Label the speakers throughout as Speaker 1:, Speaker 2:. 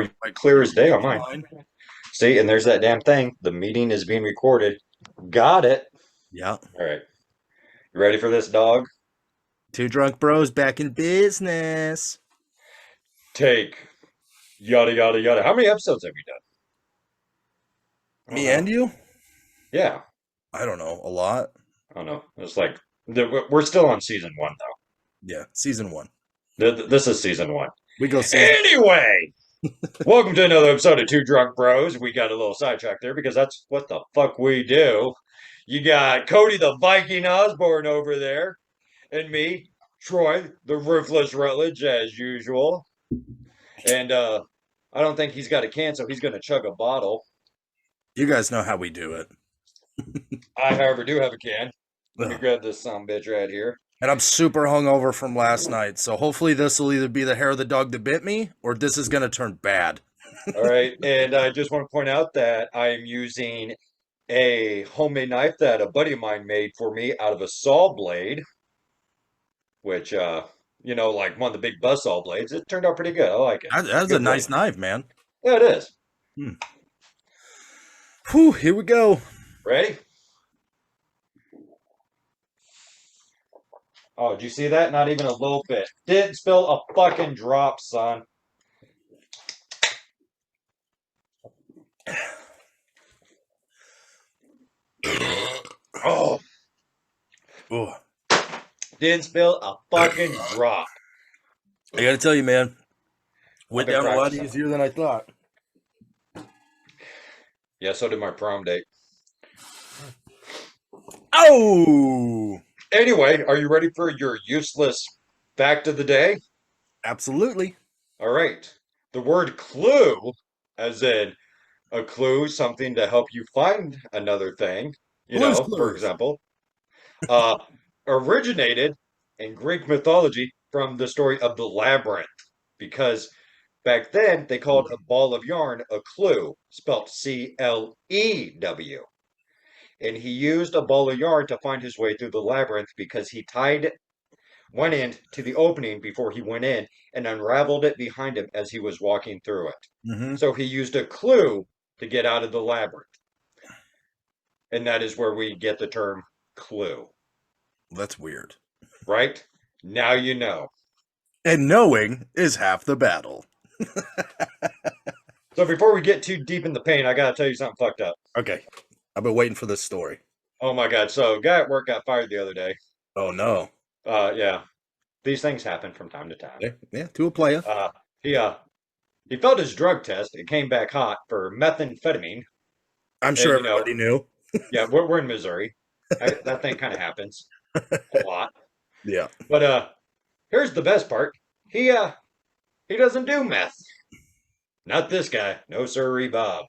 Speaker 1: Oh,
Speaker 2: Like,
Speaker 1: clear as day on mine.
Speaker 2: fine.
Speaker 1: See, and there's that damn thing. The meeting is being recorded. Got it.
Speaker 2: Yeah.
Speaker 1: All right. You ready for this, dog?
Speaker 2: Two drunk bros back in business.
Speaker 1: Take yada yada yada. How many episodes have you done? I don't
Speaker 2: Me
Speaker 1: know.
Speaker 2: and you?
Speaker 1: Yeah,
Speaker 2: I don't know. A lot.
Speaker 1: I don't know. It's like we're still on season one
Speaker 2: Yeah. Season one.
Speaker 1: though. This is season one.
Speaker 2: We go season.
Speaker 1: Anyway, welcome to another episode of Two Drunk Bros. We got a little sidetracked there because that's what the fuck we do. You got Cody the Viking Osborne over there, and me, Troy the Ruthless Rutledge, as usual. And I don't think he's got a can, so he's gonna chug a bottle.
Speaker 2: You guys know how we do it.
Speaker 1: I, however, do have a can. Let me
Speaker 2: Ugh.
Speaker 1: grab this bitch right here.
Speaker 2: And I'm super hungover from last night. So hopefully this will either be the hair of the dog that bit me or this is going to turn bad.
Speaker 1: All right, and I just want to point out that I am using a homemade knife that a buddy of mine made for me out of a saw blade, which like one of the big buzzsaw blades. It turned out pretty good. I like it.
Speaker 2: That's a
Speaker 1: Good blade.
Speaker 2: nice knife, man.
Speaker 1: Yeah, it is.
Speaker 2: Hmm. Whew, here we go.
Speaker 1: Ready? Oh, did you see that? Not even a little bit. Didn't spill a fucking drop, son. Oh,
Speaker 2: Ugh.
Speaker 1: didn't spill a fucking drop.
Speaker 2: I got to tell you, man, went
Speaker 1: I've been
Speaker 2: down a lot
Speaker 1: practicing.
Speaker 2: easier than I thought.
Speaker 1: Yeah, so did my prom date.
Speaker 2: Oh,
Speaker 1: Anyway, are you ready for your useless fact of the day?
Speaker 2: absolutely.
Speaker 1: All right. The word clue, as in a clue, something to help you find another thing,
Speaker 2: Blues
Speaker 1: for
Speaker 2: Clues.
Speaker 1: example, uh, originated in Greek mythology from the story of the labyrinth, because back then they called a ball of yarn a clue, spelt Clew. And he used a ball of yarn to find his way through the labyrinth because he tied one end to the opening before he went in and unraveled it behind him as he was walking through it.
Speaker 2: Mm-hmm.
Speaker 1: So he used a clue to get out of the labyrinth. And that is where we get the term clue,
Speaker 2: That's weird.
Speaker 1: right? Now you know.
Speaker 2: And knowing is half the battle.
Speaker 1: So before we get too deep in the pain, I got to tell you something fucked up.
Speaker 2: Okay. I've been waiting for this story.
Speaker 1: Oh my God. So, a guy at work got fired the other day.
Speaker 2: Oh, no.
Speaker 1: Yeah. These things happen from time to time.
Speaker 2: Yeah, yeah, to a player.
Speaker 1: Uh, he, uh, he failed his drug test. It came back hot for methamphetamine.
Speaker 2: I'm sure
Speaker 1: And,
Speaker 2: everybody knew.
Speaker 1: yeah, we're in Missouri. That thing kind of happens a lot.
Speaker 2: Yeah.
Speaker 1: But here's the best part. He doesn't do meth. Not this guy. No sirree, Bob.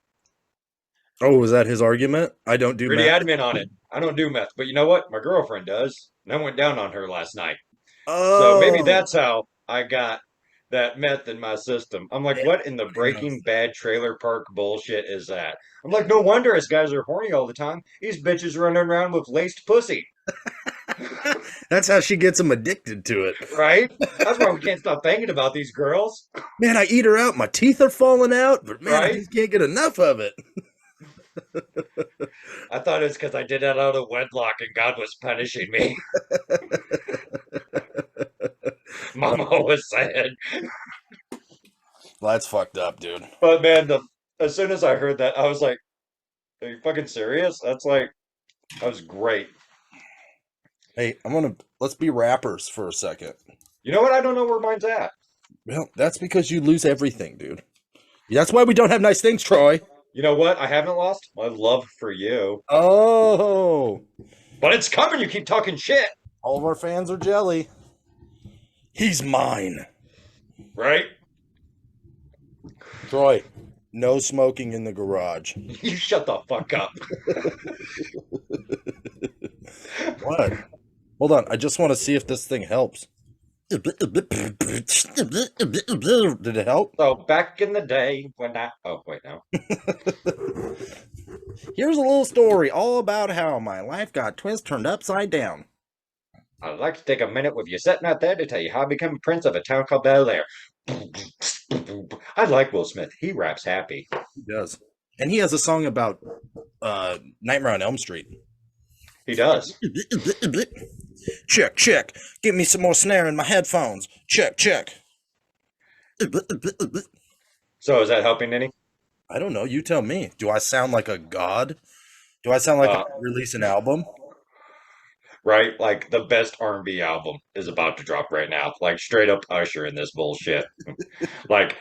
Speaker 2: Oh, was that his argument? I don't do
Speaker 1: Pretty
Speaker 2: math.
Speaker 1: adamant on it. I don't do meth. But you know what? My girlfriend does. And I went down on her last night. So maybe
Speaker 2: Oh,
Speaker 1: that's how I got that meth in my system. I'm like,
Speaker 2: yeah,
Speaker 1: what in the
Speaker 2: I know.
Speaker 1: Breaking Bad trailer park bullshit is that? I'm like, no wonder his guys are horny all the time. These bitches running around with laced pussy,
Speaker 2: That's how she gets him addicted to it.
Speaker 1: right? That's why we can't stop thinking about these girls,
Speaker 2: Man, I eat her out. My teeth are falling out, but man, I
Speaker 1: right?
Speaker 2: just can't get enough of it.
Speaker 1: I thought it was because I did that out of wedlock and God was punishing me.
Speaker 2: Well,
Speaker 1: Mama always said.
Speaker 2: that's fucked up, dude.
Speaker 1: But man, as soon as I heard that, I was like, are you fucking serious? That was great.
Speaker 2: Hey, let's be rappers for a second.
Speaker 1: You know what? I don't know where mine's at.
Speaker 2: Well, that's because you lose everything, dude. That's why we don't have nice things, Troy.
Speaker 1: You know what? I haven't lost my love for you.
Speaker 2: Oh,
Speaker 1: But it's coming. You keep talking shit,
Speaker 2: all of our fans are jelly. He's mine.
Speaker 1: right?
Speaker 2: Troy, no smoking in the garage.
Speaker 1: You shut the fuck up.
Speaker 2: What? Hold on, I just want to see if this thing helps. Did it help?
Speaker 1: So back in the day when I oh wait no.
Speaker 2: Here's a little story all about how my life got turned upside down.
Speaker 1: I'd like to take a minute with you sitting out there to tell you how I became a prince of a town called Bel Air. I like Will Smith. He raps happy.
Speaker 2: He does. And he has a song about Nightmare on Elm Street.
Speaker 1: He does.
Speaker 2: Check, check. Give me some more snare in my headphones. Check, check.
Speaker 1: So is that helping any?
Speaker 2: I don't know. You tell me. Do I sound like a god? Do I sound like I
Speaker 1: Uh,
Speaker 2: release an album?
Speaker 1: right? Like the best R&B album is about to drop right now. Like straight up Usher in this bullshit. Like,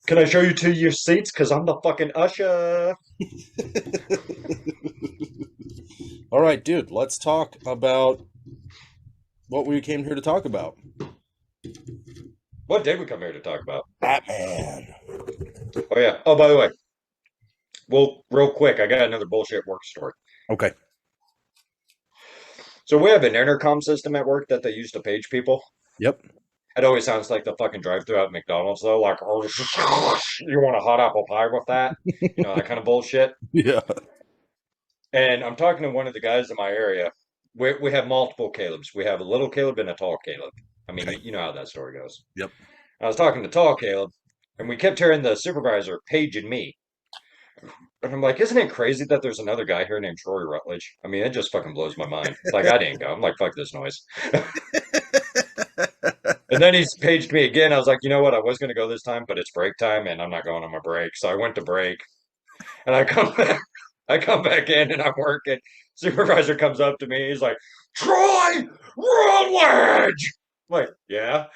Speaker 1: can I show you to your seats? Cause I'm the fucking Usher.
Speaker 2: All right, dude. Let's talk about what we came here to talk about.
Speaker 1: What did we come here to talk about?
Speaker 2: Batman.
Speaker 1: Oh yeah. Oh, by the way, well, real quick, I got another bullshit work story.
Speaker 2: Okay.
Speaker 1: So we have an intercom system at work that they use to page people.
Speaker 2: Yep.
Speaker 1: It always sounds like the fucking drive-through at McDonald's though, like, oh, you want a hot apple pie with that? You know, that kind of bullshit.
Speaker 2: Yeah.
Speaker 1: And I'm talking to one of the guys in my area. We have multiple Calebs. We have a little Caleb and a tall Caleb. I mean,
Speaker 2: Okay.
Speaker 1: you know how that story goes.
Speaker 2: Yep.
Speaker 1: I was talking to tall Caleb, and we kept hearing the supervisor paging me. And I'm like, isn't it crazy that there's another guy here named Troy Rutledge? I mean, it just fucking blows my mind. Like, I didn't go. I'm like, fuck this noise. And then he's paged me again. I was like, you know what? I was going to go this time, but it's break time, and I'm not going on my break. So I went to break, and I come back. I come back in, and I'm working. Supervisor comes up to me. He's like, Troy Rutledge. I'm like, yeah.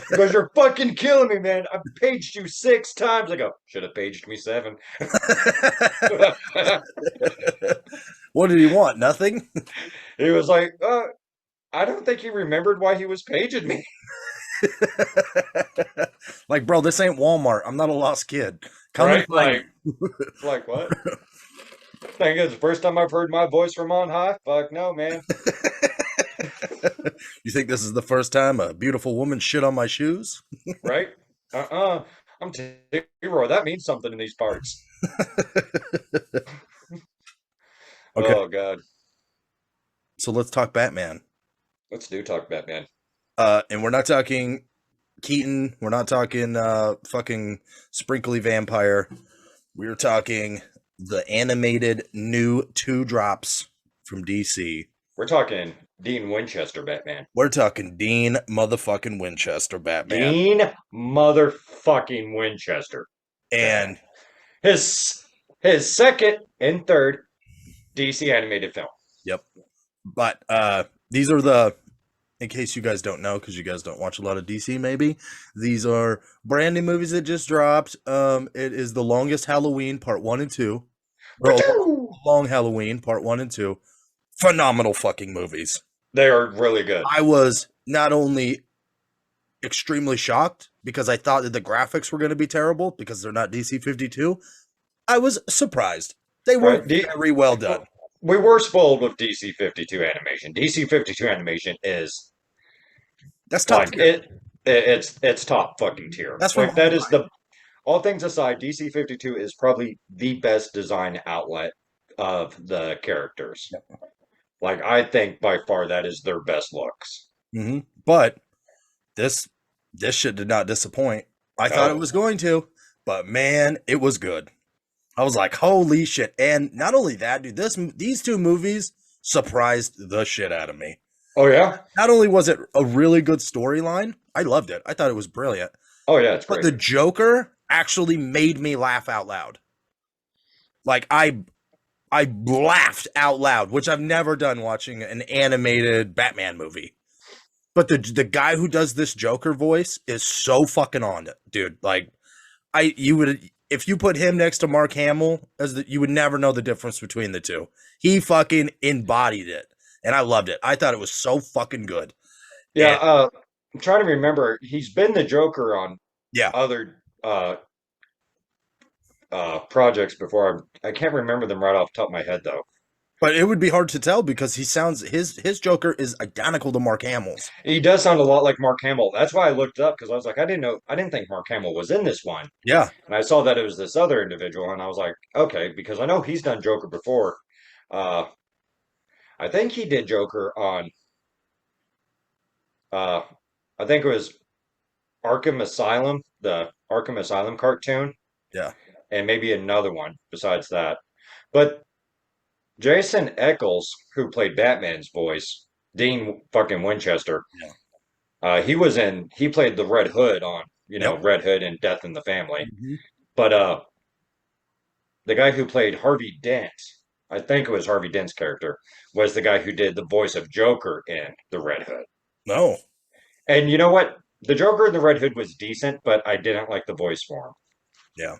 Speaker 1: He goes, you're fucking killing me, man. I've paged you 6 times. I go, should have paged me 7.
Speaker 2: What did he want? Nothing?
Speaker 1: He was like, I don't think he remembered why he was paging me.
Speaker 2: Like, bro, this ain't Walmart. I'm not a lost kid. Come and
Speaker 1: Right?
Speaker 2: find me.
Speaker 1: Like what? Think it's the first time I've heard my voice from on high? Fuck no, man.
Speaker 2: You think this is the first time a beautiful woman shit on my shoes?
Speaker 1: Right? Uh-uh. I'm T-Roy. That means something in these parts.
Speaker 2: Okay,
Speaker 1: Oh, God.
Speaker 2: so let's talk Batman.
Speaker 1: Let's do talk Batman.
Speaker 2: And we're not talking Keaton. We're not talking fucking sprinkly vampire. We're talking the animated new two drops from DC.
Speaker 1: We're talking Dean Winchester Batman.
Speaker 2: We're talking Dean motherfucking Winchester Batman.
Speaker 1: Dean motherfucking Winchester.
Speaker 2: And
Speaker 1: His his second and third DC animated film.
Speaker 2: yep. But these are the, in case you guys don't know, because you guys don't watch a lot of DC, maybe these are brand new movies that just dropped. It is The Longest Halloween Part 1 and 2. Or Long Halloween Part 1 and 2. Phenomenal fucking movies.
Speaker 1: They are really good.
Speaker 2: I was not only extremely shocked because I thought that the graphics were going to be terrible because they're not DC 52. I was surprised. They were
Speaker 1: Right?
Speaker 2: very well done.
Speaker 1: We were spoiled with DC 52 animation. DC 52 animation is
Speaker 2: That's top
Speaker 1: like
Speaker 2: tier.
Speaker 1: it's top fucking tier.
Speaker 2: That's from
Speaker 1: Like that is the all things aside, DC 52 is probably the best design outlet of the characters. Like I think by far that is their best looks.
Speaker 2: But this shit did not disappoint. I thought it
Speaker 1: No.
Speaker 2: was going to, but man, it was good. I was like, holy shit. And not only that, dude, these two movies surprised the shit out of me.
Speaker 1: Oh yeah?
Speaker 2: Not only was it a really good storyline, I loved it. I thought it was brilliant.
Speaker 1: Oh yeah, it's
Speaker 2: But
Speaker 1: great.
Speaker 2: the Joker actually made me laugh out loud. Like I laughed out loud, which I've never done watching an animated Batman movie. But the guy who does this Joker voice is so fucking on it, dude. Like you would, if you put him next to Mark Hamill you would never know the difference between the two. He fucking embodied it, and I loved it. I thought it was so fucking good.
Speaker 1: Yeah,
Speaker 2: And
Speaker 1: I'm trying to remember. He's been the Joker on
Speaker 2: yeah,
Speaker 1: other projects before. I can't remember them right off the top of my head though.
Speaker 2: but it would be hard to tell because he sounds his Joker is identical to Mark Hamill's.
Speaker 1: He does sound a lot like Mark Hamill. That's why I looked up because I was like, I didn't think Mark Hamill was in this one,
Speaker 2: Yeah,
Speaker 1: and I saw that it was this other individual, and I was like, okay, because I know he's done Joker before. Uh, I think he did Joker on Uh, I think it was Arkham Asylum, the Arkham Asylum cartoon,
Speaker 2: Yeah.
Speaker 1: and maybe another one besides that. But Jason Eccles, who played Batman's voice, Dean fucking Winchester,
Speaker 2: Yeah.
Speaker 1: he played the Red Hood on,
Speaker 2: Yep.
Speaker 1: Red Hood and Death in the Family.
Speaker 2: Hmm.
Speaker 1: But the guy who played Harvey Dent, I think it was Harvey Dent's character, was the guy who did the voice of Joker in the Red Hood.
Speaker 2: No.
Speaker 1: And you know what? The Joker in the Red Hood was decent, but I didn't like the voice for him.
Speaker 2: Yeah.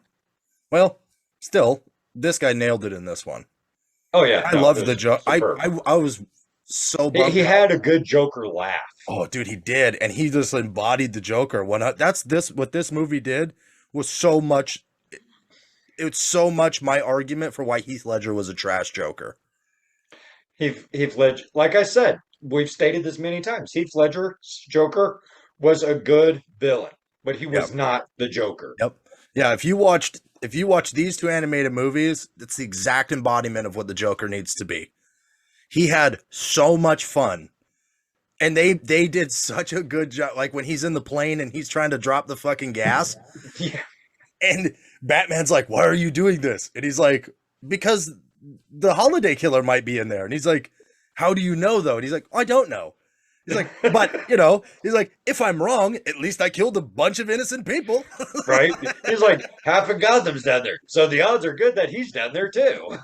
Speaker 2: Well, still, this guy nailed it in this one.
Speaker 1: Oh yeah,
Speaker 2: I
Speaker 1: no, it
Speaker 2: loved the
Speaker 1: was
Speaker 2: joke.
Speaker 1: superb.
Speaker 2: I was so
Speaker 1: He
Speaker 2: bummed out.
Speaker 1: had a good Joker laugh.
Speaker 2: Oh, dude, he did, and he just embodied the Joker. That's this what this movie did was so much. It's so much my argument for why Heath Ledger was a trash Joker.
Speaker 1: Heath Ledger, like I said, we've stated this many times. Heath Ledger's Joker was a good villain, but he
Speaker 2: Yep.
Speaker 1: was not the Joker.
Speaker 2: Yep. Yeah. If you watch these two animated movies, it's the exact embodiment of what the Joker needs to be. He had so much fun. And they did such a good job. Like when he's in the plane and he's trying to drop the fucking gas,
Speaker 1: Yeah,
Speaker 2: and Batman's like, "Why are you doing this?" And he's like, "Because the holiday killer might be in there." And he's like, "How do you know though?" And he's like, "I don't know." He's like, "But he's like, if I'm wrong, at least I killed a bunch of innocent people."
Speaker 1: right. He's like half of Gotham's down there, so the odds are good that he's down there too.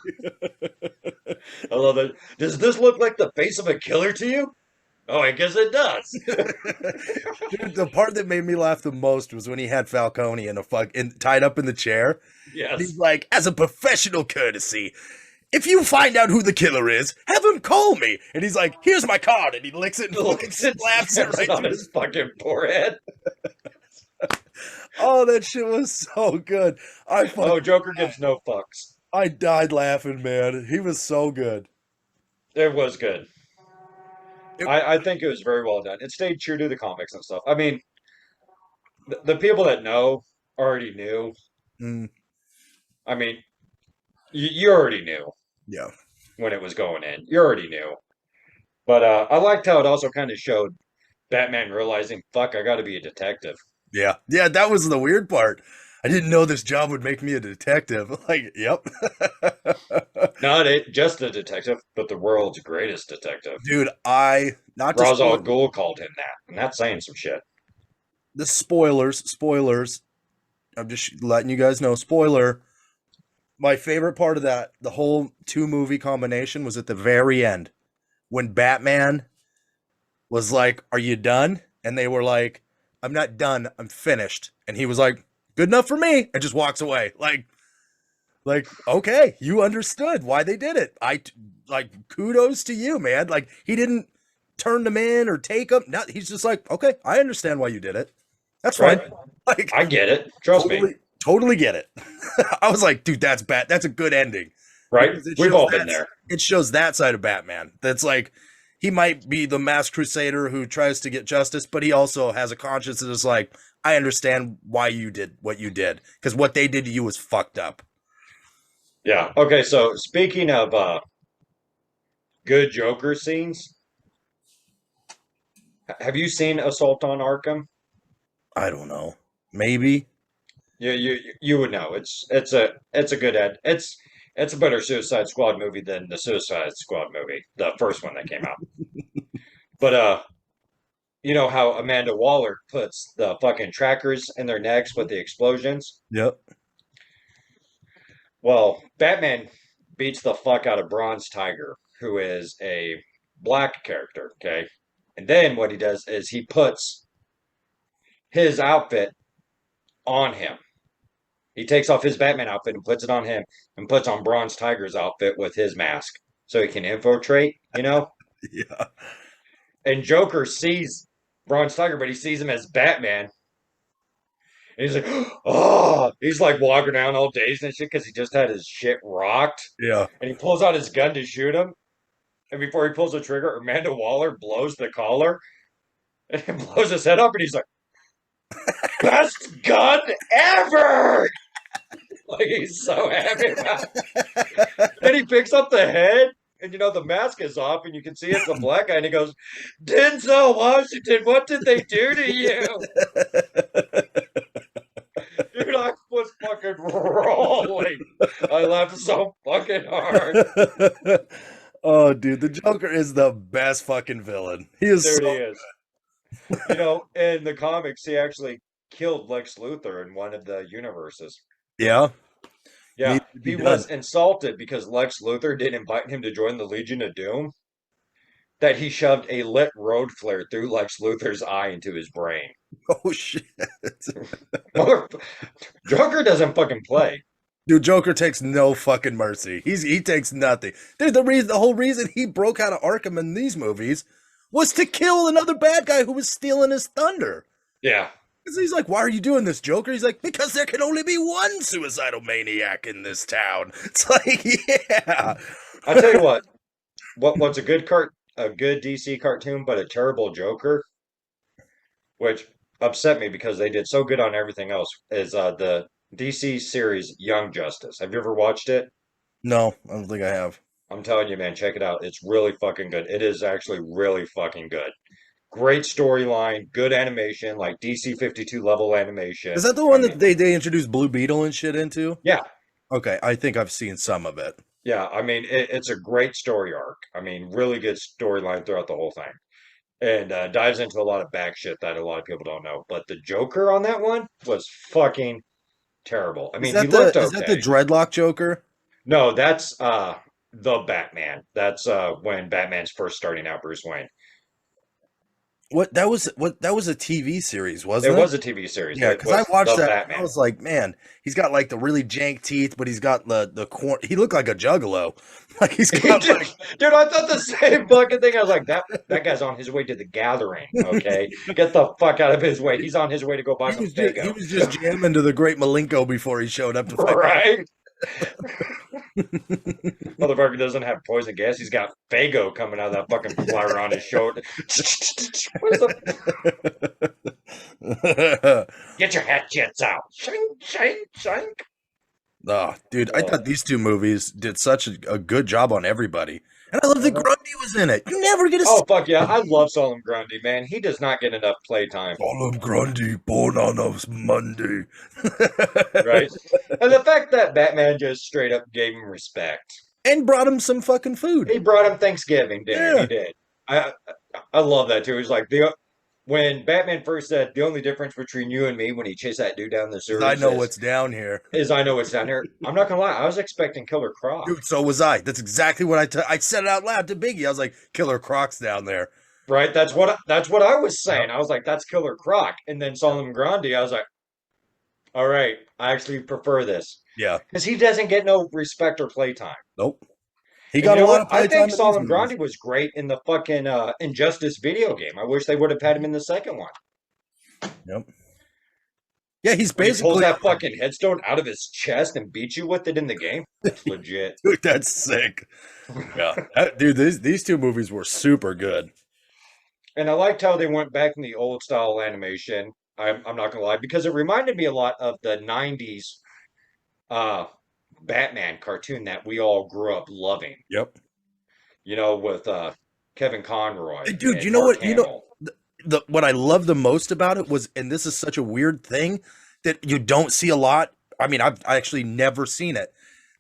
Speaker 1: I love it. Does this look like the face of a killer to you? Oh, I guess it does.
Speaker 2: Dude, the part that made me laugh the most was when he had Falcone tied up in the chair. And
Speaker 1: Yes.
Speaker 2: he's like, as a professional courtesy, if you find out who the killer is, have him call me. And he's like, here's my card. And he licks it and fucking
Speaker 1: Looks and
Speaker 2: slaps it
Speaker 1: slaps
Speaker 2: right
Speaker 1: it on
Speaker 2: through
Speaker 1: his
Speaker 2: his.
Speaker 1: fucking forehead.
Speaker 2: Oh, that shit was so good.
Speaker 1: Oh, Joker gives no fucks.
Speaker 2: I died laughing, man. He was so good.
Speaker 1: It was good.
Speaker 2: It,
Speaker 1: I think it was very well done. It stayed true to the comics and stuff. I mean, the people that know already knew.
Speaker 2: mm,
Speaker 1: I mean, you already knew
Speaker 2: yeah.
Speaker 1: when it was going in. You already knew. But I liked how it also kind of showed Batman realizing, fuck, I got to be a detective.
Speaker 2: Yeah. Yeah, that was the weird part. I didn't know this job would make me a detective. Like, yep.
Speaker 1: Not just a detective, but the world's greatest detective.
Speaker 2: Dude, I not to
Speaker 1: Ra's al
Speaker 2: spoil
Speaker 1: Ghul called him that, and that's saying some shit.
Speaker 2: the spoilers. I'm just letting you guys know. Spoiler. My favorite part of that, the whole two movie combination, was at the very end when Batman was like, "Are you done?" And they were like, "I'm not done. I'm finished." And he was like, "Good enough for me," and just walks away. Like, okay, you understood why they did it. Like, kudos to you, man. Like, he didn't turn them in or take them. Not, he's just like, okay, I understand why you did it. That's fine.
Speaker 1: Right?
Speaker 2: Like,
Speaker 1: I get it. Trust me.
Speaker 2: totally get it. I was like, dude, that's bad. That's a good ending
Speaker 1: Right?
Speaker 2: because
Speaker 1: We've all been there.
Speaker 2: it shows that side of Batman. That's like he might be the masked crusader who tries to get justice, but he also has a conscience that is like, I understand why you did what you did because what they did to you was fucked up.
Speaker 1: Yeah. Okay, so speaking of good Joker scenes, have you seen Assault on Arkham?
Speaker 2: I don't know. Maybe.
Speaker 1: You would know. It's a good ed. It's a better Suicide Squad movie than the Suicide Squad movie, the first one that came out. But you know how Amanda Waller puts the fucking trackers in their necks with the explosions?
Speaker 2: Yep.
Speaker 1: Well, Batman beats the fuck out of Bronze Tiger, who is a black character, okay? And then what he does is he puts his outfit on him. He takes off his Batman outfit and puts it on him and puts on Bronze Tiger's outfit with his mask so he can infiltrate, you know?
Speaker 2: Yeah.
Speaker 1: And Joker sees Bronze Tiger, but he sees him as Batman. And he's like, oh, he's like walking around all dazed and shit because he just had his shit rocked.
Speaker 2: Yeah.
Speaker 1: And he pulls out his gun to shoot him. And before he pulls the trigger, Amanda Waller blows the collar and blows his head up. And he's like, best gun ever. Like he's so happy about it. Then he picks up the head and the mask is off, and you can see it's a black guy, and he goes, "Denzel Washington, what did they do to you?" Dude, I was fucking rolling. I laughed so fucking hard.
Speaker 2: Oh, dude, the Joker is the best fucking villain. He is
Speaker 1: Dude,
Speaker 2: so
Speaker 1: he is. In the comics, he actually killed Lex Luthor in one of the universes.
Speaker 2: yeah,
Speaker 1: Yeah,
Speaker 2: needs to be
Speaker 1: he
Speaker 2: done.
Speaker 1: was insulted because Lex Luthor didn't invite him to join the Legion of Doom, that he shoved a lit road flare through Lex Luthor's eye into his brain.
Speaker 2: Oh shit,
Speaker 1: Joker doesn't fucking play.
Speaker 2: dude, Joker takes no fucking mercy. He takes nothing. Dude, the whole reason he broke out of Arkham in these movies was to kill another bad guy who was stealing his thunder.
Speaker 1: Yeah.
Speaker 2: Because he's like, why are you doing this, Joker? He's like, because there can only be one suicidal maniac in this town. It's like, yeah.
Speaker 1: I tell you what's a good DC cartoon, but a terrible Joker, which upset me because they did so good on everything else, is the DC series Young Justice. Have you ever watched it?
Speaker 2: No, I don't think I have.
Speaker 1: I'm telling you, man, check it out. It's really fucking good. It is actually really fucking good. Great storyline, good animation, like DC 52 level
Speaker 2: Is
Speaker 1: animation.
Speaker 2: that the
Speaker 1: I
Speaker 2: one
Speaker 1: mean,
Speaker 2: that they introduced Blue Beetle and shit into?
Speaker 1: yeah,
Speaker 2: Okay, I think I've seen some of it.
Speaker 1: yeah. I mean, it's a great story arc. I mean, really good storyline throughout the whole thing, and dives into a lot of back shit that a lot of people don't know. But the Joker on that one was fucking terrible. I mean, he looked
Speaker 2: Is that the
Speaker 1: okay.
Speaker 2: dreadlock Joker?
Speaker 1: No, that's the Batman. That's when Batman's first starting out, Bruce Wayne.
Speaker 2: What that was a TV series,
Speaker 1: It
Speaker 2: wasn't it?
Speaker 1: was a TV series.
Speaker 2: Yeah,
Speaker 1: It
Speaker 2: because I
Speaker 1: was
Speaker 2: watched
Speaker 1: the
Speaker 2: that and I
Speaker 1: Batman.
Speaker 2: was like, man, he's got like the really jank teeth, but he's got the corn. He looked like a juggalo. Like he's
Speaker 1: He
Speaker 2: got
Speaker 1: did,
Speaker 2: like
Speaker 1: dude. I thought the same fucking thing. I was like, that guy's on his way to the gathering. Okay, get the fuck out of his way. He's on his way to go buy some
Speaker 2: he
Speaker 1: Fago.
Speaker 2: was just jamming to the Great Malenko before he showed up to fight.
Speaker 1: Right? Motherfucker doesn't have poison gas. He's got Fago coming out of that fucking flower on his shoulder. Where's the Get your hatchets out. Shink, shink, shink.
Speaker 2: Oh, dude, I
Speaker 1: Oh.
Speaker 2: thought these two movies did such a good job on everybody, and I love that
Speaker 1: Uh-huh.
Speaker 2: Grundy was in it. You never get to see
Speaker 1: Oh fuck yeah. I love Solomon Grundy, man. He does not get enough playtime.
Speaker 2: Solemn Grundy born on a Monday.
Speaker 1: Right? And the fact that Batman just straight up gave him respect.
Speaker 2: And brought him some fucking food.
Speaker 1: He brought him Thanksgiving dinner. He
Speaker 2: Yeah.
Speaker 1: did. I I love that too. He's like the when Batman first said the only difference between you and me when he chased that dude down the
Speaker 2: 'Cause I
Speaker 1: sewers
Speaker 2: know what's down here.
Speaker 1: is I know it's down here. I'm not gonna lie, I was expecting Killer Croc.
Speaker 2: Dude, so was I. That's exactly what I said it out loud to Biggie. I was like, Killer Croc's down there.
Speaker 1: Right? That's what I was saying.
Speaker 2: Yep.
Speaker 1: I was like, that's Killer Croc. And then Solomon Grundy, I was like, all right, I actually prefer this.
Speaker 2: Yeah.
Speaker 1: Because he doesn't get no respect or playtime.
Speaker 2: Nope. He
Speaker 1: And
Speaker 2: got
Speaker 1: you
Speaker 2: a
Speaker 1: know
Speaker 2: lot
Speaker 1: what?
Speaker 2: of
Speaker 1: I
Speaker 2: playtime
Speaker 1: think
Speaker 2: in these
Speaker 1: Solomon
Speaker 2: movies.
Speaker 1: Grundy was great in the fucking Injustice video game. I wish they would have had him in the second one.
Speaker 2: Yep. Yeah, he's
Speaker 1: When he pulls
Speaker 2: basically
Speaker 1: that fucking headstone out of his chest and beats you with it in the game. That's legit.
Speaker 2: dude, that's sick. Yeah. Dude, these two movies were super good.
Speaker 1: And I liked how they went back in the old style animation. I'm not gonna lie, because it reminded me a lot of the 90s uh Batman cartoon that we all grew up loving,
Speaker 2: Yep.
Speaker 1: with Kevin Conroy
Speaker 2: Dude, you
Speaker 1: and
Speaker 2: know
Speaker 1: Mark
Speaker 2: what?
Speaker 1: Hamill.
Speaker 2: What I love the most about it was, and this is such a weird thing that you don't see a lot. I mean, I actually never seen it.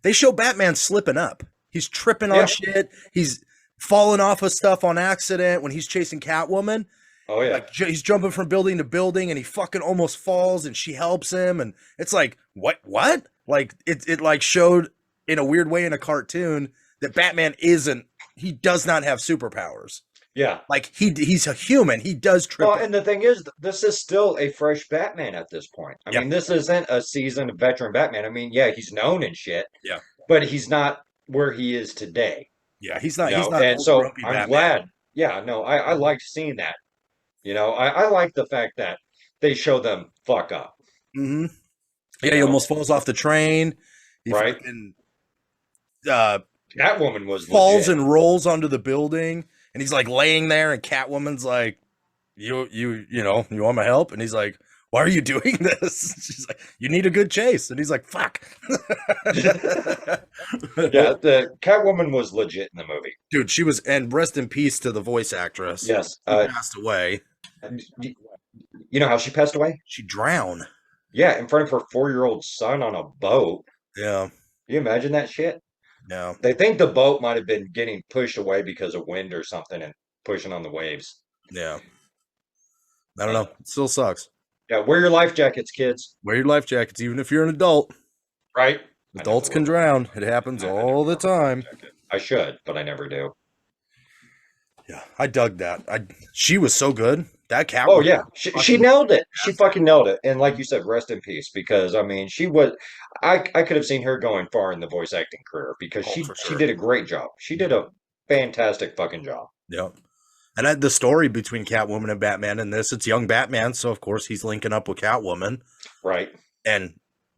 Speaker 2: They show Batman slipping up. He's tripping on
Speaker 1: Yeah.
Speaker 2: shit. He's falling off of stuff on accident when he's chasing Catwoman.
Speaker 1: Oh yeah.
Speaker 2: Like he's jumping from building to building, and he fucking almost falls, and she helps him, and it's like, what? Like it like showed in a weird way in a cartoon that Batman isn't. He does not have superpowers.
Speaker 1: Yeah.
Speaker 2: Like he's a human. He does trip.
Speaker 1: Well, and the thing is, this is still a fresh Batman at this point. I
Speaker 2: Yeah.
Speaker 1: mean, this isn't a seasoned veteran Batman. I mean, yeah, he's known and shit,
Speaker 2: Yeah.
Speaker 1: but he's not where he is today.
Speaker 2: Yeah, he's not.
Speaker 1: You
Speaker 2: He's
Speaker 1: know,
Speaker 2: not
Speaker 1: and
Speaker 2: old
Speaker 1: so
Speaker 2: grumpy
Speaker 1: I'm
Speaker 2: Batman.
Speaker 1: glad. Yeah, no, I liked seeing that. I like the fact that they show them fuck up,
Speaker 2: Hmm.
Speaker 1: you
Speaker 2: Yeah, he
Speaker 1: know,
Speaker 2: almost falls off the train. He
Speaker 1: right?
Speaker 2: fucking uh,
Speaker 1: Catwoman was
Speaker 2: falls
Speaker 1: legit.
Speaker 2: and rolls onto the building, and he's like laying there, and Catwoman's like, you want my help?" And he's like, Why are you doing this? She's like, you need a good chase. And he's like, fuck.
Speaker 1: Yeah, the Catwoman was legit in the movie.
Speaker 2: Dude, she was, and rest in peace to the voice actress.
Speaker 1: Yes.
Speaker 2: She passed away.
Speaker 1: You know how she passed away?
Speaker 2: She drowned.
Speaker 1: Yeah, in front of her 4-year-old son on a boat.
Speaker 2: Yeah.
Speaker 1: Can you imagine that shit?
Speaker 2: Yeah.
Speaker 1: They think the boat might have been getting pushed away because of wind or something and pushing on the waves.
Speaker 2: Yeah. I don't know. It still sucks.
Speaker 1: Yeah, wear your life jackets, kids.
Speaker 2: Wear your life jackets, even if you're an adult.
Speaker 1: Right?
Speaker 2: Adults can drown. It happens all the time.
Speaker 1: I should, but I never do.
Speaker 2: Yeah, I dug that. She was so good. That cat.
Speaker 1: Oh yeah, she nailed it. She fucking nailed it. And like you said, rest in peace. Because I mean, she was. I could have seen her going far in the voice acting career because
Speaker 2: for
Speaker 1: she
Speaker 2: sure.
Speaker 1: did a great job. She did a fantastic fucking job.
Speaker 2: Yeah. And the story between Catwoman and Batman in this, it's young Batman, so of course he's linking up with Catwoman.
Speaker 1: Right.
Speaker 2: And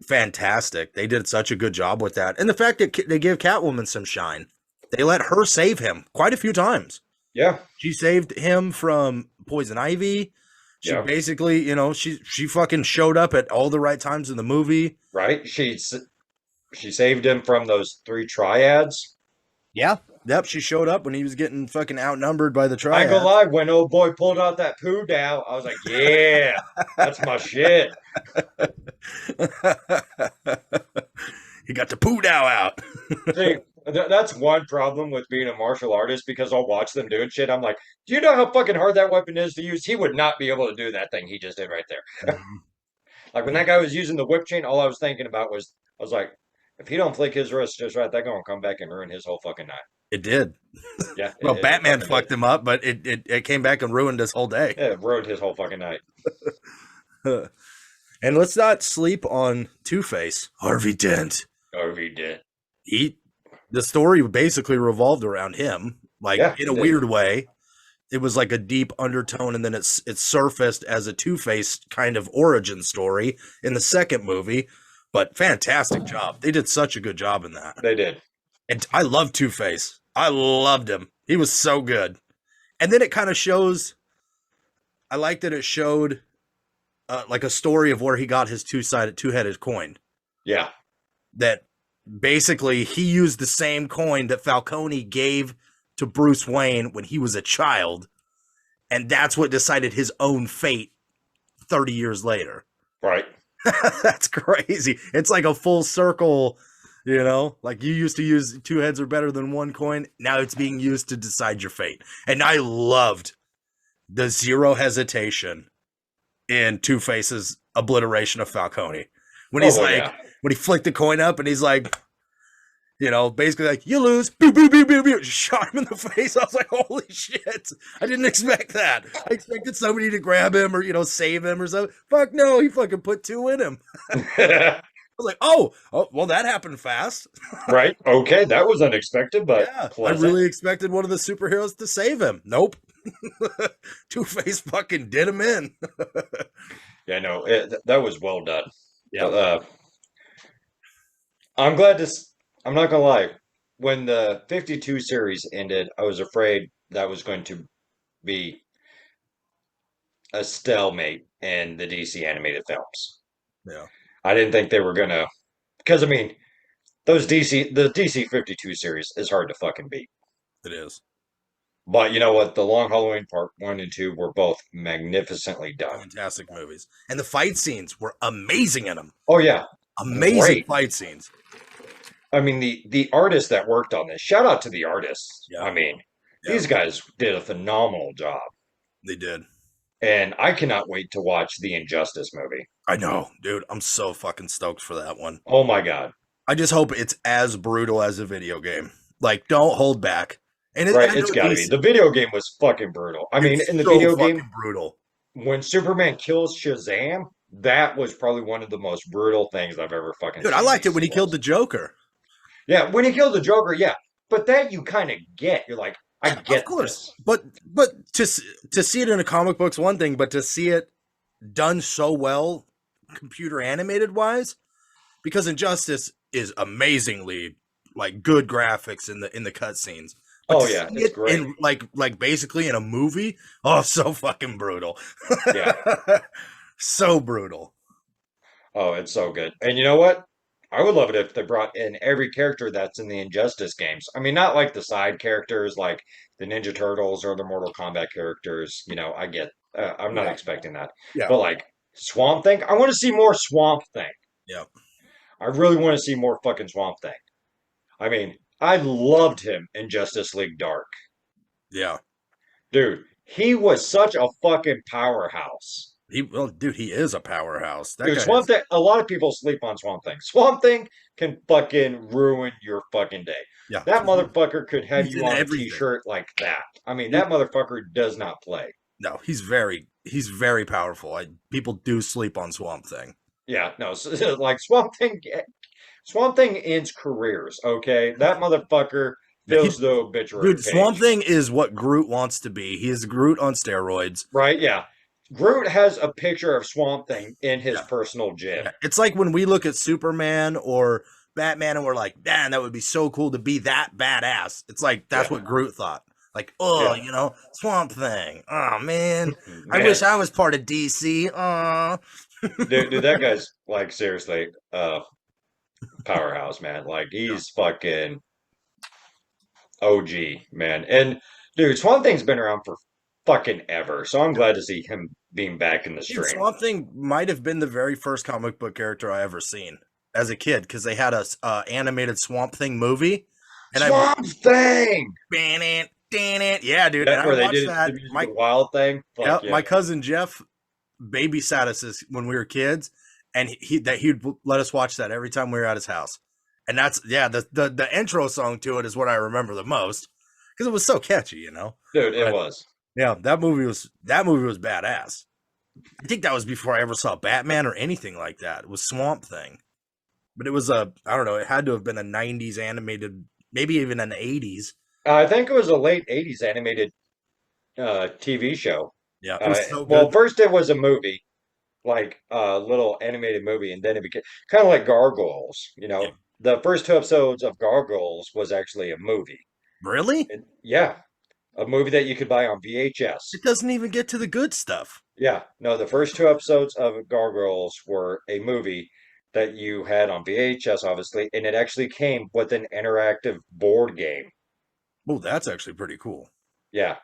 Speaker 2: fantastic. They did such a good job with that. And the fact that they give Catwoman some shine. They let her save him quite a few times.
Speaker 1: Yeah.
Speaker 2: She saved him from Poison Ivy. She basically, she fucking showed up at all the right times in the movie.
Speaker 1: Right. She saved him from those 3 triads.
Speaker 2: Yeah. Yep, she showed up when he was getting fucking outnumbered by the triads.
Speaker 1: I ain't gonna lie, when old boy pulled out that poo dow, I was like, yeah, that's my shit.
Speaker 2: He got the poo dow out.
Speaker 1: See, that's one problem with being a martial artist because I'll watch them doing shit. I'm like, do you know how fucking hard that weapon is to use? He would not be able to do that thing he just did right there. Like when that guy was using the whip chain, all I was thinking about was, I was like, if he don't flick his wrist just right, they're gonna come back and ruin his whole fucking night.
Speaker 2: It did.
Speaker 1: Yeah.
Speaker 2: Well, Batman fucked him up, but it came back and ruined his whole day.
Speaker 1: Yeah, it ruined his whole fucking night.
Speaker 2: And let's not sleep on Two-Face. Harvey Dent.
Speaker 1: Harvey Dent.
Speaker 2: The story basically revolved around him, like in a weird way. It was like a deep undertone, and then it surfaced as a Two-Face kind of origin story in the second movie. But fantastic job. They did such a good job in that.
Speaker 1: They did.
Speaker 2: And I love Two-Face. I loved him. He was so good. And then it kind of shows, I like that it showed like a story of where he got his two-headed coin.
Speaker 1: Yeah.
Speaker 2: That basically he used the same coin that Falcone gave to Bruce Wayne when he was a child. And that's what decided his own fate 30 years later.
Speaker 1: Right.
Speaker 2: That's crazy. It's like a full circle, like you used to use 2 heads are better than 1 coin. Now it's being used to decide your fate. And I loved the zero hesitation in Two-Face's obliteration of Falcone. When he's when he flicked the coin up and he's like, basically like, you lose, boo, boo, boo, boo, boo. Just shot him in the face. I was like, holy shit. I didn't expect that. I expected somebody to grab him or, save him or something. Fuck no, he fucking put 2 in him. I was like, oh, well, that happened fast.
Speaker 1: Right. Okay, that was unexpected, but
Speaker 2: I really expected one of the superheroes to save him. Nope. Two-Face fucking did him in.
Speaker 1: Yeah, no, that was well done.
Speaker 2: Yeah.
Speaker 1: I'm glad to. I'm not gonna lie. When the 52 series ended, I was afraid that was going to be a stalemate in the DC animated films.
Speaker 2: Yeah.
Speaker 1: I didn't think they were gonna, because I mean, the DC 52 series is hard to fucking beat.
Speaker 2: It is.
Speaker 1: But you know what? The Long Halloween Part 1 and 2 were both magnificently done.
Speaker 2: Fantastic movies. And the fight scenes were amazing in them.
Speaker 1: Oh yeah.
Speaker 2: Amazing fight scenes.
Speaker 1: I mean, the artists that worked on this, shout out to the artists.
Speaker 2: Yeah.
Speaker 1: I mean, these guys did a phenomenal job.
Speaker 2: They did.
Speaker 1: And I cannot wait to watch the Injustice movie.
Speaker 2: I know, dude. I'm so fucking stoked for that one.
Speaker 1: Oh my God.
Speaker 2: I just hope it's as brutal as a video game. Like, don't hold back. And
Speaker 1: it's gotta be. The video game was fucking brutal. I mean, in the video game,
Speaker 2: brutal.
Speaker 1: When Superman kills Shazam, that was probably one of the most brutal things I've ever fucking seen.
Speaker 2: Dude, I liked it when he killed the Joker.
Speaker 1: Yeah, when he killed the Joker, yeah. But that you kind of get. You're like, I get
Speaker 2: of course.
Speaker 1: this.
Speaker 2: But to see it in a comic book's one thing, but to see it done so well, computer animated wise, because Injustice is amazingly like good graphics in the cutscenes.
Speaker 1: Oh yeah, it's great.
Speaker 2: In, like basically in a movie, so fucking brutal.
Speaker 1: Yeah.
Speaker 2: So brutal.
Speaker 1: Oh, it's so good. And you know what? I would love it if they brought in every character that's in the Injustice games. I mean, not like the side characters like the Ninja Turtles or the Mortal Kombat characters. I get, I'm not
Speaker 2: Yeah.
Speaker 1: expecting that.
Speaker 2: Yeah.
Speaker 1: But like Swamp Thing, I want to see more Swamp Thing.
Speaker 2: Yeah.
Speaker 1: I really want to see more fucking Swamp Thing. I mean, I loved him in Justice League Dark.
Speaker 2: Yeah.
Speaker 1: Dude, he was such a fucking powerhouse.
Speaker 2: Well, dude, he is a powerhouse. That
Speaker 1: Dude,
Speaker 2: guy
Speaker 1: Swamp
Speaker 2: is.
Speaker 1: Thing, a lot of people sleep on Swamp Thing. Swamp Thing can fucking ruin your fucking day.
Speaker 2: Yeah.
Speaker 1: That motherfucker could have
Speaker 2: He's
Speaker 1: you
Speaker 2: in
Speaker 1: on a
Speaker 2: everything.
Speaker 1: t-shirt like that. I mean,
Speaker 2: Dude,
Speaker 1: that motherfucker does not play.
Speaker 2: no, he's very powerful. People do sleep on Swamp Thing.
Speaker 1: Yeah, no, like Swamp Thing ends careers, okay? That motherfucker
Speaker 2: Yeah,
Speaker 1: fills the obituary
Speaker 2: dude, Swamp
Speaker 1: page,
Speaker 2: Thing is what Groot wants to be. He is Groot on steroids.
Speaker 1: right? Yeah. Groot has a picture of Swamp Thing in his
Speaker 2: Yeah.
Speaker 1: personal gym.
Speaker 2: Yeah. It's like when we look at Superman or Batman and we're like, man, that would be so cool to be that badass. It's like that's
Speaker 1: Yeah,
Speaker 2: what Groot thought. Like, oh,
Speaker 1: yeah.
Speaker 2: Swamp Thing. Oh man. I wish
Speaker 1: Man,
Speaker 2: I was part of DC. Oh.
Speaker 1: dude, that guy's like seriously, powerhouse, man. Like
Speaker 2: Yeah.
Speaker 1: he's fucking OG, man. And dude, Swamp Thing's been around for fucking ever. So I'm glad to see him being back in the
Speaker 2: Dude,
Speaker 1: stream.
Speaker 2: Swamp Thing might have been the very first comic book character I ever seen as a kid because they had a animated Swamp Thing movie, and I
Speaker 1: Swamp Thing!
Speaker 2: ban it, dan it, yeah, dude. And
Speaker 1: That
Speaker 2: I
Speaker 1: where they
Speaker 2: watched
Speaker 1: did the
Speaker 2: that.
Speaker 1: musical Wild thing. Fuck
Speaker 2: My
Speaker 1: yeah.
Speaker 2: cousin Jeff babysat us when we were kids, and he'd let us watch that every time we were at his house. And that's the intro song to it is what I remember the most because it was so catchy,
Speaker 1: Dude, it
Speaker 2: But
Speaker 1: was.
Speaker 2: yeah, that movie was badass. I think that was before I ever saw Batman or anything like that. It was Swamp Thing, but it was I don't know. It had to have been a '90s animated, maybe even an '80s.
Speaker 1: I think it was a late 80s animated TV show.
Speaker 2: Yeah, it was so
Speaker 1: Well,
Speaker 2: good.
Speaker 1: first it was a movie, like a little animated movie, and then it became kind of like Gargoyles.
Speaker 2: Yeah,
Speaker 1: The first two episodes of Gargoyles was actually a movie.
Speaker 2: really?
Speaker 1: Yeah, a movie that you could buy on VHS.
Speaker 2: It doesn't even get to the good stuff.
Speaker 1: Yeah, no, the first two episodes of Gargoyles were a movie that you had on VHS, obviously, and it actually came with an interactive board game.
Speaker 2: Oh, that's actually pretty cool.
Speaker 1: Yeah.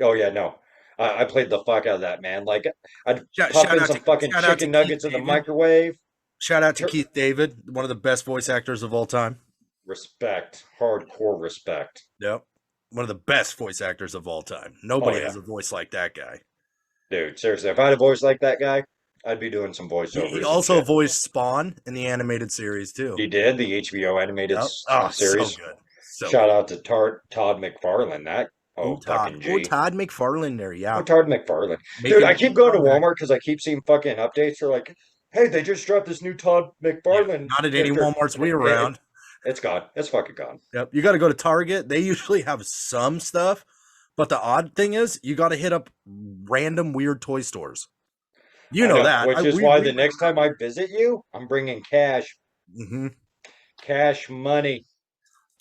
Speaker 1: Oh, yeah, no. I played the fuck out of that, man. Like, I'd
Speaker 2: Shout,
Speaker 1: pop
Speaker 2: shout
Speaker 1: in
Speaker 2: out
Speaker 1: some
Speaker 2: to
Speaker 1: fucking
Speaker 2: shout out to
Speaker 1: chicken
Speaker 2: Keith
Speaker 1: nuggets in the
Speaker 2: David.
Speaker 1: microwave.
Speaker 2: Shout out to
Speaker 1: Tur-
Speaker 2: Keith David, one of the best voice actors of all time.
Speaker 1: Respect, hardcore respect.
Speaker 2: Yep, one of the best voice actors of all time.
Speaker 1: Oh,
Speaker 2: Nobody
Speaker 1: yeah.
Speaker 2: has a voice like that guy.
Speaker 1: Dude, seriously, if I had a voice like that guy, I'd be doing some
Speaker 2: He
Speaker 1: voiceovers and
Speaker 2: also
Speaker 1: shit.
Speaker 2: voiced Spawn in the animated series too.
Speaker 1: He did the HBO animated
Speaker 2: Yep. Oh, so
Speaker 1: series.
Speaker 2: good. So
Speaker 1: Shout
Speaker 2: good.
Speaker 1: out to Todd McFarlane.
Speaker 2: Oh, Todd.
Speaker 1: Fucking
Speaker 2: Oh,
Speaker 1: G.
Speaker 2: Todd McFarlane there.
Speaker 1: Oh,
Speaker 2: Yeah.
Speaker 1: Todd McFarlane. Dude,
Speaker 2: Making
Speaker 1: I
Speaker 2: a
Speaker 1: keep
Speaker 2: big
Speaker 1: going to
Speaker 2: comeback.
Speaker 1: Walmart because I keep seeing fucking updates. They're like, hey, they just dropped this new Todd
Speaker 2: Yeah.
Speaker 1: McFarlane
Speaker 2: Not at any
Speaker 1: character.
Speaker 2: Walmarts we
Speaker 1: It,
Speaker 2: around.
Speaker 1: it's gone. It's fucking gone.
Speaker 2: Yep. You got to go to Target. They usually have some stuff. But the odd thing is, you got to hit up random weird toy stores. You
Speaker 1: I
Speaker 2: know
Speaker 1: know,
Speaker 2: that.
Speaker 1: which is why the next time I visit you, I'm bringing cash.
Speaker 2: Mm-hmm.
Speaker 1: Cash money.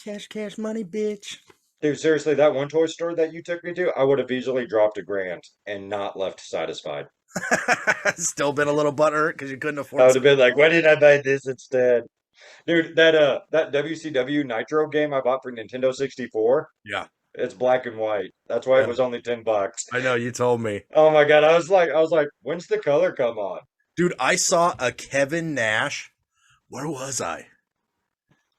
Speaker 2: Cash, money, bitch.
Speaker 1: Dude, seriously, that one toy store that you took me to, I would have easily dropped $1,000 and not left satisfied.
Speaker 2: Still been a little butthurt because you couldn't
Speaker 1: I
Speaker 2: afford
Speaker 1: would have been
Speaker 2: something
Speaker 1: like,
Speaker 2: else.
Speaker 1: why didn't I buy this instead? Dude, that WCW Nitro game I bought for Nintendo 64,
Speaker 2: Yeah.
Speaker 1: it's black and white. That's why it
Speaker 2: Yeah.
Speaker 1: was only $10.
Speaker 2: I know you told me.
Speaker 1: Oh my God, I was like, when's the color come on?
Speaker 2: Dude, I saw a Kevin Nash. Where was I?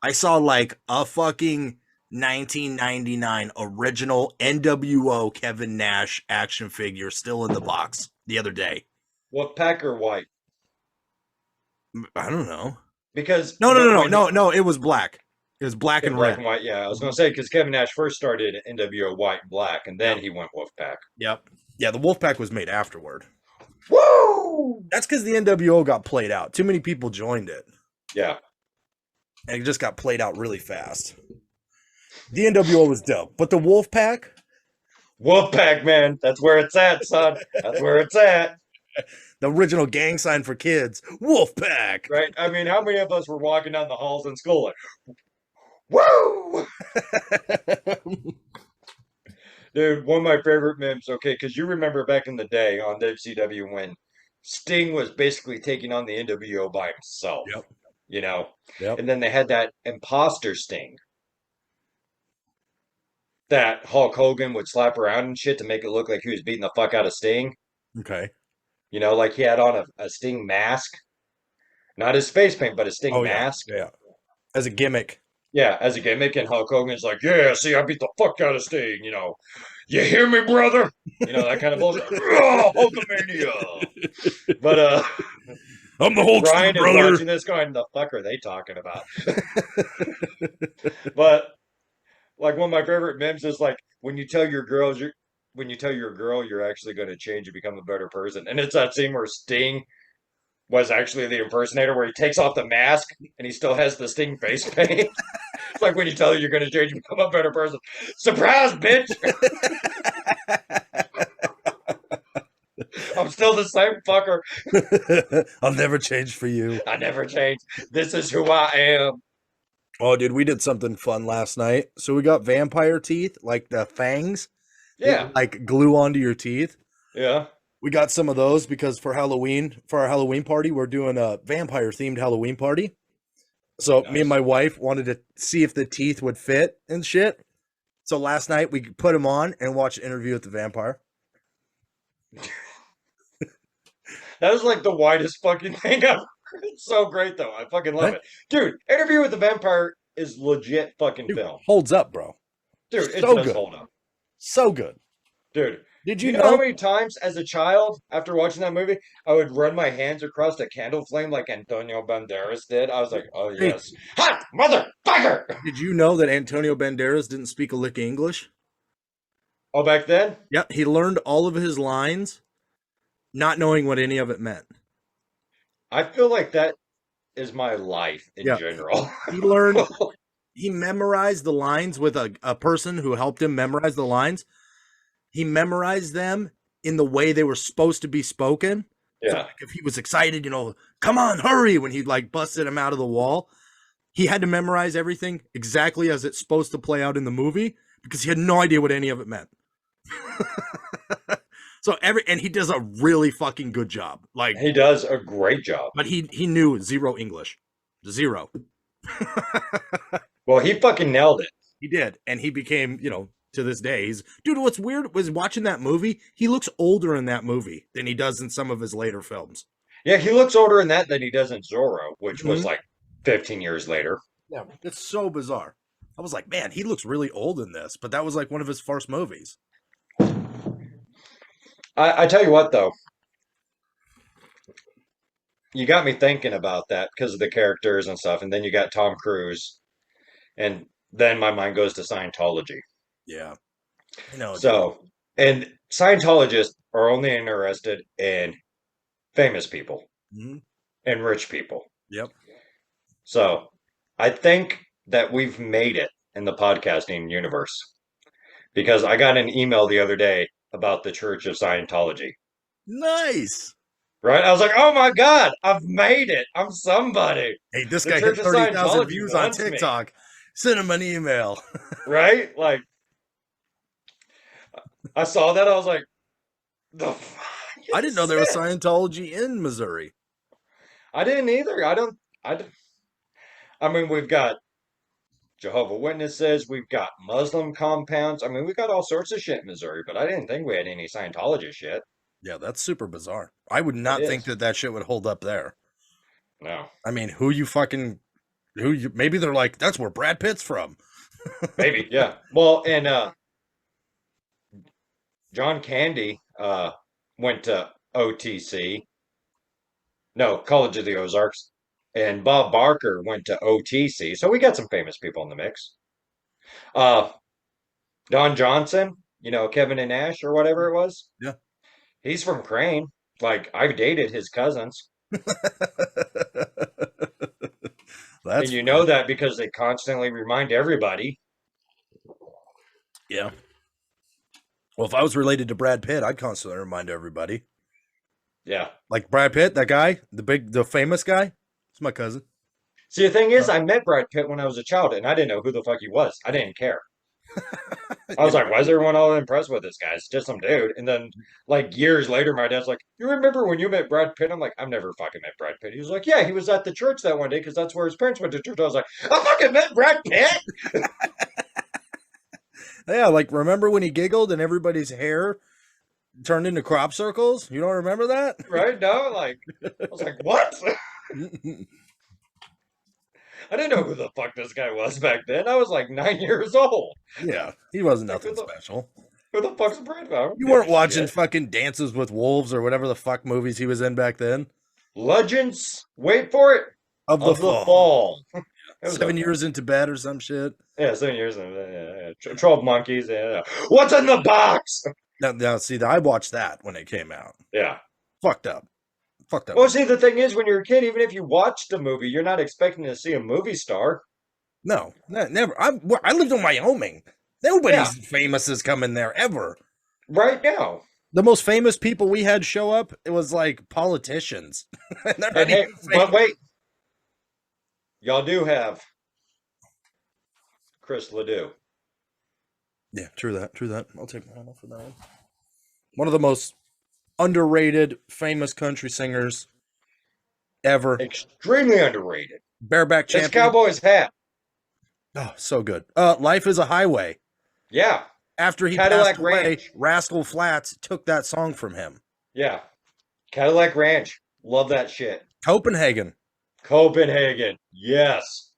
Speaker 2: I saw like a fucking 1999 original NWO Kevin Nash action figure still in the box the other day.
Speaker 1: What pack or white?
Speaker 2: I don't know.
Speaker 1: Because
Speaker 2: No. It was black. It was black
Speaker 1: in
Speaker 2: and
Speaker 1: black
Speaker 2: red.
Speaker 1: and white, yeah. I was gonna say because Kevin Nash first started NWO white and black, and then
Speaker 2: Yep.
Speaker 1: he went Wolfpack.
Speaker 2: Yep. Yeah, the Wolfpack was made afterward.
Speaker 1: Woo!
Speaker 2: That's because the NWO got played out. Too many people joined it.
Speaker 1: Yeah.
Speaker 2: And it just got played out really fast. The NWO was dope. But the Wolfpack,
Speaker 1: Wolfpack, man. That's where it's at, son. That's where it's at.
Speaker 2: the original gang sign for kids, Wolfpack.
Speaker 1: Right? I mean, how many of us were walking down the halls in school like, woo! Dude, one of my favorite memes, okay, because you remember back in the day on WCW when Sting was basically taking on the NWO by himself,
Speaker 2: Yep.
Speaker 1: you know.
Speaker 2: Yep.
Speaker 1: And then they had that imposter Sting that Hulk Hogan would slap around and shit to make it look like he was beating the fuck out of Sting.
Speaker 2: Okay.
Speaker 1: You know, like he had on a Sting mask, not his face paint, but a Sting
Speaker 2: Oh yeah.
Speaker 1: mask.
Speaker 2: Yeah. As a gimmick.
Speaker 1: Yeah, as a gimmick, and Hulk Hogan's like, yeah, see, I beat the fuck out of Sting, you know. You hear me, brother? You know, that kind of bullshit. Oh, Hulkamania. But
Speaker 2: I'm the Hulkster,
Speaker 1: Ryan is
Speaker 2: brother.
Speaker 1: watching this going, the fuck are they talking about? But like one of my favorite memes is like when you tell your girl you're actually going to change and become a better person. And it's that scene where Sting was actually the impersonator where he takes off the mask and he still has the Sting face paint. It's like when you tell her you're going to change and become a better person. Surprise, bitch! I'm still the same fucker.
Speaker 2: I'll never change for you.
Speaker 1: I never changed. This is who I am.
Speaker 2: Oh, dude, we did something fun last night. So we got vampire teeth, like the fangs that
Speaker 1: Yeah,
Speaker 2: you like glue onto your teeth.
Speaker 1: yeah.
Speaker 2: We got some of those because for Halloween, for our Halloween party, we're doing a vampire themed Halloween party. So me and
Speaker 1: Nice.
Speaker 2: my wife wanted to see if the teeth would fit and shit. So last night we put them on and watched an interview with the vampire.
Speaker 1: That was like the widest fucking thing ever. It's so great though. I fucking love
Speaker 2: Right?
Speaker 1: it. Dude, Interview with the Vampire is legit fucking
Speaker 2: Dude,
Speaker 1: film.
Speaker 2: holds up, bro.
Speaker 1: Dude, it
Speaker 2: So
Speaker 1: does
Speaker 2: good.
Speaker 1: hold up.
Speaker 2: So good.
Speaker 1: Dude,
Speaker 2: Did
Speaker 1: do
Speaker 2: you
Speaker 1: you know how
Speaker 2: know?
Speaker 1: many times as a child after watching that movie I would run my hands across a candle flame like Antonio Banderas did? I was like, oh
Speaker 2: Hey,
Speaker 1: yes. Hot motherfucker!
Speaker 2: did you know that Antonio Banderas didn't speak a lick of English?
Speaker 1: Oh, back then?
Speaker 2: Yep, he learned all of his lines not knowing what any of it meant.
Speaker 1: I feel like that is my life in
Speaker 2: Yeah,
Speaker 1: general.
Speaker 2: he learned, he memorized the lines with a person who helped him memorize the lines. He memorized them in the way they were supposed to be spoken. So
Speaker 1: Yeah.
Speaker 2: like if he was excited, come on, hurry, when he like busted him out of the wall, he had to memorize everything exactly as it's supposed to play out in the movie because he had no idea what any of it meant. And he does a really fucking good job. Like,
Speaker 1: He does a great job.
Speaker 2: but he knew zero English. Zero.
Speaker 1: Well, he fucking nailed it.
Speaker 2: He did. And he became, to this day, dude, what's weird was watching that movie, he looks older in that movie than he does in some of his later films.
Speaker 1: Yeah, he looks older in that than he does in Zorro, which was
Speaker 2: Mhm.
Speaker 1: like 15 years later.
Speaker 2: Yeah. It's so bizarre. I was like, man, he looks really old in this, but that was like one of his first movies.
Speaker 1: I tell you what, though, you got me thinking about that because of the characters and stuff. And then you got Tom Cruise, and then my mind goes to Scientology.
Speaker 2: Yeah. I know, dude.
Speaker 1: So, and Scientologists are only interested in famous people
Speaker 2: Mhm.
Speaker 1: and rich people.
Speaker 2: Yep.
Speaker 1: So, I think that we've made it in the podcasting universe because I got an email the other day about the Church of Scientology.
Speaker 2: Nice.
Speaker 1: Right? I was like, oh my God, I've made it. I'm somebody.
Speaker 2: Hey, this
Speaker 1: The
Speaker 2: guy
Speaker 1: Church
Speaker 2: hit
Speaker 1: of
Speaker 2: 30,000
Speaker 1: Scientology
Speaker 2: views on
Speaker 1: wants me.
Speaker 2: TikTok. Send him an email.
Speaker 1: Right? Like, I saw that. I was like, the fuck
Speaker 2: I didn't know there was
Speaker 1: is this?
Speaker 2: Scientology in Missouri.
Speaker 1: I didn't either. I mean, we've got Jehovah Witnesses, we've got Muslim compounds. I mean, we've got all sorts of shit in Missouri, but I didn't think we had any Scientology shit.
Speaker 2: Yeah, that's super bizarre. I would
Speaker 1: It
Speaker 2: not think
Speaker 1: is.
Speaker 2: that shit would hold up there.
Speaker 1: No,
Speaker 2: I mean, maybe they're like, that's where Brad Pitt's from.
Speaker 1: maybe, yeah. Well, and John Candy went to OTC. No, College of the Ozarks. And Bob Barker went to OTC. So we got some famous people in the mix. Uh, Don Johnson, Kevin and Nash or whatever it was.
Speaker 2: Yeah.
Speaker 1: He's from Crane. Like, I've dated his cousins.
Speaker 2: That's
Speaker 1: And you
Speaker 2: funny.
Speaker 1: know that because they constantly remind everybody.
Speaker 2: Yeah. Well, if I was related to Brad Pitt, I'd constantly remind everybody.
Speaker 1: Yeah.
Speaker 2: Like Brad Pitt, that guy, the famous guy, it's my cousin.
Speaker 1: See, the thing is, I met Brad Pitt when I was a child, and I didn't know who the fuck he was. I didn't care. I
Speaker 2: You
Speaker 1: was
Speaker 2: know,
Speaker 1: like, why is everyone all impressed with this guy? It's just some dude. And then, like, years later, my dad's like, you remember when you met Brad Pitt? I'm like, I've never fucking met Brad Pitt. He was like, yeah, he was at the church that one day because that's where his parents went to church. I was like, I fucking met Brad Pitt?
Speaker 2: yeah, like remember when he giggled and everybody's hair turned into crop circles? You don't remember that?
Speaker 1: Right? No? Like, I was like, what? I didn't know who the fuck this guy was back then. I was like 9 years old.
Speaker 2: Yeah, he wasn't
Speaker 1: Like,
Speaker 2: nothing special.
Speaker 1: who the fuck's Brad Pitt? I don't
Speaker 2: You
Speaker 1: give a
Speaker 2: weren't watching
Speaker 1: shit.
Speaker 2: fucking Dances with Wolves or whatever the fuck movies he was in back then.
Speaker 1: Legends, wait for it,
Speaker 2: Of the
Speaker 1: of the
Speaker 2: Fall.
Speaker 1: fall. It was
Speaker 2: 7
Speaker 1: okay.
Speaker 2: years into bed or some shit.
Speaker 1: Yeah, 7 years. Yeah, yeah. 12 Monkeys. Yeah. What's in the box?
Speaker 2: Now, see, I watched that when it came out.
Speaker 1: Yeah.
Speaker 2: Fucked up. Fucked up
Speaker 1: Well,
Speaker 2: movie.
Speaker 1: see, the thing is, when you're a kid, even if you watched the movie, you're not expecting to see a movie star.
Speaker 2: No, never. I lived in Wyoming.
Speaker 1: Yeah,
Speaker 2: Nobody's famous is coming there ever.
Speaker 1: right now.
Speaker 2: The most famous people we had show up, it was like politicians. And they're
Speaker 1: And
Speaker 2: not
Speaker 1: hey,
Speaker 2: even
Speaker 1: but
Speaker 2: famous.
Speaker 1: wait, y'all do have Chris Ledoux.
Speaker 2: Yeah, true that. True that. I'll take my off for that one. One of the most underrated, famous country singers ever.
Speaker 1: Extremely underrated.
Speaker 2: Bareback
Speaker 1: This
Speaker 2: champion.
Speaker 1: Cowboys hat.
Speaker 2: Oh, so good. Life is a Highway.
Speaker 1: Yeah.
Speaker 2: After he
Speaker 1: Cadillac
Speaker 2: passed away,
Speaker 1: Ranch.
Speaker 2: Rascal Flatts took that song from him.
Speaker 1: Yeah. Cadillac Ranch. Love that shit.
Speaker 2: Copenhagen.
Speaker 1: Copenhagen. Yes.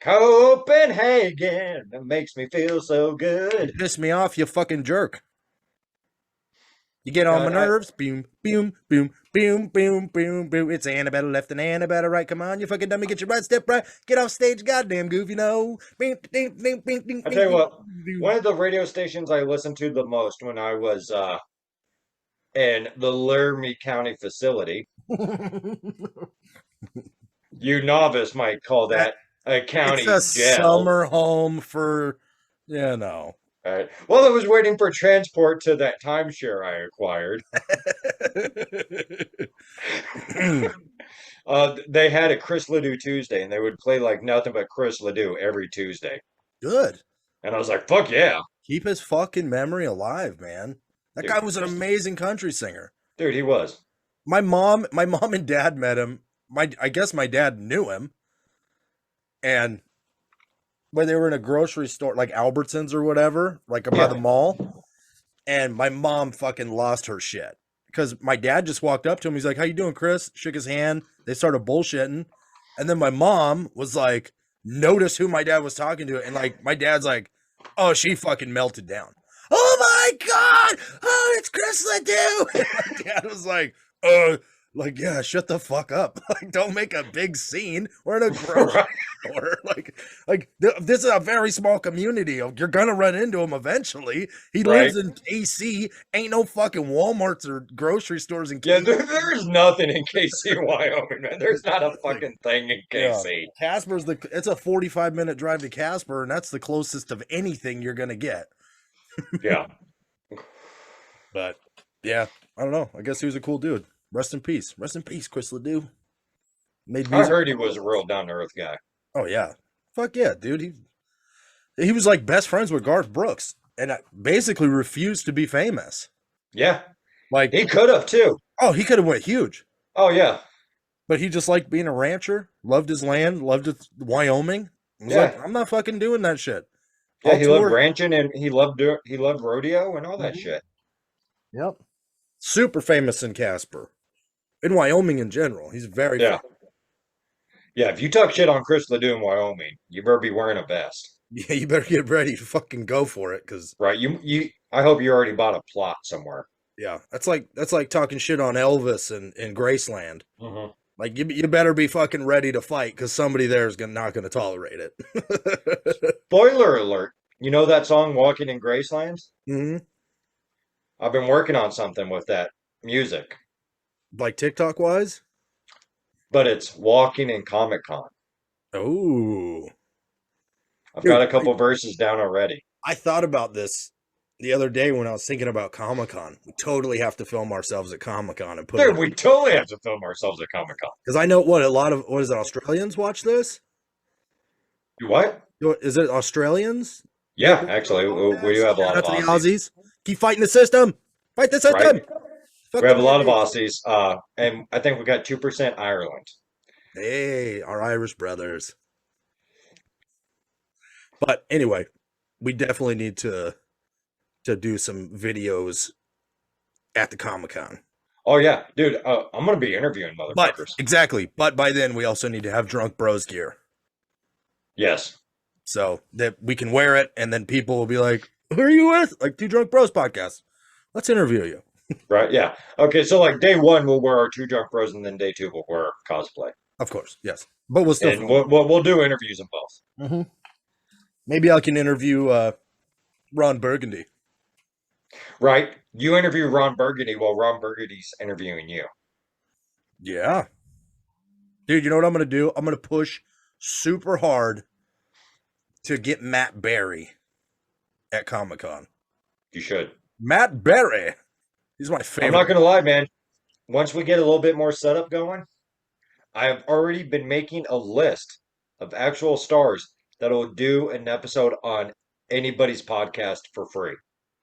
Speaker 1: Copenhagen. That makes me feel so
Speaker 2: You
Speaker 1: good.
Speaker 2: piss me off, you fucking jerk. You get on my
Speaker 1: God,
Speaker 2: nerves. Boom, boom, boom, boom, boom, boom, boom. It's Annabelle left and Annabelle right. Come on, you fucking dummy. Get your right step right. Get off stage, goddamn goof, you know.
Speaker 1: I tell you what, one of the radio stations I listened to the most when I was in the Laramie County facility, you novice might call that a
Speaker 2: It's
Speaker 1: county
Speaker 2: a
Speaker 1: jail.
Speaker 2: summer home for, you know.
Speaker 1: Right. Well, I was waiting for transport to that timeshare I acquired. They had a Chris Ledoux Tuesday, and they would play like nothing but Chris Ledoux every Tuesday.
Speaker 2: Good.
Speaker 1: And I was like, "Fuck yeah,
Speaker 2: Keep his fucking memory alive, man. That guy
Speaker 1: dude!"
Speaker 2: was an
Speaker 1: Chris,
Speaker 2: amazing country singer.
Speaker 1: dude, he was.
Speaker 2: My mom and dad met him. I guess my dad knew him, and when they were in a grocery store, like Albertsons or whatever, like by the
Speaker 1: Yeah,
Speaker 2: mall, and my mom fucking lost her shit because my dad just walked up to him. He's like, "How you doing, Chris?" Shook his hand. They started bullshitting, and then my mom was like, notice who my dad was talking to, and like my dad's like, "Oh, she fucking melted down." Oh my god! Oh, it's Chris Ledoux. And my dad was like, yeah, shut the fuck up. Like, don't make a big scene. We're in a grocery
Speaker 1: right,
Speaker 2: store. This is a very small community. You're gonna run into him eventually. He
Speaker 1: right.
Speaker 2: lives in KC. Ain't no fucking Walmarts or grocery stores in
Speaker 1: Yeah,
Speaker 2: KC.
Speaker 1: there's nothing in KC, Wyoming, man. There's not a
Speaker 2: Nothing.
Speaker 1: fucking thing in
Speaker 2: Yeah.
Speaker 1: KC.
Speaker 2: It's a 45-minute drive to Casper, and that's the closest of anything you're gonna get.
Speaker 1: Yeah,
Speaker 2: But yeah, I don't know. I guess he was a cool dude. Rest in peace. Rest in peace, Chris Ledoux. Made
Speaker 1: I
Speaker 2: music.
Speaker 1: heard he was a real down to earth guy.
Speaker 2: Oh yeah. Fuck yeah, dude. He was like best friends with Garth Brooks and basically refused to be famous.
Speaker 1: Yeah,
Speaker 2: Like,
Speaker 1: he could have too.
Speaker 2: oh, he could have went huge,
Speaker 1: Oh yeah,
Speaker 2: but he just liked being a rancher, loved his land, loved Wyoming. He was
Speaker 1: yeah,
Speaker 2: like, I'm not fucking doing that shit.
Speaker 1: yeah.
Speaker 2: I'll
Speaker 1: He loved
Speaker 2: tour.
Speaker 1: ranching and he loved rodeo and all that
Speaker 2: Mhm.
Speaker 1: shit.
Speaker 2: Yep. Super famous in Casper. In Wyoming in general. He's very
Speaker 1: Yeah,
Speaker 2: famous.
Speaker 1: yeah. If you talk shit on Chris Ledoux in Wyoming, you better be wearing a vest,
Speaker 2: Yeah, you better get ready to fucking go for it, because
Speaker 1: right? I hope you already bought a plot somewhere.
Speaker 2: yeah, that's like talking shit on Elvis and Graceland.
Speaker 1: Hmm.
Speaker 2: Like you better be fucking ready to fight because somebody there is not gonna tolerate it.
Speaker 1: Spoiler alert. You know that song "Walking in Graceland"?
Speaker 2: Hmm.
Speaker 1: I've been working on something with that music,
Speaker 2: Like TikTok wise.
Speaker 1: but it's "Walking in Comic Con."
Speaker 2: Oh,
Speaker 1: I've got
Speaker 2: dude,
Speaker 1: a couple verses down already.
Speaker 2: I thought about this the other day when I was thinking about Comic Con. We totally have to film ourselves at Comic Con and put
Speaker 1: Dude,
Speaker 2: it
Speaker 1: we totally have to film ourselves at Comic Con.
Speaker 2: because I know what is it, Australians watch this?
Speaker 1: You what?
Speaker 2: Is it Australians?
Speaker 1: Yeah, actually, we do have a
Speaker 2: Shout
Speaker 1: lot of
Speaker 2: out to the
Speaker 1: Aussies,
Speaker 2: Aussies. Keep fighting the system. Fight the
Speaker 1: right?
Speaker 2: system. Fuck
Speaker 1: We
Speaker 2: the
Speaker 1: have a lot of
Speaker 2: British.
Speaker 1: Aussies, and I think we got 2% Ireland.
Speaker 2: Hey, our Irish brothers. But anyway, we definitely need to do some videos at the Comic Con.
Speaker 1: Oh yeah, dude, I'm gonna be interviewing
Speaker 2: But
Speaker 1: motherfuckers.
Speaker 2: exactly. But by then we also need to have drunk bros gear.
Speaker 1: Yes,
Speaker 2: So that we can wear it and then people will be like, who are you with? Like Two Drunk Bros podcast. Let's interview you.
Speaker 1: right, yeah. Okay, so like day one we'll wear our two drunk bros, and then day two we'll wear cosplay,
Speaker 2: Of course, yes. But we'll still
Speaker 1: and
Speaker 2: film.
Speaker 1: we'll do interviews in both.
Speaker 2: Mm-hmm. Maybe I can interview Ron Burgundy.
Speaker 1: Right? You interview Ron Burgundy while Ron Burgundy's interviewing you.
Speaker 2: Yeah. Dude, you know what I'm going to do? I'm going to push super hard to get Matt Berry at Comic Con.
Speaker 1: You should.
Speaker 2: Matt Berry. He's my
Speaker 1: I'm not
Speaker 2: favorite.
Speaker 1: gonna lie, man. Once we get a little bit more setup going, I have already been making a list of actual stars that'll do an episode on anybody's podcast for free.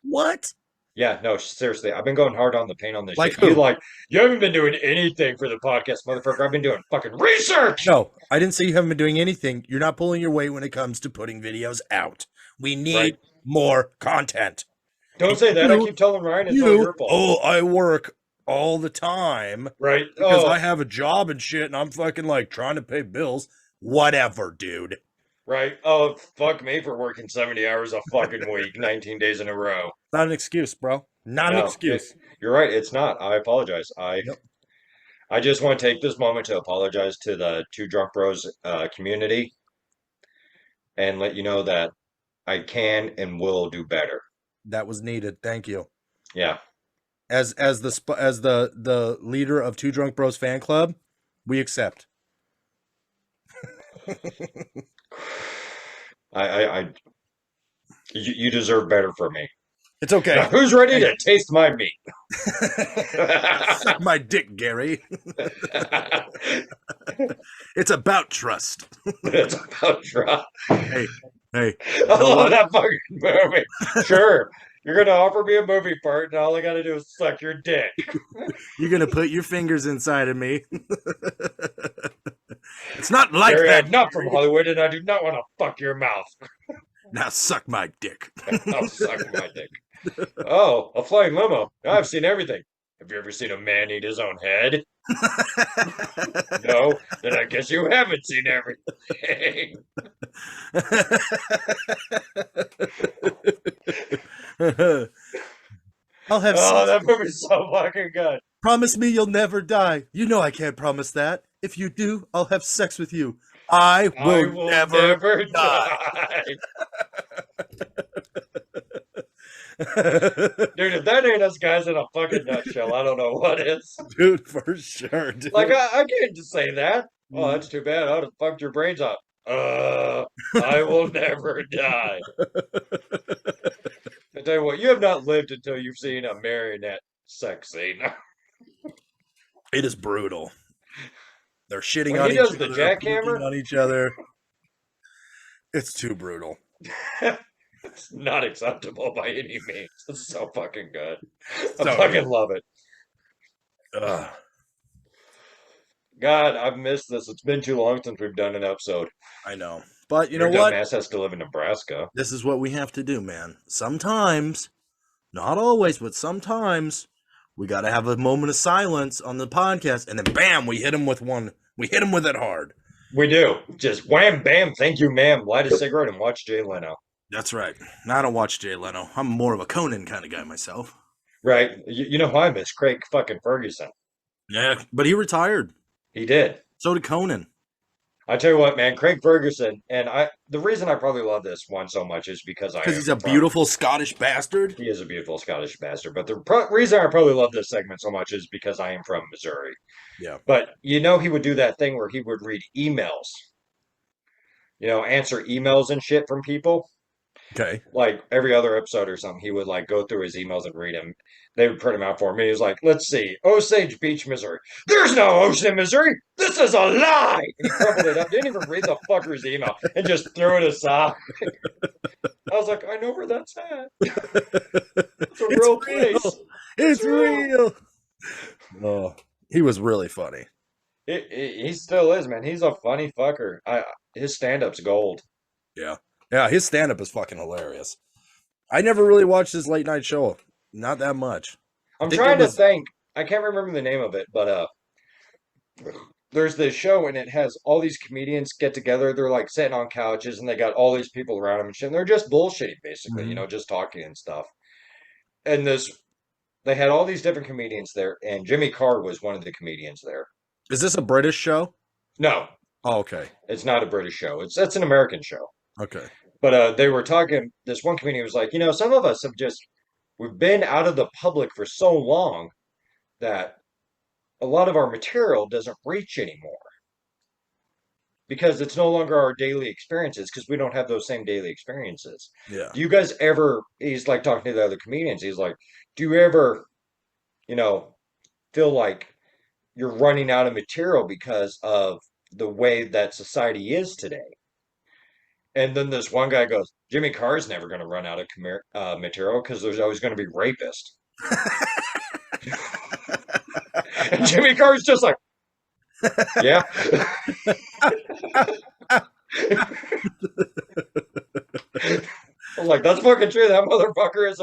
Speaker 2: What?
Speaker 1: Yeah, no, seriously, I've been going hard on the paint on this
Speaker 2: Like
Speaker 1: shit. You
Speaker 2: who?
Speaker 1: like, you haven't been doing anything for the podcast, motherfucker. I've been doing fucking research.
Speaker 2: No, I didn't say you haven't been doing anything. You're not pulling your weight when it comes to putting videos out. We need
Speaker 1: Right.
Speaker 2: more content.
Speaker 1: Don't say that. I keep telling Ryan it's all your fault.
Speaker 2: Oh, I work all the time
Speaker 1: Right?
Speaker 2: because
Speaker 1: Oh,
Speaker 2: I have a job and shit, and I'm fucking like trying to pay bills. Whatever, dude.
Speaker 1: right. Oh, fuck me for working 70 hours a fucking week, 19 days in a row.
Speaker 2: Not an excuse, bro. Not an
Speaker 1: No,
Speaker 2: excuse.
Speaker 1: you're right. It's not. I apologize.
Speaker 2: Yep.
Speaker 1: I just want to take this moment to apologize to the Two Drunk Bros community and let you know that I can and will do better.
Speaker 2: That was needed. Thank you.
Speaker 1: Yeah.
Speaker 2: As the leader of Two Drunk Bros fan club, we accept.
Speaker 1: I you deserve better from me.
Speaker 2: It's okay.
Speaker 1: Now, who's ready to taste my meat?
Speaker 2: Suck my dick, Gary. It's about trust.
Speaker 1: It's about trust.
Speaker 2: Hey.
Speaker 1: I love that fucking movie. Sure. You're gonna offer me a movie part, and all I gotta do is suck your dick.
Speaker 2: You're gonna put your fingers inside of me. It's not like
Speaker 1: Gary,
Speaker 2: that.
Speaker 1: I'm not from Hollywood, and I do not want to fuck your mouth.
Speaker 2: Now suck my dick.
Speaker 1: I'll suck my dick. Oh, a flying limo. I've seen everything. Have you ever seen a man eat his own head? No? Then I guess you haven't seen everything.
Speaker 2: I'll have
Speaker 1: Oh,
Speaker 2: sex.
Speaker 1: that movie's so fucking good.
Speaker 2: Promise me you'll never die. You know I can't promise that. If you do, I'll have sex with you. I will never die.
Speaker 1: Dude, if that ain't us guys in a fucking nutshell, I don't know what is.
Speaker 2: Dude, for sure, dude.
Speaker 1: Like, I can't just say that. Oh, that's too bad. I would have fucked your brains out. I will never die. I tell you what, you have not lived until you've seen a marionette sex scene.
Speaker 2: It is brutal. They're shitting
Speaker 1: When
Speaker 2: on
Speaker 1: he
Speaker 2: each
Speaker 1: does
Speaker 2: other,
Speaker 1: the
Speaker 2: puking
Speaker 1: jackhammer?
Speaker 2: on each other. It's too brutal.
Speaker 1: It's not acceptable by any means. It's so fucking good.
Speaker 2: So
Speaker 1: I fucking love it.
Speaker 2: Ugh.
Speaker 1: God, I've missed this. It's been too long since we've done an episode.
Speaker 2: I know. But you
Speaker 1: Your
Speaker 2: know what?
Speaker 1: dumbass has to live in Nebraska.
Speaker 2: This is what we have to do, man. Sometimes, not always, but sometimes, we got to have a moment of silence on the podcast, and then bam, we hit him with one. We hit him with it hard.
Speaker 1: We do. Just wham, bam, thank you, ma'am. Light a cigarette and watch Jay Leno.
Speaker 2: That's right. I don't watch Jay Leno. I'm more of a Conan kind of guy myself.
Speaker 1: Right. You know who I miss? Craig fucking Ferguson.
Speaker 2: Yeah, but he retired.
Speaker 1: He did.
Speaker 2: So did Conan.
Speaker 1: I tell you what, man, Craig Ferguson, and the reason I probably love this one so much is because
Speaker 2: He's a beautiful Scottish bastard.
Speaker 1: He is a beautiful Scottish bastard. But the reason I probably love this segment so much is because I am from Missouri.
Speaker 2: Yeah.
Speaker 1: But you know, he would do that thing where he would read emails, answer emails and shit from people.
Speaker 2: Okay.
Speaker 1: Like every other episode or something, he would like go through his emails and read them. They would print them out for me. He was like, "Let's see, Osage Beach, Missouri. There's no ocean in Missouri. This is a lie." And he crumpled it up. Didn't even read the fucker's email and just threw it aside. I was like, "I know where that's at. It's a
Speaker 2: It's
Speaker 1: real place.
Speaker 2: real.
Speaker 1: It's
Speaker 2: It's
Speaker 1: real."
Speaker 2: real. Oh, he was really funny.
Speaker 1: He still is, man. He's a funny fucker. His stand-up's gold.
Speaker 2: Yeah. Yeah, his stand up is fucking hilarious. I never really watched his late night show. Not that much. I
Speaker 1: I'm
Speaker 2: think it
Speaker 1: trying to
Speaker 2: was
Speaker 1: think. I can't remember the name of it, but there's this show and it has all these comedians get together. They're like sitting on couches and they got all these people around them and shit. And they're just bullshitting, basically,
Speaker 2: Mhm.
Speaker 1: just talking and stuff. And they had all these different comedians there, and Jimmy Carr was one of the comedians there.
Speaker 2: Is this a British show?
Speaker 1: No,
Speaker 2: Oh, okay.
Speaker 1: it's not a British show. It's an American show.
Speaker 2: Okay.
Speaker 1: But they were talking. This one comedian was like, some of us have just we've been out of the public for so long that a lot of our material doesn't reach anymore because it's no longer our daily experiences because we don't have those same daily experiences.
Speaker 2: Yeah.
Speaker 1: Do you guys ever, he's like talking to the other comedians, he's like, do you ever, you know, feel like you're running out of material because of the way that society is today? And then this one guy goes, Jimmy Carr's never going to run out of material because there's always going to be rapists. And Jimmy Carr's just like, yeah. I'm like, that's fucking true. That motherfucker is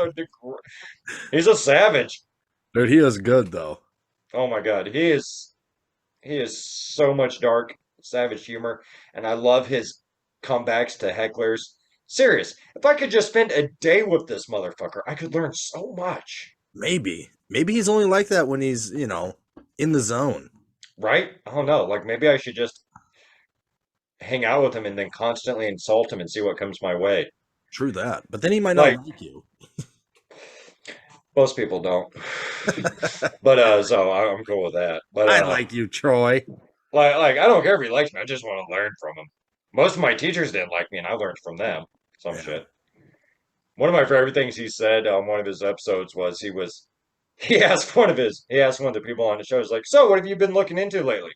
Speaker 1: he's a savage.
Speaker 2: Dude, he is good though.
Speaker 1: Oh my God. He is so much dark, savage humor, and I love his comebacks to hecklers. Serious. If I could just spend a day with this motherfucker, I could learn so much.
Speaker 2: Maybe. Maybe he's only like that when he's, in the zone.
Speaker 1: Right? I don't know. Like maybe I should just hang out with him and then constantly insult him and see what comes my way.
Speaker 2: True that. But then he might not
Speaker 1: Like
Speaker 2: like you.
Speaker 1: most people don't. But so I'm cool with that. But
Speaker 2: I like you, Troy.
Speaker 1: like I don't care if he likes me. I just want to learn from him. Most of my teachers didn't like me, and I learned from them. Some
Speaker 2: Yeah.
Speaker 1: shit. One of my favorite things he said on one of his episodes was he asked one of the people on the show, he's like, so what have you been looking into lately?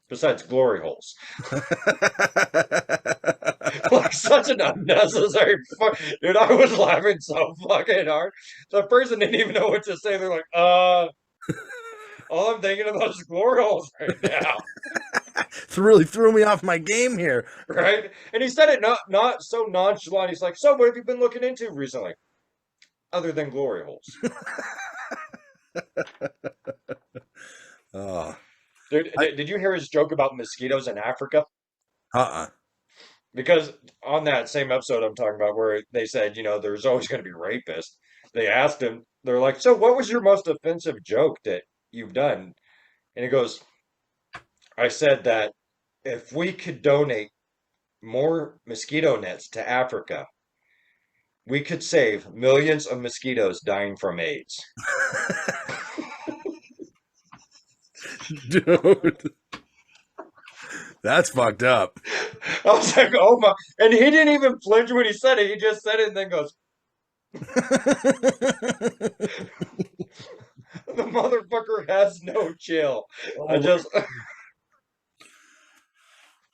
Speaker 1: Besides glory holes. Like such an unnecessary dude, I was laughing so fucking hard. The person didn't even know what to say. They're like, all I'm thinking about is glory holes right now.
Speaker 2: Really threw me off my game here.
Speaker 1: Right? And he said it not so nonchalant. He's like, so what have you been looking into recently? Other than glory holes.
Speaker 2: Oh.
Speaker 1: Dude,
Speaker 2: I,
Speaker 1: did you hear his joke about mosquitoes in Africa?
Speaker 2: uh-uh.
Speaker 1: Because on that same episode I'm talking about where they said, there's always going to be rapists, they asked him, they're like, so what was your most offensive joke that you've done? And he goes, I said that if we could donate more mosquito nets to Africa, we could save millions of mosquitoes dying from AIDS.
Speaker 2: Dude. That's fucked up.
Speaker 1: I was like, oh my. And he didn't even flinch when he said it. He just said it and then goes, the motherfucker has no chill. I
Speaker 2: Oh,
Speaker 1: just,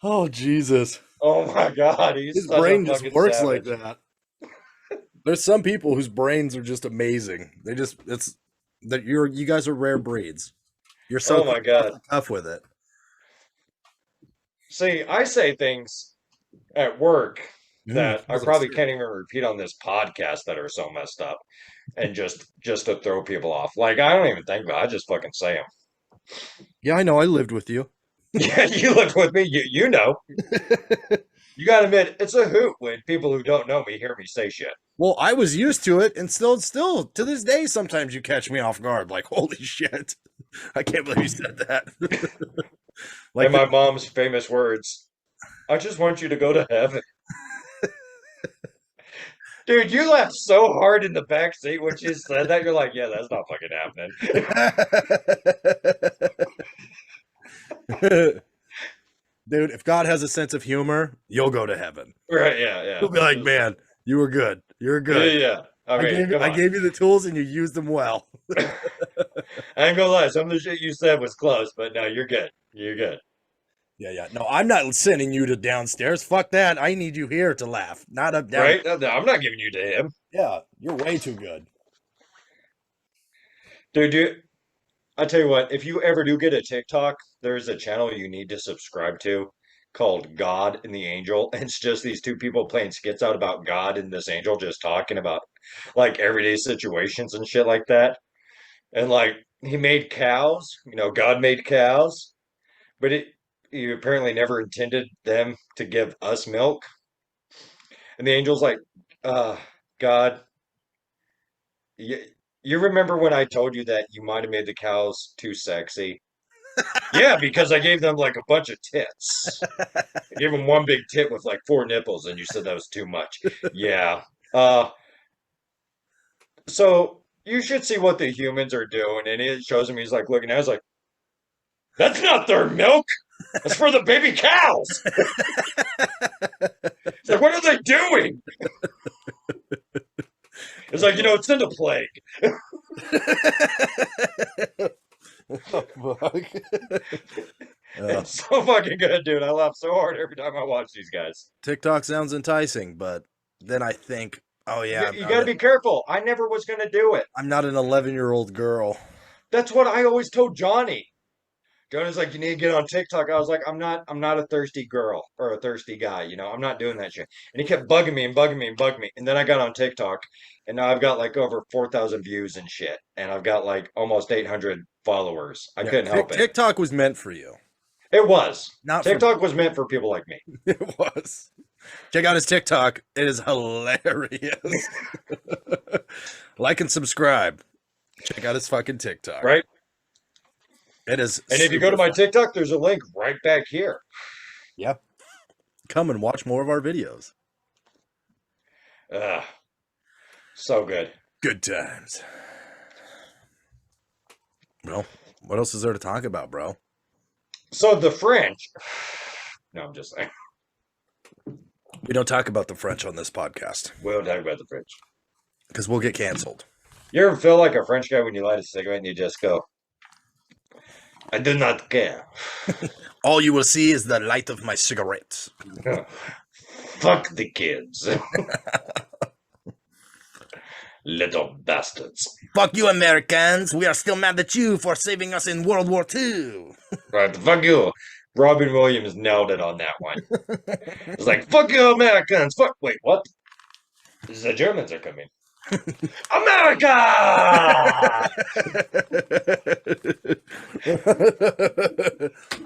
Speaker 2: oh, Jesus.
Speaker 1: oh my God, he's
Speaker 2: His
Speaker 1: such a
Speaker 2: brain just
Speaker 1: fucking
Speaker 2: works like
Speaker 1: savage.
Speaker 2: that. There's some people whose brains are just amazing. It's that you guys are rare breeds. You're so
Speaker 1: Oh my God.
Speaker 2: tough with it.
Speaker 1: See, I say things at work that I
Speaker 2: As I
Speaker 1: probably
Speaker 2: said.
Speaker 1: can't even repeat on this podcast that are so messed up and just to throw people off. Like, I don't even think about it. I just fucking say them.
Speaker 2: Yeah, I know. I lived with you.
Speaker 1: Yeah, you lived with me. You know. You gotta admit, it's a hoot when people who don't know me hear me say shit.
Speaker 2: Well, I was used to it, and still to this day, sometimes you catch me off guard. Like, holy shit, I can't believe you said that. Like,
Speaker 1: And my mom's famous words, I just want you to go to heaven. Dude, you laughed so hard in the back seat when she said that. You're like, yeah, that's not fucking happening.
Speaker 2: dude, if God has a sense of humor, you'll go to heaven.
Speaker 1: Right? Yeah, yeah.
Speaker 2: You'll be like, man, You were good. You're
Speaker 1: Yeah,
Speaker 2: good.
Speaker 1: yeah. I mean, come
Speaker 2: I
Speaker 1: on.
Speaker 2: gave you the tools and you used them well.
Speaker 1: I ain't gonna lie, some of the shit you said was close, but no, you're good. You're good.
Speaker 2: Yeah, yeah. No, I'm not sending you to downstairs. Fuck that. I need you here to laugh, not up down.
Speaker 1: Right? No, I'm not giving you to him.
Speaker 2: Yeah, you're way too good.
Speaker 1: Dude, I tell you what, if you ever do get a TikTok, there's a channel you need to subscribe to called God and the Angel. And it's just these two people playing skits out about God and this angel just talking about like everyday situations and shit like that. And like he made cows, God made cows, but he apparently never intended them to give us milk. And the angel's like, uh, God, you remember when I told you that you might have made the cows too sexy? Yeah, because I gave them like a bunch of tits. I gave them one big tit with like four nipples, and you said that was too much. Yeah. Uh, so you should see what the humans are doing, and it shows him he's like looking at. It's like that's not their milk. That's for the baby cows. It's like what are they doing? It's like it's in the plague.
Speaker 2: Oh, fuck.
Speaker 1: It's so fucking good, dude. I laugh so hard every time I watch these guys.
Speaker 2: TikTok sounds enticing, but then I think, oh yeah,
Speaker 1: You got to be careful. I never was going to do it.
Speaker 2: I'm not an 11-year-old girl.
Speaker 1: That's what I always told Johnny. Johnny's like, you need to get on TikTok. I was like, I'm not a thirsty girl or a thirsty guy. I'm not doing that shit. And he kept bugging me and bugging me and bugging me. And then I got on TikTok, and now I've got like over 4,000 views and shit, and I've got like almost 800 followers. I couldn't help it.
Speaker 2: TikTok was meant for you.
Speaker 1: It was.
Speaker 2: Not
Speaker 1: TikTok was meant for people like me.
Speaker 2: It was. Check out his TikTok. It is hilarious. Like and subscribe. Check out his fucking TikTok.
Speaker 1: Right?
Speaker 2: It is.
Speaker 1: And if you go to my TikTok, there's a link right back here.
Speaker 2: Yep. Come and watch more of our videos.
Speaker 1: So good.
Speaker 2: Good times. Well, what else is there to talk about, bro?
Speaker 1: So the French. No, I'm just saying.
Speaker 2: We don't talk about the French on this podcast.
Speaker 1: We don't talk about the French.
Speaker 2: Because we'll get canceled.
Speaker 1: You ever feel like a French guy when you light a cigarette and you just go, I do not care.
Speaker 2: All you will see is the light of my cigarette.
Speaker 1: Fuck the kids. Little bastards.
Speaker 2: Fuck you, Americans. We are still mad at you for saving us in World War II.
Speaker 1: Right, fuck you. Robin Williams nailed it on that one. It's like, fuck you, Americans. Fuck. Wait, what? The Germans are coming. America!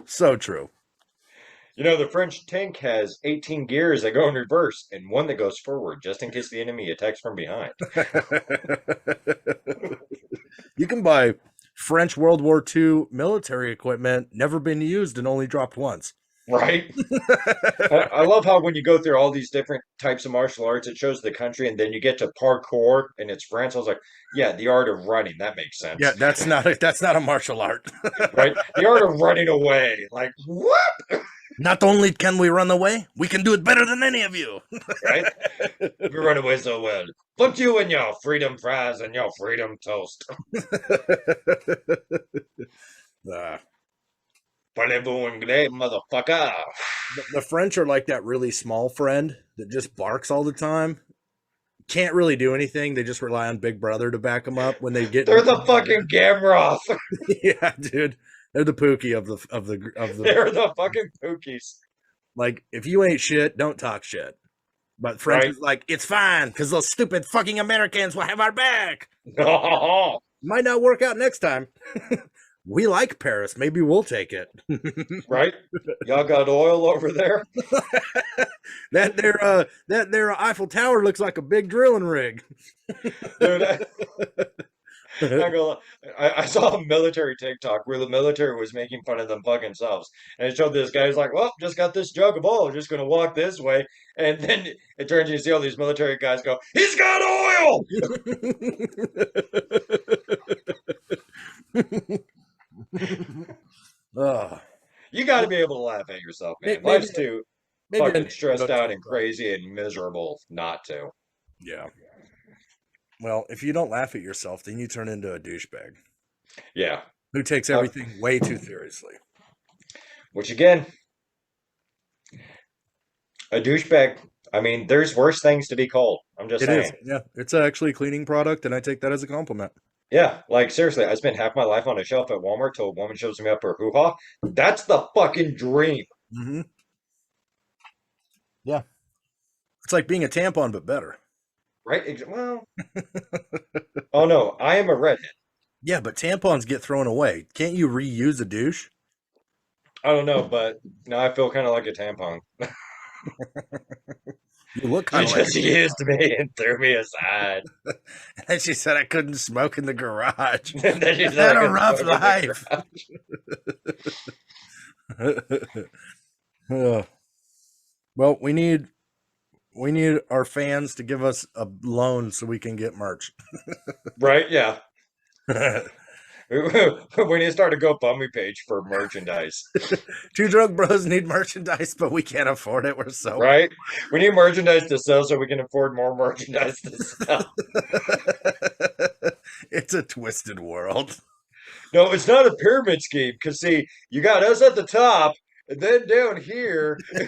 Speaker 2: So true.
Speaker 1: The French tank has 18 gears that go in reverse and one that goes forward, just in case the enemy attacks from behind.
Speaker 2: You can buy French World War II military equipment, never been used and only dropped once.
Speaker 1: Right? I love how when you go through all these different types of martial arts, it shows the country, and then you get to parkour, and it's France. I was like, yeah, the art of running. That makes sense.
Speaker 2: Yeah, that's not a martial art.
Speaker 1: Right? The art of running away. Like, what?
Speaker 2: Not only can we run away, we can do it better than any of you.
Speaker 1: Right? You run away so well. Fuck you and your freedom fries and your freedom toast. Parlez-vous anglais, motherfucker?
Speaker 2: The French are like that really small friend that just barks all the time. Can't really do anything. They just rely on Big Brother to back them up when they get.
Speaker 1: They're the fucking Gamroth.
Speaker 2: Yeah, dude. They're the Pookie of the.
Speaker 1: They're the fucking Pookies.
Speaker 2: Like, if you ain't shit, don't talk shit. But French is like, it's fine because those stupid fucking Americans will have our back.
Speaker 1: No.
Speaker 2: Might not work out next time. We like Paris. Maybe we'll take it.
Speaker 1: Right? Y'all got oil over there?
Speaker 2: That their Eiffel Tower looks like a big drilling rig.
Speaker 1: Dude, I saw a military TikTok where the military was making fun of them fucking selves. And it showed this guy, he's like, well, just got this jug of oil, just going to walk this way. And then it turns you see all these military guys go, he's got oil! You got to be able to laugh at yourself, man. Life's too fucking stressed out and crazy and miserable not to.
Speaker 2: Yeah. Well, if you don't laugh at yourself, then you turn into a douchebag
Speaker 1: Yeah.
Speaker 2: who takes
Speaker 1: Uh,
Speaker 2: everything way too seriously.
Speaker 1: which again, a douchebag. I mean, there's worse things to be called. I'm just
Speaker 2: It is.
Speaker 1: saying.
Speaker 2: Yeah. It's actually a cleaning product, and I take that as a compliment.
Speaker 1: Yeah, like seriously, I spent half my life on a shelf at Walmart till a woman shows me up her hoo-ha. That's the fucking dream,
Speaker 2: Mm-hmm. Yeah. It's like being a tampon, but better.
Speaker 1: right? Well, oh no, I am a redhead.
Speaker 2: Yeah, but tampons get thrown away. Can't you reuse a douche?
Speaker 1: I don't know, but now I feel kind of like a tampon.
Speaker 2: You look
Speaker 1: She
Speaker 2: kind of like
Speaker 1: just
Speaker 2: a
Speaker 1: used
Speaker 2: tampon.
Speaker 1: me and threw me aside.
Speaker 2: And she said I couldn't smoke in the garage.
Speaker 1: And then she
Speaker 2: I've
Speaker 1: said
Speaker 2: had
Speaker 1: I
Speaker 2: a
Speaker 1: could
Speaker 2: rough
Speaker 1: smoke in the
Speaker 2: life.
Speaker 1: garage.
Speaker 2: Uh, well, we need our fans to give us a loan so we can get merch.
Speaker 1: Right? Yeah. We need to start a GoFundMe page for merchandise.
Speaker 2: Two drunk bros need merchandise, but we can't afford it. We're so
Speaker 1: Right? We need merchandise to sell so we can afford more merchandise to sell.
Speaker 2: It's a twisted world.
Speaker 1: No, it's not a pyramid scheme because see, you got us at the top, and then down here, you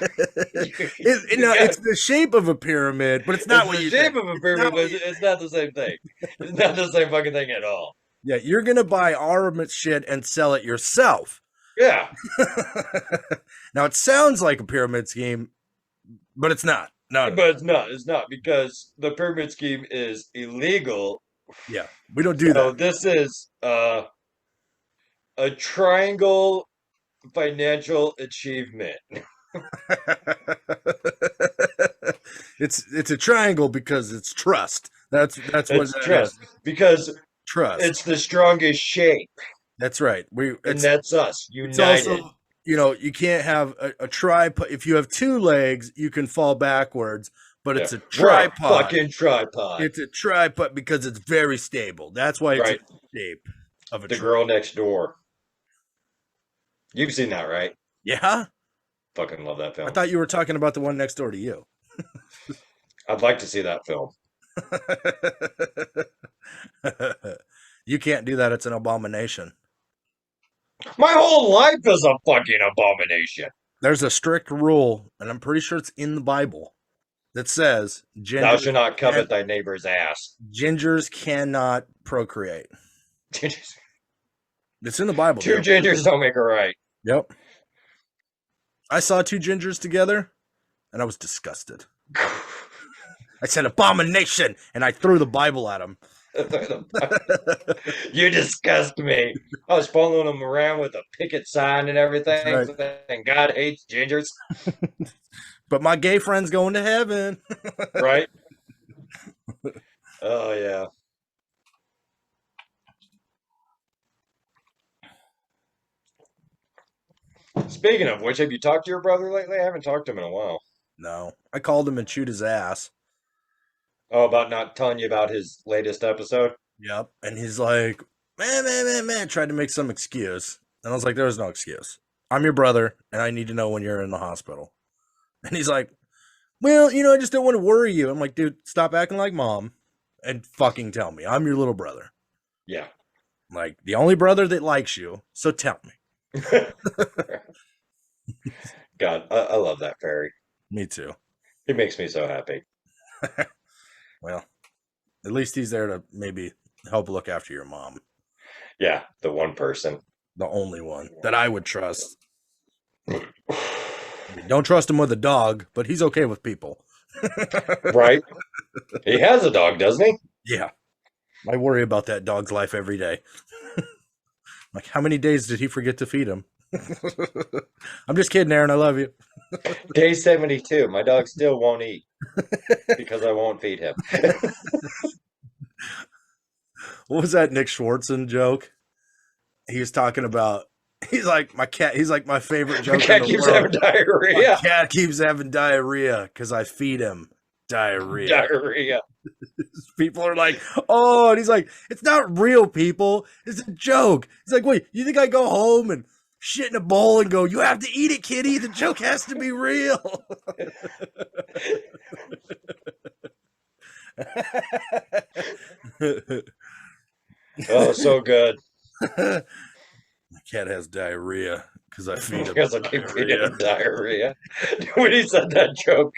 Speaker 2: No,
Speaker 1: got
Speaker 2: it's the shape of a pyramid, but it's not
Speaker 1: it's
Speaker 2: what
Speaker 1: the
Speaker 2: you
Speaker 1: shape
Speaker 2: think.
Speaker 1: of a
Speaker 2: It's not
Speaker 1: pyramid,
Speaker 2: what
Speaker 1: but
Speaker 2: you
Speaker 1: it's not the same thing. It's not the same fucking thing at all.
Speaker 2: Yeah, you're gonna buy our shit and sell it yourself.
Speaker 1: Yeah,
Speaker 2: Now it sounds like a pyramid scheme, but it's not. No, no, no.
Speaker 1: but it's not. It's not because the pyramid scheme is illegal.
Speaker 2: Yeah, we don't do
Speaker 1: So
Speaker 2: that.
Speaker 1: this is a triangle financial achievement.
Speaker 2: It's a triangle because it's trust. That's what
Speaker 1: It's
Speaker 2: that is.
Speaker 1: trust because
Speaker 2: Trust.
Speaker 1: it's the strongest shape,
Speaker 2: That's right.
Speaker 1: and that's us
Speaker 2: It's
Speaker 1: united.
Speaker 2: also, you can't have a tripod. If you have two legs, you can fall backwards, but
Speaker 1: Yeah,
Speaker 2: it's a
Speaker 1: we're a
Speaker 2: tripod.
Speaker 1: fucking tripod,
Speaker 2: It's a tripod because it's very stable. That's why it's a
Speaker 1: right?
Speaker 2: shape of a
Speaker 1: The girl
Speaker 2: triangle.
Speaker 1: next door. You've seen that, right?
Speaker 2: Yeah?
Speaker 1: Fucking love that
Speaker 2: I
Speaker 1: film.
Speaker 2: thought you were talking about the one next door to you.
Speaker 1: I'd like to see that film.
Speaker 2: You can't do that. It's an abomination.
Speaker 1: My whole life is a fucking abomination.
Speaker 2: There's a strict rule, and I'm pretty sure it's in the Bible, that says
Speaker 1: Thou shalt not covet thy neighbor's ass.
Speaker 2: gingers cannot procreate.
Speaker 1: Two
Speaker 2: It's in the Bible, dude.
Speaker 1: gingers don't make a right.
Speaker 2: Yep. I saw two gingers together, and I was disgusted. I said abomination, and I threw the Bible at him.
Speaker 1: You disgust me. I was following him around with a picket sign and
Speaker 2: That's
Speaker 1: everything,
Speaker 2: right.
Speaker 1: saying God hates gingers,
Speaker 2: But my gay friend's going to heaven.
Speaker 1: right? Oh yeah. Speaking of which, have you talked to your brother lately? I haven't talked to him in a while.
Speaker 2: No. I called him and chewed his ass.
Speaker 1: Oh, about not telling you about his latest episode?
Speaker 2: Yep. And he's like, man, tried to make some excuse. And I was like, there's no excuse. I'm your brother, and I need to know when you're in the hospital. And he's like, well, I just don't want to worry you. I'm like, dude, stop acting like mom and fucking tell me. I'm your little brother.
Speaker 1: Yeah.
Speaker 2: I'm like, the only brother that likes you, so tell me.
Speaker 1: God, I love that fairy.
Speaker 2: Me too.
Speaker 1: He makes me so happy.
Speaker 2: Well, at least he's there to maybe help look after your mom.
Speaker 1: Yeah, the one person.
Speaker 2: The only one that I would trust. Don't trust him with a dog, but he's okay with people.
Speaker 1: Right? He has a dog, doesn't he?
Speaker 2: Yeah. I worry about that dog's life every day. Like, how many days did he forget to feed him? I'm just kidding, Aaron. I love you.
Speaker 1: Day 72. My dog still won't eat because I won't feed him.
Speaker 2: What was that Nick Schwartzen joke? He was talking about, he's like, my cat, he's like my favorite
Speaker 1: My
Speaker 2: joke
Speaker 1: cat
Speaker 2: in the
Speaker 1: keeps
Speaker 2: world.
Speaker 1: having
Speaker 2: My
Speaker 1: diarrhea.
Speaker 2: cat keeps having diarrhea because I feed him diarrhea.
Speaker 1: Diarrhea.
Speaker 2: People are like, oh, and he's like, it's not real, people. It's a joke. He's like, wait, you think I go home and shit in a bowl and go, you have to eat it, kitty? The joke has to be real.
Speaker 1: Oh, so good.
Speaker 2: My cat has diarrhea because I feed him
Speaker 1: Because I keep feeding
Speaker 2: diarrhea.
Speaker 1: him diarrhea. When he said that joke,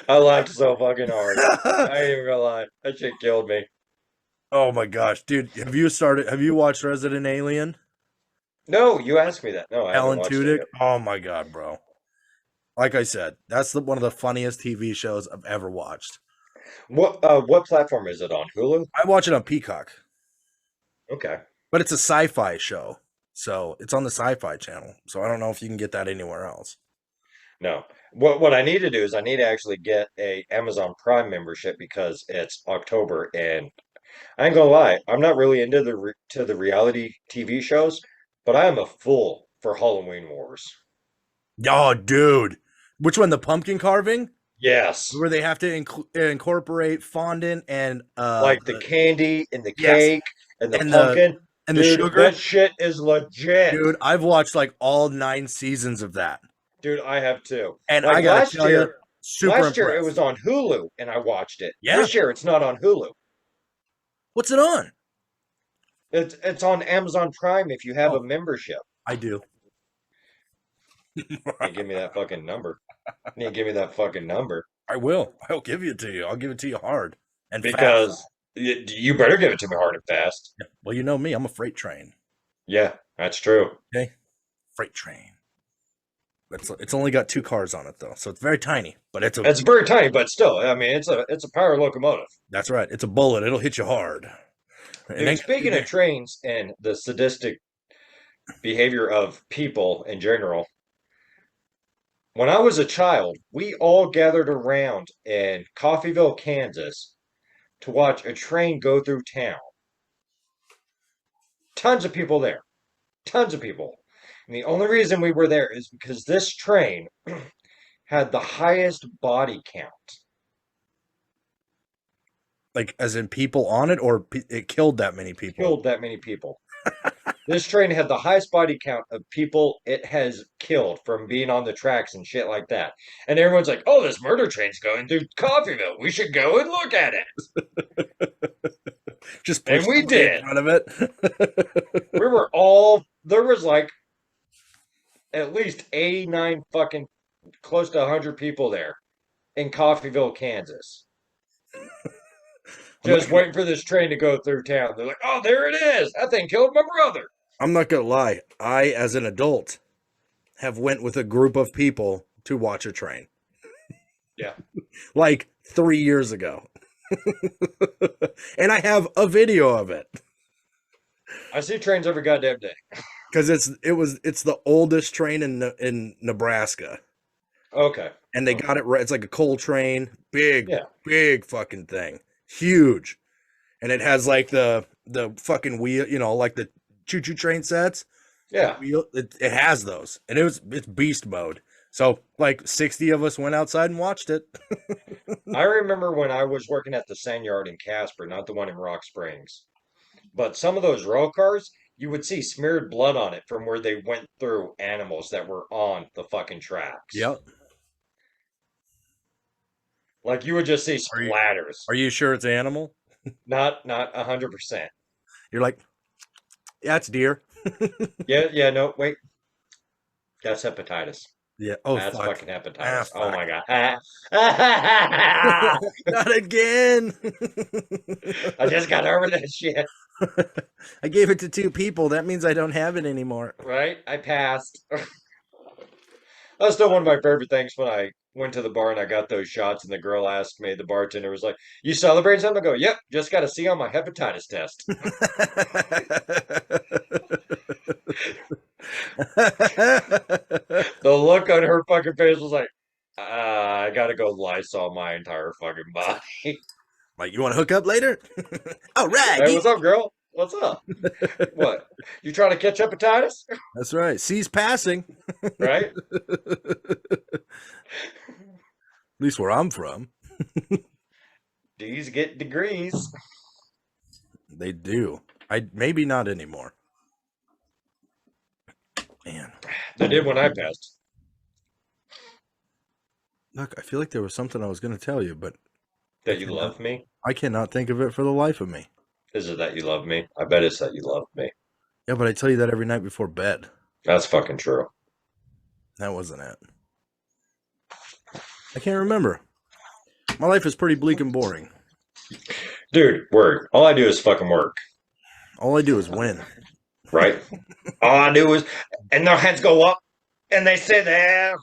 Speaker 1: I laughed so fucking hard. I ain't even gonna lie. That shit killed me.
Speaker 2: Oh my gosh, dude! Have you watched Resident Alien?
Speaker 1: No, you asked me that. No, I haven't
Speaker 2: Alan
Speaker 1: watched it
Speaker 2: Tudyk.
Speaker 1: yet.
Speaker 2: Oh my god, bro! Like I said, that's one of the funniest TV shows I've ever watched.
Speaker 1: What platform is it on? Hulu?
Speaker 2: I watch it on Peacock,
Speaker 1: Okay.
Speaker 2: but it's a sci-fi show, so it's on the Sci-Fi Channel. So I don't know if you can get that anywhere else.
Speaker 1: No. What I need to do is I need to actually get a Amazon Prime membership because it's October and I ain't gonna lie, I'm not really into the reality TV shows, but I am a fool for Halloween Wars.
Speaker 2: Oh, dude, which one? The pumpkin carving,
Speaker 1: Yes.
Speaker 2: where they have to incorporate fondant and
Speaker 1: Like the candy and the
Speaker 2: yes,
Speaker 1: cake and the
Speaker 2: and
Speaker 1: pumpkin.
Speaker 2: the
Speaker 1: Dude, that
Speaker 2: sugar.
Speaker 1: shit is legit.
Speaker 2: Dude, I've watched like all 9 seasons of that.
Speaker 1: Dude, I have too.
Speaker 2: And I
Speaker 1: Like
Speaker 2: gotta tell you, super
Speaker 1: last year it was
Speaker 2: impressed.
Speaker 1: on Hulu and I watched it.
Speaker 2: Yeah.
Speaker 1: This year it's not on Hulu.
Speaker 2: What's it on?
Speaker 1: It's on Amazon Prime if you have a
Speaker 2: Oh,
Speaker 1: membership.
Speaker 2: I do.
Speaker 1: Can't give me that fucking number. You need to give me that fucking number
Speaker 2: I will. I'll give it to you. I'll give it to you hard and fast.
Speaker 1: because you better give it to me hard and fast.
Speaker 2: Yeah. Well, you know me. I'm a freight train.
Speaker 1: Yeah, that's true.
Speaker 2: Okay. Freight train. It's only got 2 cars on it though, so it's very tiny. But
Speaker 1: It's very tiny, but still, I mean, it's a power locomotive.
Speaker 2: that's right. It's a bullet. It'll hit you hard. And
Speaker 1: Dude,
Speaker 2: then
Speaker 1: speaking of trains and the sadistic behavior of people in general, when I was a child, we all gathered around in Coffeyville, Kansas, to watch a train go through town. Tons of people there. Tons of people. And the only reason we were there is because this train had the highest body count.
Speaker 2: like as in people on it, or it killed that many people.
Speaker 1: Killed that many people. This train had the highest body count of people it has killed from being on the tracks and shit like that. And everyone's like, oh, this murder train's going through Coffeyville. We should go and look at it.
Speaker 2: Just push
Speaker 1: And we
Speaker 2: somebody in
Speaker 1: did.
Speaker 2: front of it.
Speaker 1: There was like at least 89 fucking close to 100 people there in Coffeyville, Kansas. Just waiting for this train to go through town. They're like, oh, there it is. That thing killed my brother.
Speaker 2: I'm not gonna lie. I, as an adult, have went with a group of people to watch a train.
Speaker 1: Yeah.
Speaker 2: Like 3 years ago. And I have a video of it.
Speaker 1: I see trains every goddamn day.
Speaker 2: Because it's the oldest train in Nebraska.
Speaker 1: Okay.
Speaker 2: And they got it right. It's like a coal train. Big,
Speaker 1: Yeah.
Speaker 2: big fucking thing. Huge. And it has like the fucking wheel, like the choo-choo train sets.
Speaker 1: Yeah.
Speaker 2: It has those. And it's beast mode. So like 60 of us went outside and watched it.
Speaker 1: I remember when I was working at the sand yard in Casper, not the one in Rock Springs. But some of those rail cars, you would see smeared blood on it from where they went through animals that were on the fucking tracks.
Speaker 2: Yep.
Speaker 1: Like you would just see
Speaker 2: Are you
Speaker 1: splatters.
Speaker 2: are you sure it's animal?
Speaker 1: Not 100%.
Speaker 2: You're like, yeah, it's deer.
Speaker 1: Yeah, no, wait. That's hepatitis.
Speaker 2: Yeah. Oh,
Speaker 1: That's
Speaker 2: fuck.
Speaker 1: fucking hepatitis. Oh
Speaker 2: Fuck.
Speaker 1: my God.
Speaker 2: Not again.
Speaker 1: I just got over that shit,
Speaker 2: I gave it to 2 people. That means I don't have it anymore.
Speaker 1: right? I passed. That's still one of my favorite things when I went to the bar and I got those shots and the girl asked me, the bartender was like, you celebrating something? I go, yep, just got to see on my hepatitis test. The look on her fucking face was like, I gotta go Lysol my entire fucking body.
Speaker 2: Like, you want to hook up later? All right.
Speaker 1: Hey, what's up, girl? What's up? What? You trying to catch hepatitis?
Speaker 2: That's right. C's passing.
Speaker 1: Right?
Speaker 2: At least where I'm from.
Speaker 1: D's get degrees.
Speaker 2: They do. Maybe not anymore. Man.
Speaker 1: They did when I passed.
Speaker 2: Look, I feel like there was something I was going to tell you, but I
Speaker 1: That you
Speaker 2: cannot.
Speaker 1: love me?
Speaker 2: I cannot think of it for the life of me.
Speaker 1: Is it that you love me? I bet it's that you love me.
Speaker 2: Yeah, but I tell you that every night before bed.
Speaker 1: That's fucking true.
Speaker 2: That wasn't it. I can't remember. My life is pretty bleak and boring.
Speaker 1: Dude, word. All I do is fucking work,
Speaker 2: All I do is win.
Speaker 1: right? All I do is, and their heads go up and they sit there.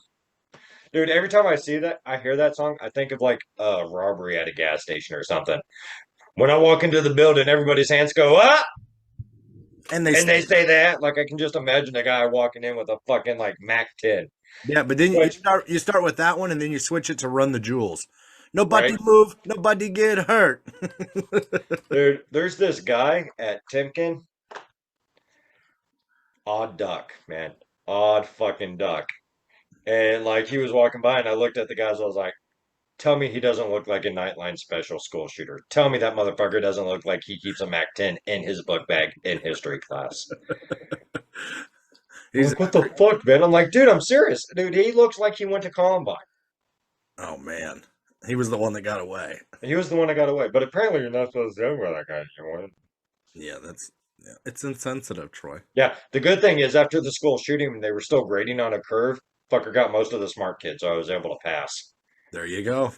Speaker 1: Dude, every time I see that, I hear that song, I think of like a robbery at a gas station or something. When I walk into the building, everybody's hands go up
Speaker 2: And they
Speaker 1: and they
Speaker 2: stay
Speaker 1: say
Speaker 2: there.
Speaker 1: that. Like I can just imagine a guy walking in with a fucking like Mac 10.
Speaker 2: Yeah, but then
Speaker 1: Which,
Speaker 2: you start with that one and then you switch it to Run the Jewels. Nobody
Speaker 1: right?
Speaker 2: move, nobody get hurt.
Speaker 1: There's this guy at Timken, odd duck, man. Odd fucking duck. And like he was walking by and I looked at the guys, I was like, tell me he doesn't look like a Nightline special school shooter. Tell me that motherfucker doesn't look like he keeps a Mac 10 in his book bag in history class. I'm
Speaker 2: He's
Speaker 1: like, what the fuck, man? I'm like, dude, I'm serious. Dude, he looks like he went to Columbine.
Speaker 2: oh man. He was the one that got away.
Speaker 1: He was the one that got away. But apparently you're not supposed to go with that guy anymore.
Speaker 2: Yeah, it's insensitive, Troy.
Speaker 1: Yeah, the good thing is after the school shooting, they were still grading on a curve. Fucker got most of the smart kids, so I was able to pass.
Speaker 2: There you go.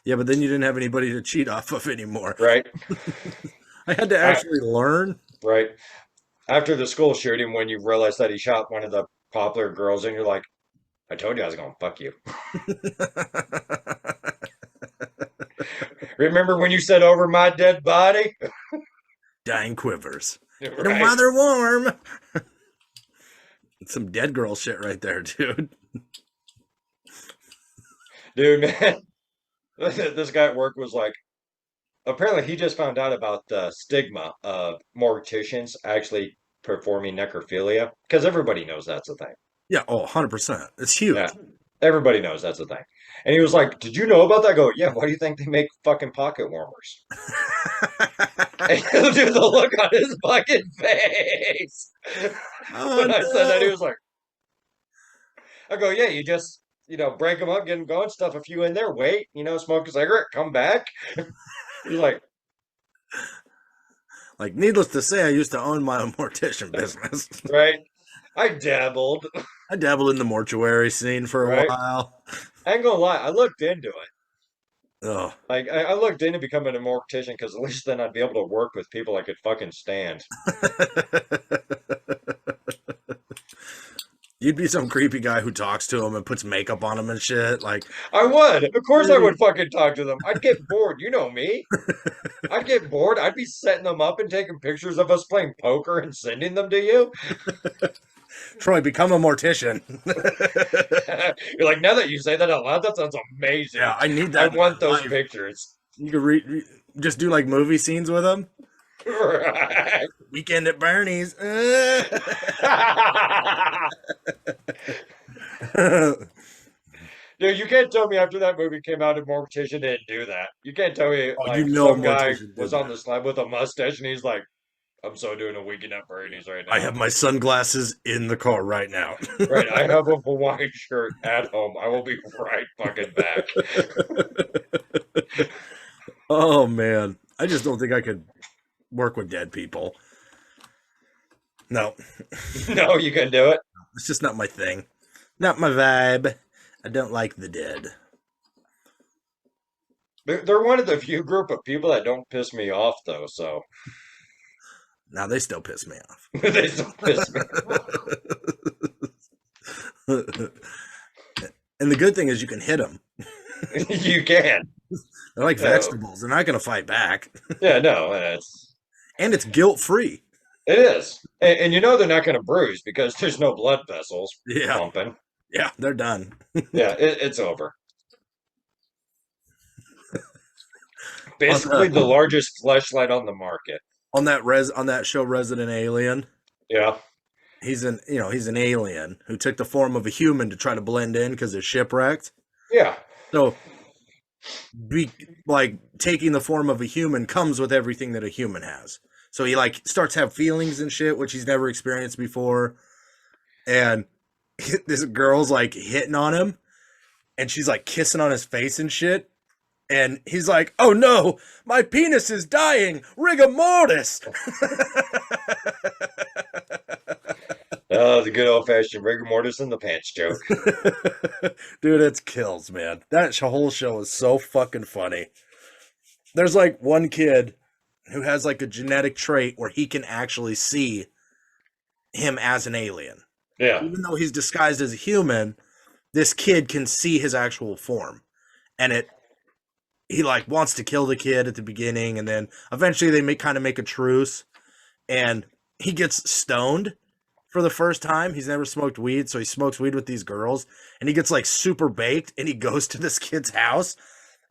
Speaker 2: Yeah, but then you didn't have anybody to cheat off of anymore.
Speaker 1: Right?
Speaker 2: I had to
Speaker 1: I,
Speaker 2: actually learn.
Speaker 1: right. After the school shooting, when you realize that he shot one of the popular girls, and you're like, I told you I was gonna fuck you. Remember when you said over my dead body?
Speaker 2: Dying quivers. And
Speaker 1: Right.
Speaker 2: while they're warm. Some dead girl shit right there, dude.
Speaker 1: Dude, man. This guy at work was like, apparently he just found out about the stigma of morticians actually performing necrophilia because everybody knows that's a thing.
Speaker 2: Yeah, oh, 100%. It's
Speaker 1: Yeah,
Speaker 2: huge.
Speaker 1: everybody knows that's a thing. And he was like, "Did you know about that?" I go, "Yeah. Why do you think they make fucking pocket warmers?" And dude, the look on his fucking face
Speaker 2: Oh
Speaker 1: when I said that, he
Speaker 2: no.
Speaker 1: was like, "I go, yeah. You just break them up, get them going, stuff a few in there, wait, smoke a cigarette, come back." He's like,
Speaker 2: Like, needless to say, I used to own my own mortician business.
Speaker 1: "Right." I dabbled,
Speaker 2: I dabbled in the mortuary scene for a
Speaker 1: right?
Speaker 2: while.
Speaker 1: I ain't gonna lie, I looked into it.
Speaker 2: Oh.
Speaker 1: Like I looked into becoming a mortician because at least then I'd be able to work with people I could fucking stand.
Speaker 2: You'd be some creepy guy who talks to him and puts makeup on him and shit. Like,
Speaker 1: I would. Of course I
Speaker 2: "Hey."
Speaker 1: would fucking talk to them. I'd get bored. You know me. I'd get bored. I'd be setting them up and taking pictures of us playing poker and sending them to you.
Speaker 2: Troy, become a mortician.
Speaker 1: You're like, now that you say that out loud, that sounds amazing.
Speaker 2: Yeah, I need
Speaker 1: I
Speaker 2: that in
Speaker 1: want
Speaker 2: my
Speaker 1: those
Speaker 2: life.
Speaker 1: pictures.
Speaker 2: You could just do like movie scenes with him.
Speaker 1: Right.
Speaker 2: Weekend at Bernie's.
Speaker 1: Dude, you can't tell me after that movie came out and Mortician didn't do that. You can't tell me
Speaker 2: Oh, you
Speaker 1: like
Speaker 2: know
Speaker 1: some guy
Speaker 2: Mortician
Speaker 1: was
Speaker 2: did
Speaker 1: on
Speaker 2: that.
Speaker 1: the slab with a mustache and he's like, I'm so doing a weekend at Bernie's right
Speaker 2: I
Speaker 1: now.
Speaker 2: have my sunglasses in the car right now.
Speaker 1: Right, I have a Hawaiian shirt at home. I will be right fucking back.
Speaker 2: Oh man, I just don't think I could work with dead people. No,
Speaker 1: No, you can do it.
Speaker 2: it's just not my thing. Not my vibe. I don't like the dead.
Speaker 1: They're one of the few group of people that don't piss me off though, so
Speaker 2: Now they still piss me off.
Speaker 1: they still piss me off.
Speaker 2: And the good thing is you can hit them.
Speaker 1: You can.
Speaker 2: They're like
Speaker 1: Uh,
Speaker 2: vegetables. They're not going to fight back.
Speaker 1: yeah, no,
Speaker 2: And it's guilt free.
Speaker 1: it is. And you know they're not going to bruise because there's no blood vessels
Speaker 2: Yeah.
Speaker 1: pumping.
Speaker 2: Yeah, they're done.
Speaker 1: Yeah, it's over.
Speaker 2: On,
Speaker 1: Basically the largest fleshlight on the market.
Speaker 2: on that show Resident Alien,
Speaker 1: Yeah.
Speaker 2: he's an alien who took the form of a human to try to blend in because they're shipwrecked.
Speaker 1: Yeah.
Speaker 2: So be like taking the form of a human comes with everything that a human has. So he like starts to have feelings and shit which he's never experienced before. And this girl's like hitting on him and she's like kissing on his face and shit. And he's like, "Oh no, my penis is dying, rigor mortis."
Speaker 1: Oh, the good old fashioned rigor mortis in the pants joke.
Speaker 2: Dude, it's kills, man. That whole show is so fucking funny. There's like one kid who has like a genetic trait where he can actually see him as an alien.
Speaker 1: Yeah.
Speaker 2: Even though he's disguised as a human, this kid can see his actual form. And he like wants to kill the kid at the beginning, and then eventually they kind of make a truce, and he gets stoned for the first time. He's never smoked weed, so he smokes weed with these girls, and he gets like super baked, and he goes to this kid's house,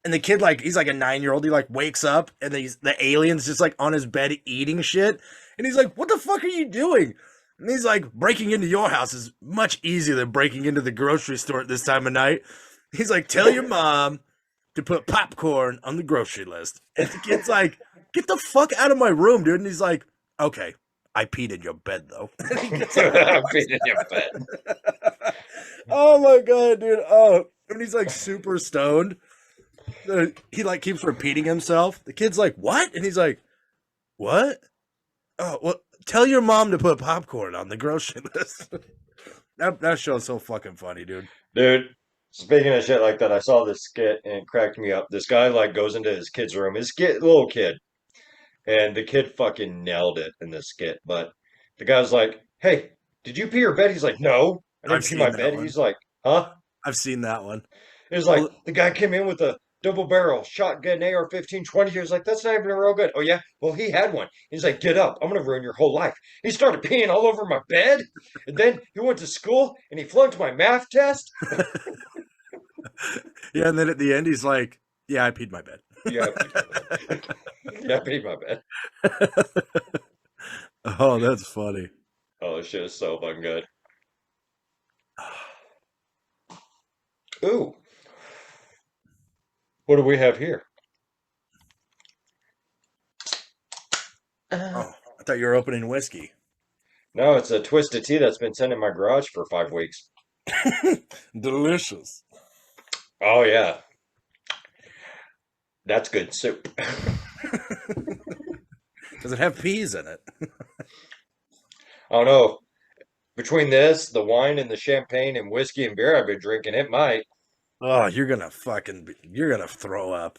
Speaker 2: and the kid, like, he's like a 9-year-old, he like wakes up, and the alien's just like on his bed eating shit, and he's like, "What the fuck are you doing?" And he's like, "Breaking into your house is much easier than breaking into the grocery store at this time of night." He's like, "Tell your mom to put popcorn on the grocery list." And the kid's like, "Get the fuck out of my room, dude." And he's like, "Okay, I peed in your bed, though."
Speaker 1: I'm being in your bed.
Speaker 2: Oh my god, dude. Oh, and he's like super stoned. He like keeps repeating himself. The kid's like, "What?" And he's like, "What? Oh, well, tell your mom to put popcorn on the grocery list." That show's so fucking funny, dude.
Speaker 1: Dude, speaking of shit like that, I saw this skit and it cracked me up. This guy like goes into his kid's room, little kid, and the kid fucking nailed it in this skit. But the guy's like, "Hey, did you pee your bed?" He's like, "No, I
Speaker 2: I've
Speaker 1: didn't pee my
Speaker 2: seen that
Speaker 1: bed."
Speaker 2: one.
Speaker 1: He's like, "Huh?"
Speaker 2: I've seen that one.
Speaker 1: It was like
Speaker 2: Well,
Speaker 1: the guy came in with a double barrel shotgun AR-15-20. He was like, "That's not even a real good." Oh yeah, well he had one. He's like, "Get up! I'm gonna ruin your whole life." He started peeing all over my bed, and then he went to school and he flunked my math test.
Speaker 2: yeah, and then at the end, he's like, "Yeah, I peed my bed."
Speaker 1: Yeah, I peed my bed. Yeah, I peed my bed.
Speaker 2: Oh, that's funny.
Speaker 1: Oh, this shit is so fucking good. Ooh, what do we have here?
Speaker 2: Oh, I thought you were opening whiskey.
Speaker 1: No, it's a twisted tea that's been sitting in my garage for 5 weeks.
Speaker 2: Delicious.
Speaker 1: Oh yeah, that's good soup.
Speaker 2: Does it have peas in it?
Speaker 1: Oh no, between this, the wine and the champagne and whiskey and beer I've been drinking, it might.
Speaker 2: Oh, you're gonna throw up.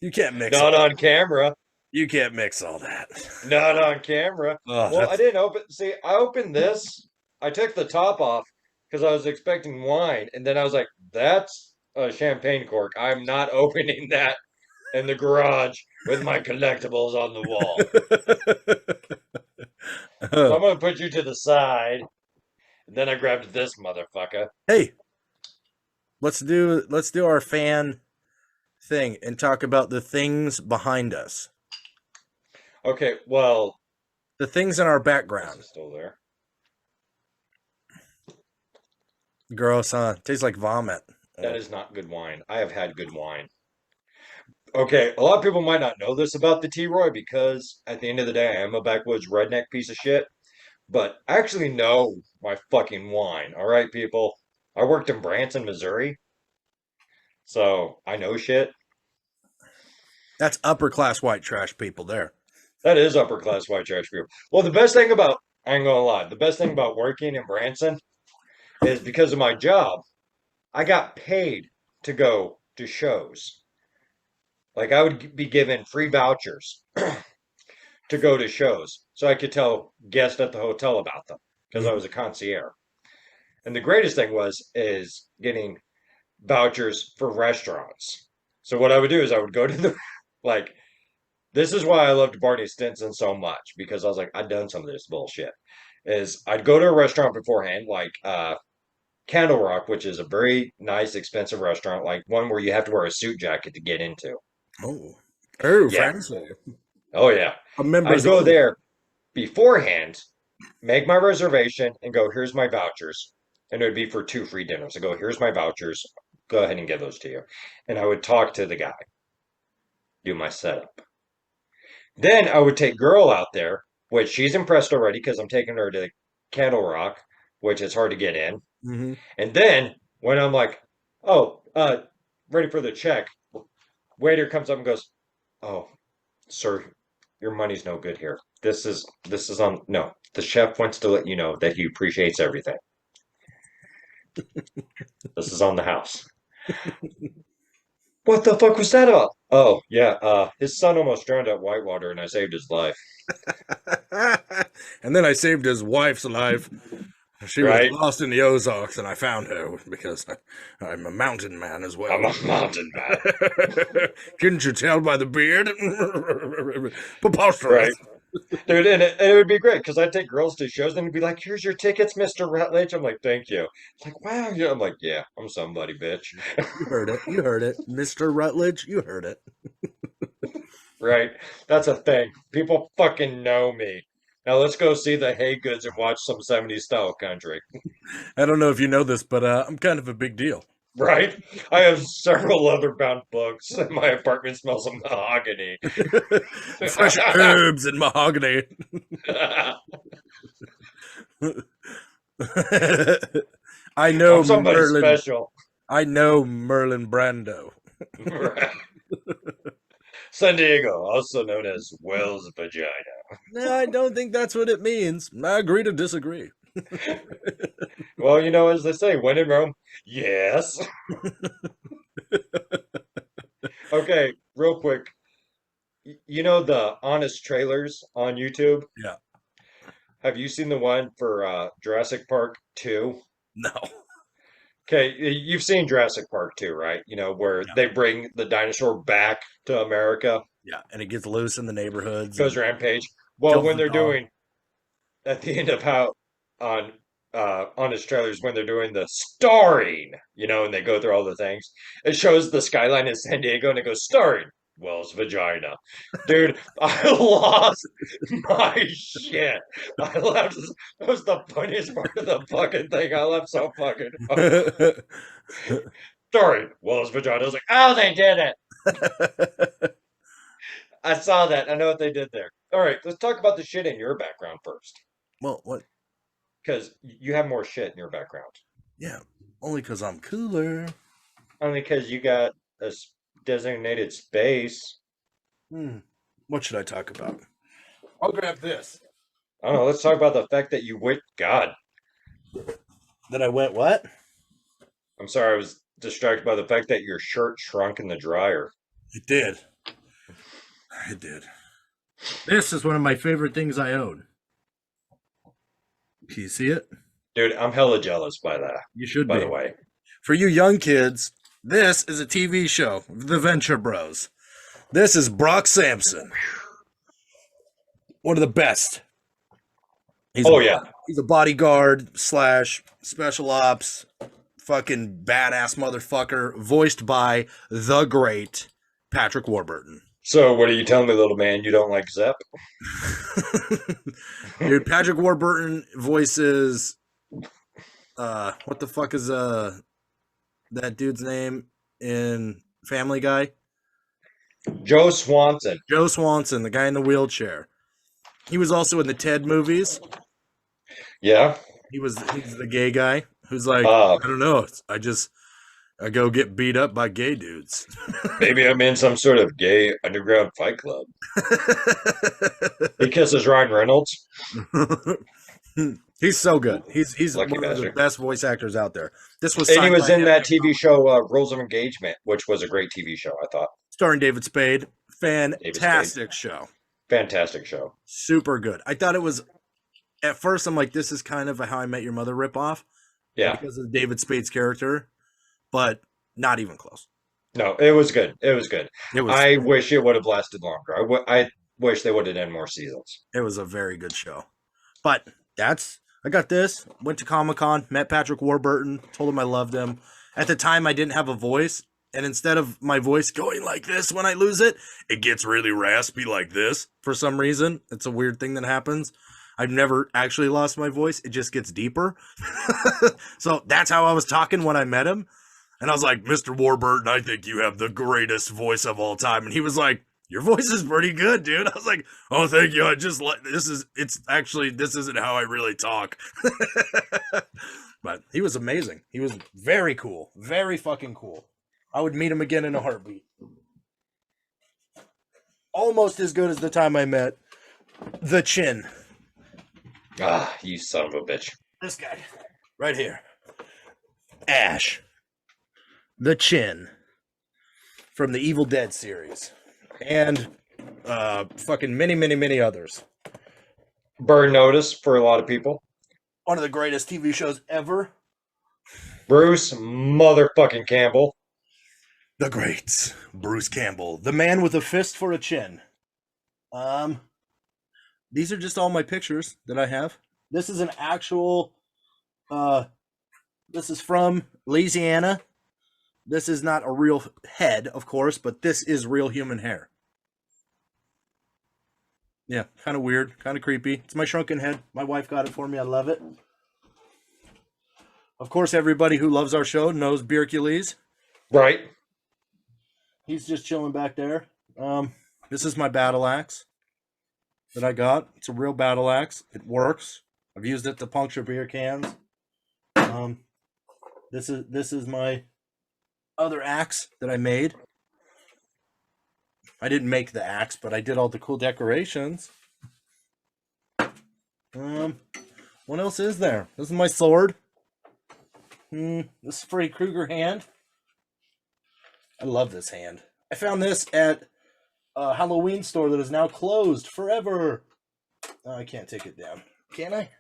Speaker 2: You can't mix all
Speaker 1: Not on camera.
Speaker 2: You can't mix all that.
Speaker 1: Not on camera.
Speaker 2: Oh,
Speaker 1: Well, I
Speaker 2: that's
Speaker 1: didn't open. See, I opened this. I took the top off because I was expecting wine, and then I was like, "That's a champagne cork. I'm not opening that in the garage with my collectibles on the wall." So I'm gonna put you to the side. And then I grabbed this motherfucker.
Speaker 2: Hey, let's do our fan thing and talk about the things behind us.
Speaker 1: Okay, well,
Speaker 2: The things in our
Speaker 1: this
Speaker 2: background.
Speaker 1: is still there.
Speaker 2: Gross, huh? Tastes like vomit.
Speaker 1: That is not good wine. I have had good wine. Okay, a lot of people might not know this about the T-Roy because at the end of the day, I am a backwoods redneck piece of shit. But I actually know my fucking wine. All right, people. I worked in Branson, Missouri, so I know shit.
Speaker 2: That's upper class white trash people there.
Speaker 1: That is upper class white trash people. Well, the best thing about, I ain't gonna lie, the best thing about working in Branson is because of my job, I got paid to go to shows. Like I would be given free vouchers to go to shows so I could tell guests at the hotel about them because I
Speaker 2: Mhm.
Speaker 1: was a concierge. And the greatest thing is getting vouchers for restaurants. So what I would do is I would go to the like this is why I loved Barney Stinson so much because I was like I'd done some of this bullshit. Is I'd go to a restaurant beforehand, like Candle Rock, which is a very nice, expensive restaurant, like one where you have to wear a suit jacket to get into.
Speaker 2: Oh. Oh,
Speaker 1: Yeah.
Speaker 2: fancy.
Speaker 1: Oh yeah.
Speaker 2: A
Speaker 1: I'd
Speaker 2: members
Speaker 1: go
Speaker 2: only.
Speaker 1: there beforehand, make my reservation, and go, here's my vouchers. And it would be for 2 free dinners. I go, here's my vouchers. Go ahead and give those to you. And I would talk to the guy, do my setup. Then I would take girl out there, which she's impressed already because I'm taking her to Candle Rock, which is hard to get in.
Speaker 2: Mm-hmm.
Speaker 1: And then When I'm like, oh, ready for the check, waiter comes up and goes, "Oh, sir, your money's no good here. This is on no. The chef wants to let you know that he appreciates everything. This is on the house." What the fuck was that about? Oh, yeah, his son almost drowned at Whitewater and I saved his life.
Speaker 2: And then I saved his wife's life. She was
Speaker 1: Right?
Speaker 2: lost in the Ozarks, and I found her because I'm a mountain man as
Speaker 1: I'm
Speaker 2: well.
Speaker 1: a mountain man.
Speaker 2: Couldn't you tell by the beard? Preposterous.
Speaker 1: Right? Dude, and it would be great because I'd take girls to shows and it'd be like, here's your tickets, Mr. Rutledge. I'm like, thank you. It's like, wow, yeah. I'm like, yeah, I'm somebody, bitch.
Speaker 2: You heard it. You heard it. Mr. Rutledge, you heard it.
Speaker 1: Right? That's a thing. People fucking know me. Now let's go see the Hay Goods and watch some 70s style country.
Speaker 2: I don't know if you know this, but I'm kind of a big deal.
Speaker 1: Right? I have several leather-bound books and my apartment smells of mahogany.
Speaker 2: Fresh herbs and mahogany. I know
Speaker 1: I'm somebody
Speaker 2: Merlin.
Speaker 1: special.
Speaker 2: I know Merlin Brando.
Speaker 1: San Diego, also known as Wells Vagina.
Speaker 2: No, I don't think that's what it means. I agree to disagree.
Speaker 1: Well, you know, as they say, when in Rome, yes. Okay, real quick. You know the honest trailers on YouTube?
Speaker 2: Yeah.
Speaker 1: Have you seen the one for Jurassic Park 2?
Speaker 2: No.
Speaker 1: Okay, you've seen Jurassic Park 2, right? You know, where
Speaker 2: Yeah.
Speaker 1: they bring the dinosaur back to America,
Speaker 2: Yeah. And it gets loose in the neighborhoods
Speaker 1: goes
Speaker 2: and
Speaker 1: rampage. Well,
Speaker 2: kills
Speaker 1: when
Speaker 2: the
Speaker 1: they're
Speaker 2: dog.
Speaker 1: doing at the end of how on his trailers when they're doing the starring, you know, and they go through all the things, it shows the skyline in San Diego and it goes starring Wells Vagina. Dude, I lost my shit. I laughed. That was the funniest part of the fucking thing. I laughed so fucking hard. Starring Wells Vagina. I was like, oh, they did it. I saw that. I know what they did there. All right, let's talk about the shit in your background first.
Speaker 2: Well, what?
Speaker 1: Because you have more shit in your background.
Speaker 2: Yeah. Only because I'm cooler.
Speaker 1: Only because you got a designated space.
Speaker 2: What should I talk about? I'll grab this.
Speaker 1: I don't know. Let's talk about the fact that you went. God,
Speaker 2: Then I went, what?
Speaker 1: I'm sorry. I was distracted by the fact that your shirt shrunk in the dryer.
Speaker 2: It did. It did. This is one of my favorite things I own. Can you see it?
Speaker 1: Dude, I'm hella jealous by that,
Speaker 2: You should
Speaker 1: by
Speaker 2: be.
Speaker 1: the way.
Speaker 2: For you young kids, this is a TV show, The Venture Bros. This is Brock Sampson. One of the best.
Speaker 1: Oh, yeah.
Speaker 2: He's a bodyguard slash special ops fucking badass motherfucker voiced by the great Patrick Warburton.
Speaker 1: So, what are you telling me, little man? You don't like Zep?
Speaker 2: Dude, Patrick Warburton voices what the fuck is that dude's name in Family Guy?
Speaker 1: Joe Swanson.
Speaker 2: Joe Swanson, the guy in the wheelchair. He was also in the Ted movies.
Speaker 1: Yeah.
Speaker 2: He's the gay guy who's like,
Speaker 1: Uh,
Speaker 2: I don't know, I go get beat up by gay dudes.
Speaker 1: Maybe I'm in some sort of gay underground fight club. He kisses Ryan Reynolds.
Speaker 2: He's so good. He's
Speaker 1: Lucky
Speaker 2: one of the
Speaker 1: bastard.
Speaker 2: best voice actors out there. This was
Speaker 1: And he
Speaker 2: signed
Speaker 1: was
Speaker 2: by
Speaker 1: in
Speaker 2: him,
Speaker 1: that TV show, Rules of Engagement, which was a great TV show, I thought.
Speaker 2: starring David Spade.
Speaker 1: David Spade.
Speaker 2: Fantastic show.
Speaker 1: Fantastic show.
Speaker 2: Super good. I thought it was at first. I'm like, this is kind of a How I Met Your Mother ripoff
Speaker 1: Yeah.
Speaker 2: because of David Spade's character, but not even close.
Speaker 1: No, it was good. It was good.
Speaker 2: It was
Speaker 1: I wish it would have lasted longer. I wish they would have done more seasons.
Speaker 2: it was a very good show. But I got this. Went to Comic-Con, met Patrick Warburton, told him I loved him. At the time, I didn't have a voice, and instead of my voice going like this when I lose it, it gets really raspy like this for some reason. It's a weird thing that happens. I've never actually lost my voice. It just gets deeper. So that's how I was talking when I met him. And I was like, Mr. Warburton, I think you have the greatest voice of all time. And he was like, your voice is pretty good, dude. I was like, oh, thank you. This isn't how I really talk. But he was amazing. He was very cool. Very fucking cool. I would meet him again in a heartbeat. Almost as good as the time I met the Chin.
Speaker 1: Ah, you son of a bitch.
Speaker 2: This guy. Right here. Ash. The Chin. From the Evil Dead series. And fucking many others.
Speaker 1: Burn notice for a lot of people.
Speaker 2: One of the greatest TV shows ever.
Speaker 1: Bruce motherfucking Campbell.
Speaker 2: The great Bruce Campbell. The man with a fist for a chin. These are just all my pictures that I have. This is an actual this is from Louisiana. This is not a real head, of course, but this is real human hair. Yeah, kind of weird, kind of creepy. It's my shrunken head. My wife got it for me. I love it. Of course, everybody who loves our show knows Beercules.
Speaker 1: Right.
Speaker 2: He's just chilling back there. This is my battle axe that I got. It's a real battle axe. It works. I've used it to puncture beer cans. This is my other axe that I made. I didn't make the axe, but I did all the cool decorations. What else is there? This is my sword. This is Freddy Krueger hand. I love this hand. I found this at a Halloween store that is now closed forever. Oh, I can't take it down. Can I?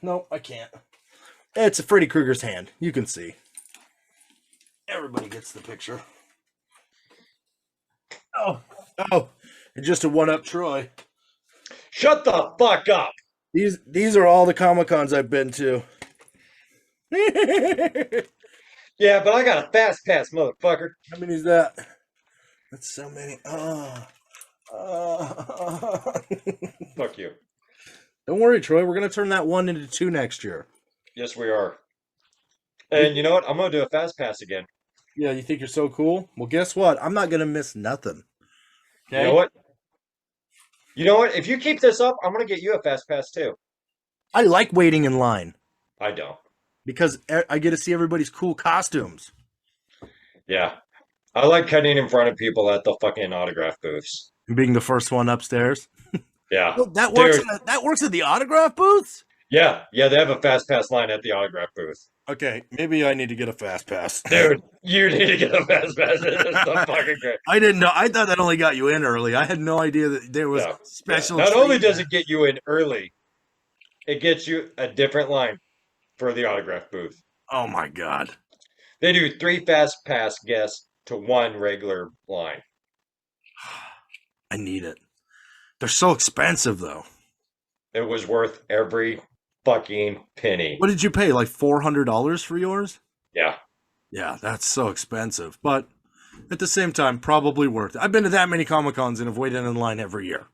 Speaker 2: No, I can't. It's a Freddy Krueger's hand. You can see. Everybody gets the picture. Oh, and just to one-up Troy.
Speaker 1: Shut the fuck up.
Speaker 2: These are all the Comic-Cons I've been to.
Speaker 1: Yeah, but I got a fast pass, motherfucker.
Speaker 2: How many is that? That's so many.
Speaker 1: Fuck you.
Speaker 2: Don't worry, Troy. We're going to turn that 1 into 2 next year.
Speaker 1: Yes, we are. And you know what? I'm going to do a fast pass again.
Speaker 2: Yeah, you think you're so cool? Well, guess what? I'm not going to miss nothing. Okay?
Speaker 1: You know what? You know what? If you keep this up, I'm going to get you a fast pass too.
Speaker 2: I like waiting in line.
Speaker 1: I don't.
Speaker 2: Because I get to see everybody's cool costumes.
Speaker 1: Yeah. I like cutting in front of people at the fucking autograph booths.
Speaker 2: And being the first one upstairs.
Speaker 1: Yeah.
Speaker 2: Well, that works at the autograph booths?
Speaker 1: Yeah. Yeah, they have a fast pass line at the autograph booth.
Speaker 2: Okay, maybe I need to get a fast pass.
Speaker 1: Dude, you need to get a fast pass. It's so fucking great.
Speaker 2: I didn't know. I thought that only got you in early. I had no idea that there was special.
Speaker 1: Not only does it get you in early, it gets you a different line for the autograph booth.
Speaker 2: Oh my god.
Speaker 1: They do 3 fast pass guests to 1 regular line.
Speaker 2: I need it. They're so expensive though.
Speaker 1: It was worth every fucking penny.
Speaker 2: What did you pay? Like $400 for yours?
Speaker 1: Yeah.
Speaker 2: Yeah, that's so expensive. But at the same time, probably worth it. I've been to that many Comic-Cons and have waited in line every year.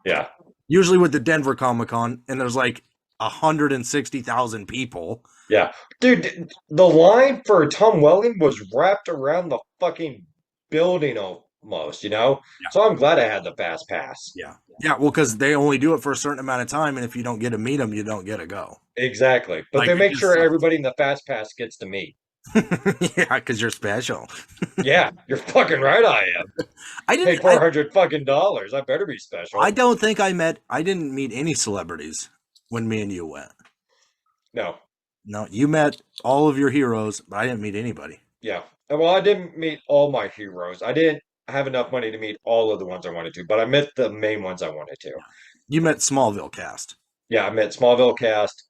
Speaker 1: Yeah.
Speaker 2: Usually with the Denver Comic-Con, and there's like 160,000 people.
Speaker 1: Yeah. Dude, the line for Tom Welling was wrapped around the fucking building almost, you know?
Speaker 2: Yeah.
Speaker 1: So I'm glad I had the fast pass.
Speaker 2: Yeah. Yeah, well, because they only do it for a certain amount of time, and if you don't get to meet them, you don't get to go.
Speaker 1: Exactly. But
Speaker 2: Like,
Speaker 1: they make sure
Speaker 2: sucks.
Speaker 1: everybody in the fast pass gets to meet.
Speaker 2: Yeah, because you're special.
Speaker 1: Yeah, you're fucking right I am.
Speaker 2: I
Speaker 1: Paid
Speaker 2: didn't.
Speaker 1: $400 I better be special.
Speaker 2: I don't think I didn't meet any celebrities when me and you went.
Speaker 1: No.
Speaker 2: No, you met all of your heroes, but I didn't meet anybody.
Speaker 1: Yeah. Well, I didn't meet all my heroes. I didn't have enough money to meet all of the ones I wanted to, but I met the main ones I wanted to.
Speaker 2: You met Smallville cast.
Speaker 1: Yeah, I met Smallville cast,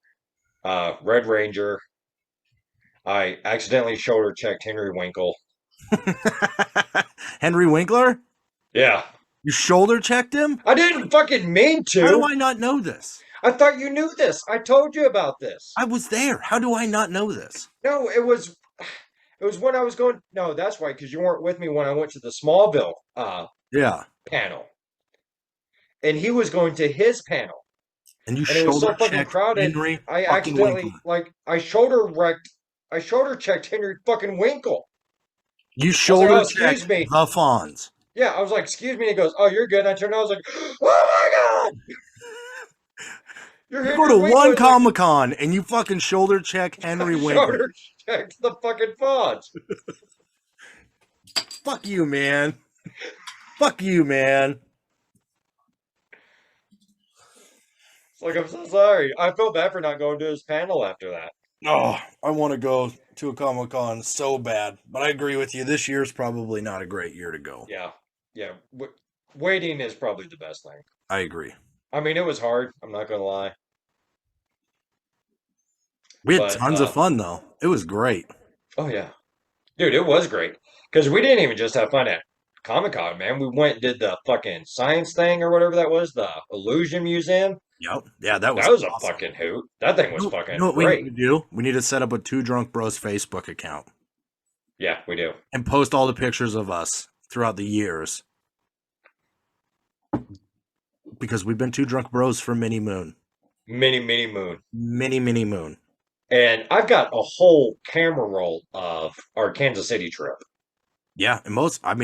Speaker 1: Red Ranger. I accidentally shoulder checked Henry Winkle.
Speaker 2: Henry Winkler?
Speaker 1: Yeah.
Speaker 2: You shoulder checked him?
Speaker 1: I didn't fucking mean to.
Speaker 2: How do I not know this?
Speaker 1: I thought you knew this. I told you about this.
Speaker 2: I was there. How do I not know this?
Speaker 1: No, it was when I was going. No, that's right, because you weren't with me when I went to the Smallville
Speaker 2: Yeah.
Speaker 1: panel. And he was going to his panel.
Speaker 2: And you
Speaker 1: And it was so
Speaker 2: shoulder
Speaker 1: fucking
Speaker 2: checked
Speaker 1: crowded.
Speaker 2: Henry
Speaker 1: I
Speaker 2: fucking
Speaker 1: accidentally
Speaker 2: Winkler.
Speaker 1: I shoulder checked Henry fucking Winkle.
Speaker 2: You shoulder
Speaker 1: "Oh, excuse
Speaker 2: checked
Speaker 1: me."
Speaker 2: the Fonz.
Speaker 1: Yeah, I was like, "Excuse me." And he goes, "Oh, you're good." And I turned. I was like, "Oh my god!" You're
Speaker 2: You
Speaker 1: hitting
Speaker 2: go
Speaker 1: your
Speaker 2: to
Speaker 1: weight
Speaker 2: one
Speaker 1: with like
Speaker 2: Comic Con and you fucking shoulder check Henry Winkler.
Speaker 1: shoulder checked the fucking fonts.
Speaker 2: Fuck you, man. Fuck you, man.
Speaker 1: It's like I'm so sorry. I felt bad for not going to his panel after that.
Speaker 2: Oh, I want to go to a Comic Con so bad, but I agree with you. This year's probably not a great year to go.
Speaker 1: Yeah, yeah. Waiting is probably the best thing.
Speaker 2: I agree.
Speaker 1: I mean, it was hard. I'm not gonna lie,
Speaker 2: We had
Speaker 1: but
Speaker 2: tons of fun though. It was great.
Speaker 1: oh yeah, dude, it was great because we didn't even just have fun at Comic Con, man. We went and did the fucking science thing or whatever that was, the Illusion Museum.
Speaker 2: Yep. Yeah, that was
Speaker 1: That was a
Speaker 2: awesome.
Speaker 1: fucking hoot. That thing was
Speaker 2: You know
Speaker 1: fucking
Speaker 2: what we need
Speaker 1: great.
Speaker 2: to do? We need to set up a Two Drunk Bros Facebook account
Speaker 1: Yeah, we do.
Speaker 2: and post all the pictures of us throughout the years because we've been Two Drunk Bros for Mini Moon.
Speaker 1: Mini Moon.
Speaker 2: Mini Moon.
Speaker 1: And I've got a whole camera roll of our Kansas City trip.
Speaker 2: Yeah, and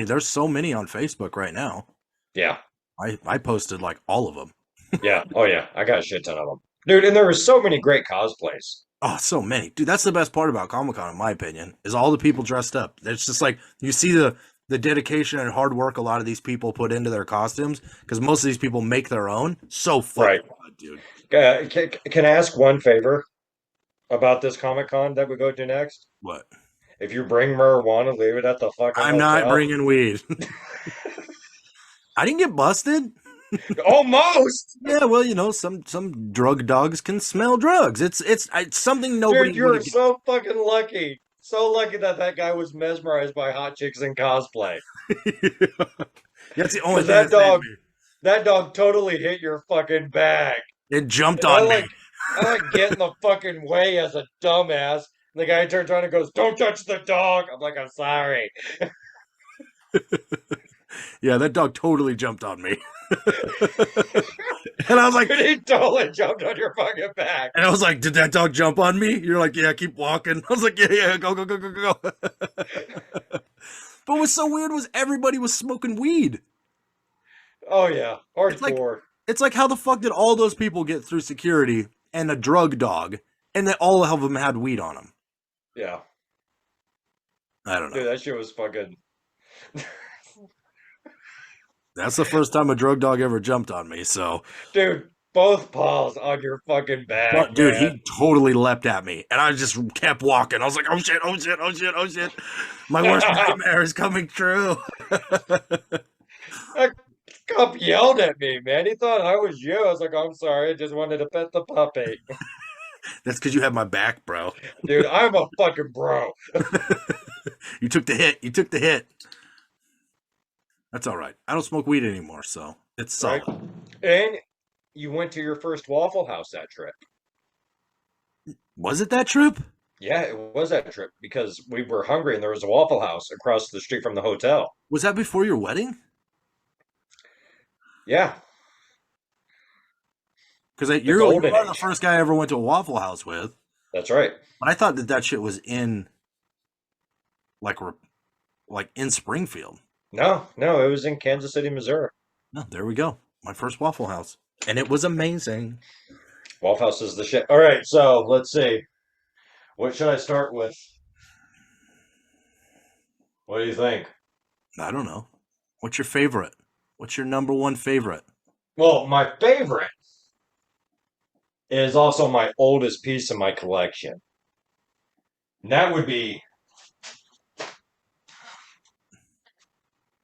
Speaker 2: there's so many on Facebook right now.
Speaker 1: Yeah.
Speaker 2: I posted like all of them.
Speaker 1: Yeah. Oh, yeah. I got a shit ton of them. Dude, and there were so many great cosplays.
Speaker 2: Oh, so many. Dude, that's the best part about Comic-Con, in my opinion, is all the people dressed up. It's just like you see the dedication and hard work a lot of these people put into their costumes because most of these people make their own. So
Speaker 1: Right.
Speaker 2: fucking good, dude.
Speaker 1: Can I ask one favor about this Comic Con that we go to next?
Speaker 2: What?
Speaker 1: If you bring marijuana, leave it at the fucking
Speaker 2: I'm not
Speaker 1: hotel.
Speaker 2: bringing weed. I didn't get busted.
Speaker 1: Almost.
Speaker 2: Yeah, well, you know, some drug dogs can smell drugs. It's something nobody
Speaker 1: Dude, you're
Speaker 2: would
Speaker 1: so fucking lucky. So lucky that that guy was mesmerized by hot chicks in cosplay.
Speaker 2: get. That's the only
Speaker 1: Because
Speaker 2: thing that saved me.
Speaker 1: that dog totally hit your fucking bag.
Speaker 2: It jumped
Speaker 1: And
Speaker 2: on me.
Speaker 1: I like get in the fucking way as a dumbass. And the guy turns around and goes, "Don't touch the dog." I'm like, "I'm sorry."
Speaker 2: Yeah, that dog totally jumped on me. And I was like,
Speaker 1: Dude, he totally jumped on your fucking back.
Speaker 2: and I was like, did that dog jump on me? You're like, yeah, keep walking. I was like, yeah, go, go, go, go, go, go. But what's so weird was everybody was smoking weed.
Speaker 1: Oh yeah,
Speaker 2: It's like
Speaker 1: hardcore.
Speaker 2: it's like how the fuck did all those people get through security and a drug dog, and then all of them had weed on them?
Speaker 1: Yeah,
Speaker 2: I don't know.
Speaker 1: dude, that shit was fucking.
Speaker 2: That's the first time a drug dog ever jumped on me. So,
Speaker 1: Dude, both paws on your fucking back,
Speaker 2: but dude,
Speaker 1: man.
Speaker 2: he totally leapt at me, and I just kept walking. I was like, oh shit, oh shit, oh shit, oh shit. My worst nightmare is coming true.
Speaker 1: That cop yelled at me, man. He thought I was you. I was like, "I'm sorry. I just wanted to pet the puppy."
Speaker 2: That's because you have my back, bro.
Speaker 1: Dude, I'm a fucking bro.
Speaker 2: You took the hit. You took the hit. That's all right. I don't smoke weed anymore, so it's solid.
Speaker 1: Right? And you went to your first Waffle House that trip.
Speaker 2: Was it that trip?
Speaker 1: Yeah, it was that trip because we were hungry and there was a Waffle House across the street from the hotel.
Speaker 2: Was that before your wedding?
Speaker 1: Yeah,
Speaker 2: Because
Speaker 1: the
Speaker 2: you
Speaker 1: golden
Speaker 2: are the
Speaker 1: age.
Speaker 2: first guy I ever went to a Waffle House with.
Speaker 1: That's right.
Speaker 2: But I thought that shit was in like in Springfield.
Speaker 1: No, no, it was in Kansas City, Missouri.
Speaker 2: No, there we go. My first Waffle House, and it was amazing.
Speaker 1: Waffle House is the shit. All right, so let's see. What should I start with? What do you think?
Speaker 2: I don't know. What's your favorite? What's your number one favorite?
Speaker 1: Well, my favorite is also my oldest piece in my collection. And that would be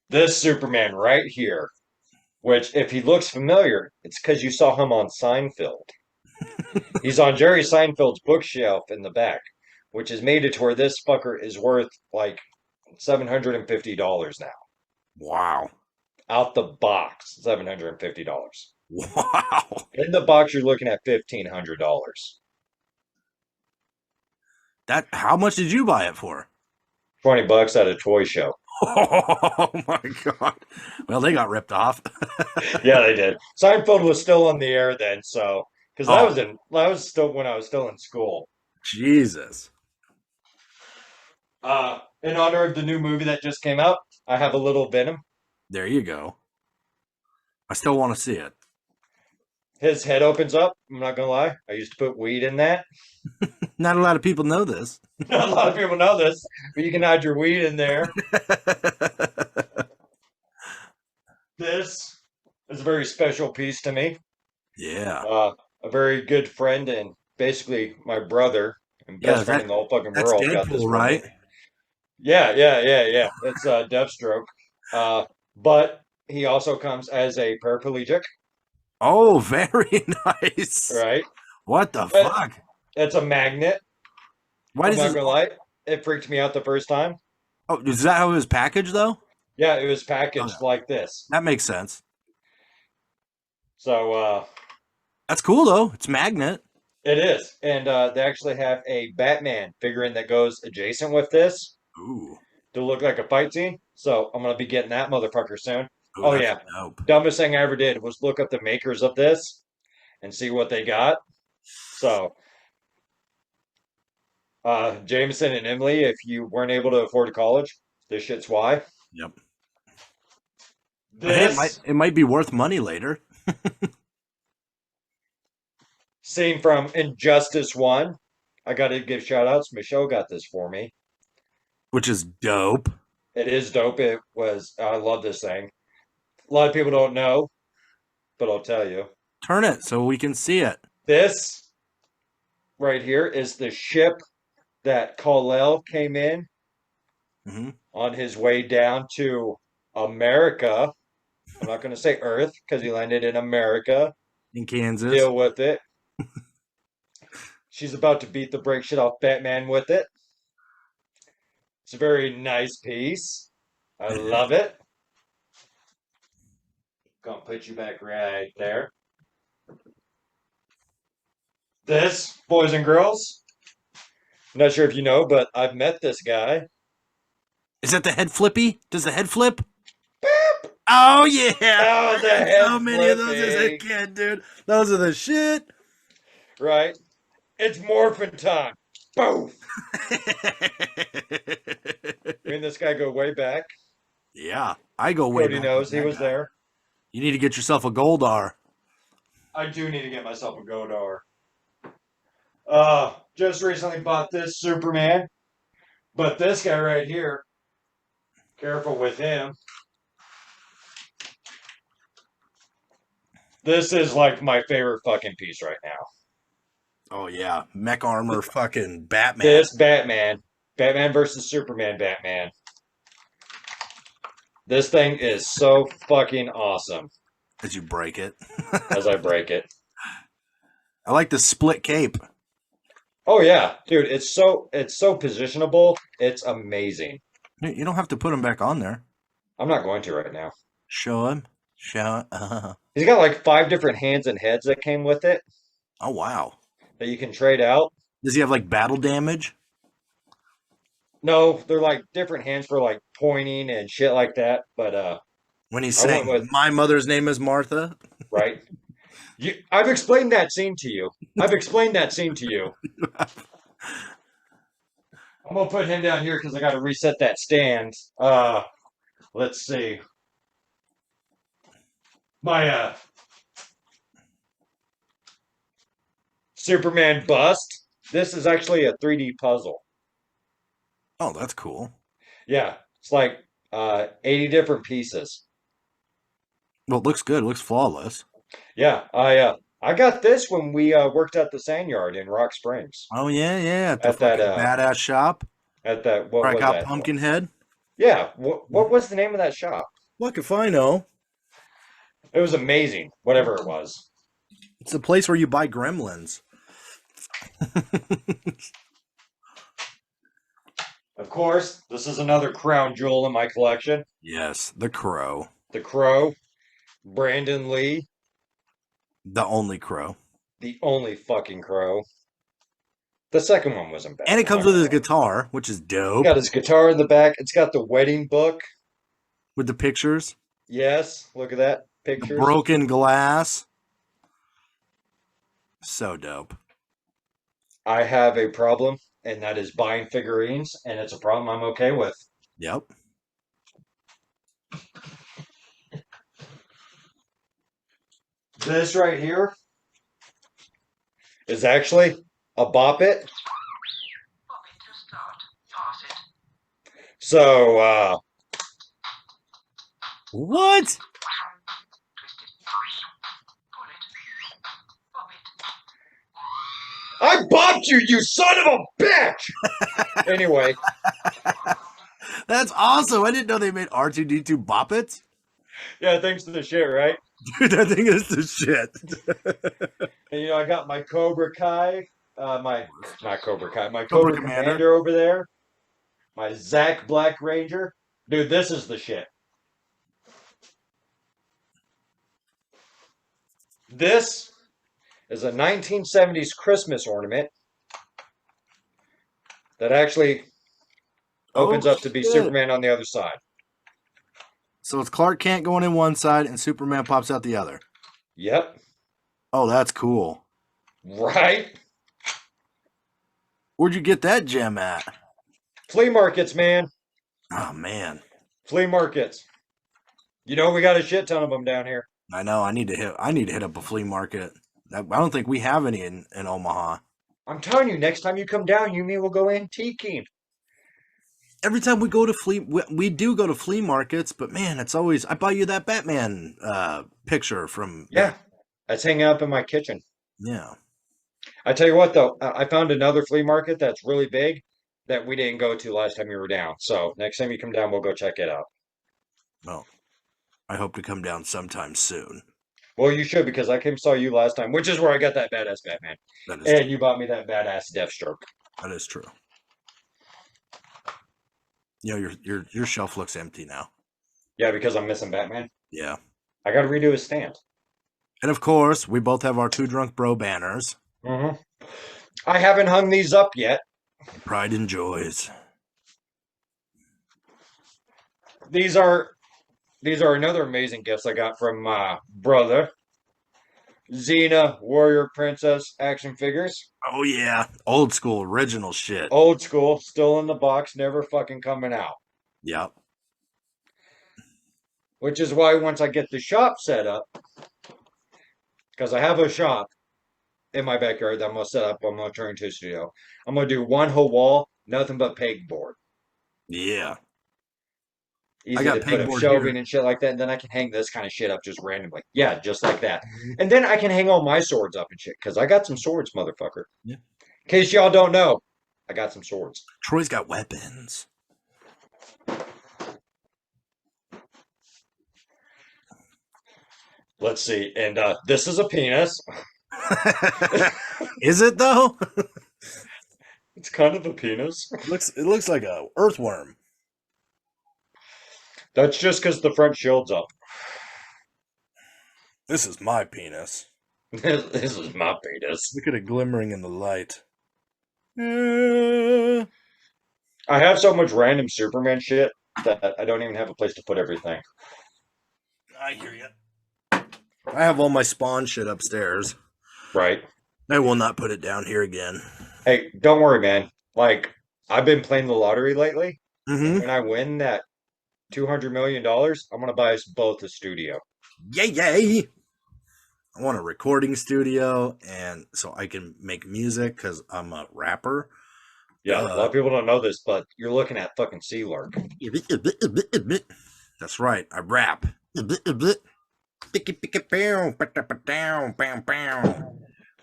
Speaker 1: this Superman right here, which, if he looks familiar, it's because you saw him on Seinfeld. He's on Jerry Seinfeld's bookshelf in the back, which has made it to where this fucker is worth like $750 now.
Speaker 2: Wow.
Speaker 1: Out the box, $750.
Speaker 2: Wow.
Speaker 1: In the box, you're looking at $1,500.
Speaker 2: How much did you buy it for?
Speaker 1: $20 at a toy show.
Speaker 2: Oh my god. Well, they got ripped off.
Speaker 1: Yeah, they did. Seinfeld was still on the air then, so because
Speaker 2: Oh,
Speaker 1: that was still when I was still in school.
Speaker 2: Jesus.
Speaker 1: In honor of the new movie that just came out, I have a little Venom.
Speaker 2: There you go. I still want to see it.
Speaker 1: His head opens up. I'm not gonna lie. I used to put weed in that.
Speaker 2: Not a lot of people know this.
Speaker 1: Not a lot of people know this, but you can hide your weed in there. This is a very special piece to me.
Speaker 2: Yeah.
Speaker 1: Uh, a very good friend and basically my brother and
Speaker 2: Yeah,
Speaker 1: best friend in the whole fucking
Speaker 2: that's
Speaker 1: world got this
Speaker 2: Deadpool,
Speaker 1: for me.
Speaker 2: right?
Speaker 1: Yeah. It's Deathstroke. Uh, but he also comes as a paraplegic,
Speaker 2: Oh, very nice.
Speaker 1: right?
Speaker 2: What the
Speaker 1: But
Speaker 2: fuck?
Speaker 1: it's a magnet.
Speaker 2: Why
Speaker 1: I'm
Speaker 2: does
Speaker 1: not
Speaker 2: this?
Speaker 1: gonna lie, it freaked me out the first time.
Speaker 2: Oh, is that how it was packaged though?
Speaker 1: Yeah, it was
Speaker 2: Okay,
Speaker 1: packaged like this.
Speaker 2: that makes sense.
Speaker 1: So
Speaker 2: That's cool though. It's magnet.
Speaker 1: it is, and they actually have a Batman figurine that goes adjacent with this
Speaker 2: Ooh,
Speaker 1: to look like a fight scene. So I'm gonna be getting that motherfucker soon.
Speaker 2: ooh,
Speaker 1: Oh
Speaker 2: that's
Speaker 1: yeah,
Speaker 2: dope.
Speaker 1: dumbest thing I ever did was look up the makers of this and see what they got. So Jameson and Emily, if you weren't able to afford college, this shit's why.
Speaker 2: Yep. But hey,
Speaker 1: This
Speaker 2: it might be worth money later,
Speaker 1: scene from Injustice 1. I gotta give shout outs. Michelle got this for me.
Speaker 2: which is dope.
Speaker 1: It is dope. I love this thing. A lot of people don't know, but I'll tell you.
Speaker 2: Turn it so we can see it.
Speaker 1: This right here is the ship that Kal-El came in
Speaker 2: Hmm.
Speaker 1: on his way down to America. I'm not going to say Earth because he landed in America.
Speaker 2: In Kansas.
Speaker 1: Deal with it. She's about to beat the brake shit off Batman with it. It's a very nice piece. I love it. Gonna put you back right there. This, boys and girls, I'm not sure if you know, but I've met this guy.
Speaker 2: Is that the head flippy? Does the head flip? Oh yeah,
Speaker 1: Oh,
Speaker 2: I
Speaker 1: the
Speaker 2: had
Speaker 1: head
Speaker 2: so many of those as a
Speaker 1: flipping.
Speaker 2: kid, dude. Those are the shit.
Speaker 1: Right? It's morphin' time. Boof. Me and this guy go way back.
Speaker 2: Yeah, I go way
Speaker 1: Cody
Speaker 2: back with
Speaker 1: knows he
Speaker 2: that
Speaker 1: was
Speaker 2: guy.
Speaker 1: there.
Speaker 2: You need to get yourself a Goldar.
Speaker 1: I do need to get myself a Godar. Just recently bought this Superman, but this guy right here, careful with him. This is like my favorite fucking piece right now.
Speaker 2: Oh yeah, mech armor, fucking Batman.
Speaker 1: This Batman, Batman versus Superman Batman. This thing is so fucking awesome
Speaker 2: As you break it.
Speaker 1: as I break it.
Speaker 2: I like the split cape.
Speaker 1: Oh yeah, dude, it's so positionable. It's amazing.
Speaker 2: You don't have to put him back on there.
Speaker 1: I'm not going to right now.
Speaker 2: Show him. Show it.
Speaker 1: He's got like 5 different hands and heads that came with it
Speaker 2: Oh wow.
Speaker 1: that you can trade out.
Speaker 2: Does he have like battle damage?
Speaker 1: No, they're like different hands for like pointing and shit like that. But
Speaker 2: When he's
Speaker 1: I went
Speaker 2: saying,
Speaker 1: with
Speaker 2: "My mother's name is Martha."
Speaker 1: right. I've explained that scene to you. I've explained that scene to you. I'm gonna put him down here because I got to reset that stand. Let's see. My Superman bust. This is actually a 3D puzzle.
Speaker 2: Oh, that's cool.
Speaker 1: Yeah, it's like 80 different pieces.
Speaker 2: Well, it looks good. It looks flawless.
Speaker 1: Yeah, I got this when we worked at the sand yard in Rock Springs
Speaker 2: Oh yeah, yeah. At the
Speaker 1: at that
Speaker 2: fucking badass shop
Speaker 1: what
Speaker 2: where I
Speaker 1: was
Speaker 2: got
Speaker 1: that?
Speaker 2: Pumpkinhead.
Speaker 1: Yeah, what was the name of that shop?
Speaker 2: Look, if I know,
Speaker 1: It was amazing, whatever it was.
Speaker 2: it's a place where you buy gremlins.
Speaker 1: Of course, this is another crown jewel in my collection.
Speaker 2: Yes, the Crow,
Speaker 1: The Crow, Brandon Lee,
Speaker 2: the only Crow,
Speaker 1: the only fucking Crow. The second one wasn't bad.
Speaker 2: and it
Speaker 1: I'm not
Speaker 2: comes with
Speaker 1: gonna
Speaker 2: his
Speaker 1: lie.
Speaker 2: guitar, which is dope,
Speaker 1: Got his guitar in the back. It's got the wedding book.
Speaker 2: with the pictures,
Speaker 1: Yes, look at that.
Speaker 2: the
Speaker 1: Pictures.
Speaker 2: broken glass. So dope.
Speaker 1: I have a problem, and that is buying figurines, and it's a problem I'm okay with.
Speaker 2: Yep.
Speaker 1: This right here is actually a bop it. So
Speaker 2: What?
Speaker 1: I bopped you, you son of a bitch. Anyway,
Speaker 2: That's awesome. I didn't know they made R2D2 bop it.
Speaker 1: yeah, thanks to the shit, right?
Speaker 2: Dude, that thing is the shit.
Speaker 1: And I got my Cobra Kai, my not Cobra Kai, my
Speaker 2: Cobra
Speaker 1: Cobra
Speaker 2: Commander.
Speaker 1: Commander over there, my Zack Black Ranger. Dude, this is the shit. This is a 1970s Christmas ornament that actually
Speaker 2: Oh,
Speaker 1: opens up to be
Speaker 2: shit.
Speaker 1: Superman on the other side.
Speaker 2: So it's Clark Kent going in one side and Superman pops out the other.
Speaker 1: Yep.
Speaker 2: Oh, that's cool.
Speaker 1: Right?
Speaker 2: Where'd you get that gem at?
Speaker 1: Flea markets, man.
Speaker 2: Oh, man.
Speaker 1: Flea markets. We got a shit ton of them down here.
Speaker 2: I know. I need to hit up a flea market. I don't think we have any in Omaha.
Speaker 1: I'm telling you, next time you come down, you and me will go antiquing.
Speaker 2: Every time we go to we do go to flea markets, but man, it's always I buy you that Batman picture from
Speaker 1: Yeah, that's hanging up in my kitchen.
Speaker 2: yeah.
Speaker 1: I tell you what, though, I found another flea market that's really big that we didn't go to last time you were down. So next time you come down, we'll go check it out.
Speaker 2: Well, I hope to come down sometime soon.
Speaker 1: Well, you should because I came saw you last time, which is where I got that badass Batman,
Speaker 2: That is
Speaker 1: and
Speaker 2: true.
Speaker 1: you bought me that badass Deathstroke.
Speaker 2: That is true. Your shelf looks empty now.
Speaker 1: Yeah, because I'm missing Batman.
Speaker 2: Yeah.
Speaker 1: I got to redo his stand.
Speaker 2: And of course, we both have our Two Drunk Bro banners.
Speaker 1: Mm-hmm. I haven't hung these up yet.
Speaker 2: Pride and joys.
Speaker 1: These are another amazing gifts I got from my brother. Xena Warrior Princess action figures.
Speaker 2: Oh yeah, old school, original shit.
Speaker 1: Old school, still in the box, never fucking coming out.
Speaker 2: Yep.
Speaker 1: Which is why once I get the shop set up, because I have a shop in my backyard that I'm gonna set up, I'm gonna turn into a studio. I'm gonna do one whole wall, nothing but pegboard.
Speaker 2: Yeah. I
Speaker 1: Easy
Speaker 2: got
Speaker 1: to put up
Speaker 2: pegboard
Speaker 1: shelving
Speaker 2: here.
Speaker 1: and shit like that, and then I can hang this kind of shit up just randomly. Yeah, just like that. And then I can hang all my swords up and shit, because I got some swords, motherfucker.
Speaker 2: Yeah.
Speaker 1: In case y'all don't know, I got some swords.
Speaker 2: Troy's got weapons.
Speaker 1: Let's see. And this is a penis.
Speaker 2: Is it though?
Speaker 1: It's kind of a penis.
Speaker 2: It looks like a earthworm.
Speaker 1: That's just because the front shield's up.
Speaker 2: This is my penis.
Speaker 1: This is my penis.
Speaker 2: Look at it glimmering in the light.
Speaker 1: I have so much random Superman shit that I don't even have a place to put everything.
Speaker 2: I hear you. I have all my Spawn shit upstairs.
Speaker 1: Right.
Speaker 2: I will not put it down here again.
Speaker 1: Hey, don't worry, man. Like, I've been playing the lottery lately.
Speaker 2: Mm-hmm.
Speaker 1: When I win that $200 million, I'm going to buy us both a studio.
Speaker 2: Yay, yay! I want a recording studio, and so I can make music because I'm a rapper.
Speaker 1: Yeah, a lot of people don't know this, but you're looking at fucking Sea Lark.
Speaker 2: That's right, I rap.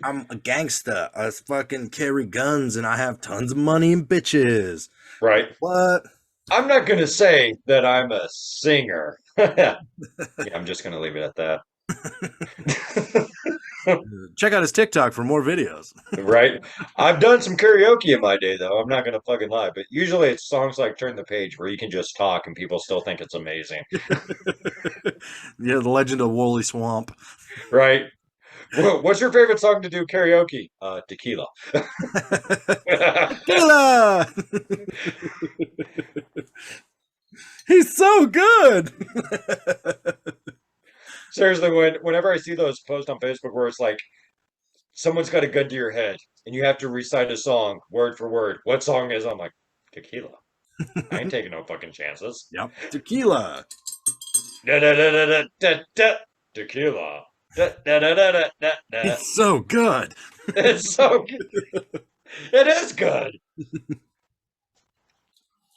Speaker 2: I'm a gangster. I fucking carry guns, and I have tons of money and bitches.
Speaker 1: Right.
Speaker 2: What?
Speaker 1: I'm not going to say that I'm a singer. Yeah, I'm just going to leave it at that.
Speaker 2: Check out his TikTok for more videos.
Speaker 1: Right. I've done some karaoke in my day, though. I'm not going to fucking lie. But usually it's songs like Turn the Page where you can just talk and people still think it's amazing.
Speaker 2: Yeah, The Legend of Woolly Swamp.
Speaker 1: Right. What's your favorite song to do karaoke? Tequila.
Speaker 2: Tequila! He's so good.
Speaker 1: Seriously, whenever I see those posts on Facebook where it's like someone's got a gun to your head and you have to recite a song word for word, what song is? I'm like, tequila. I ain't taking no fucking chances.
Speaker 2: Yep, tequila.
Speaker 1: Da da da da da da. Tequila. Da da da da da da.
Speaker 2: It's so good.
Speaker 1: It's so good. It is good.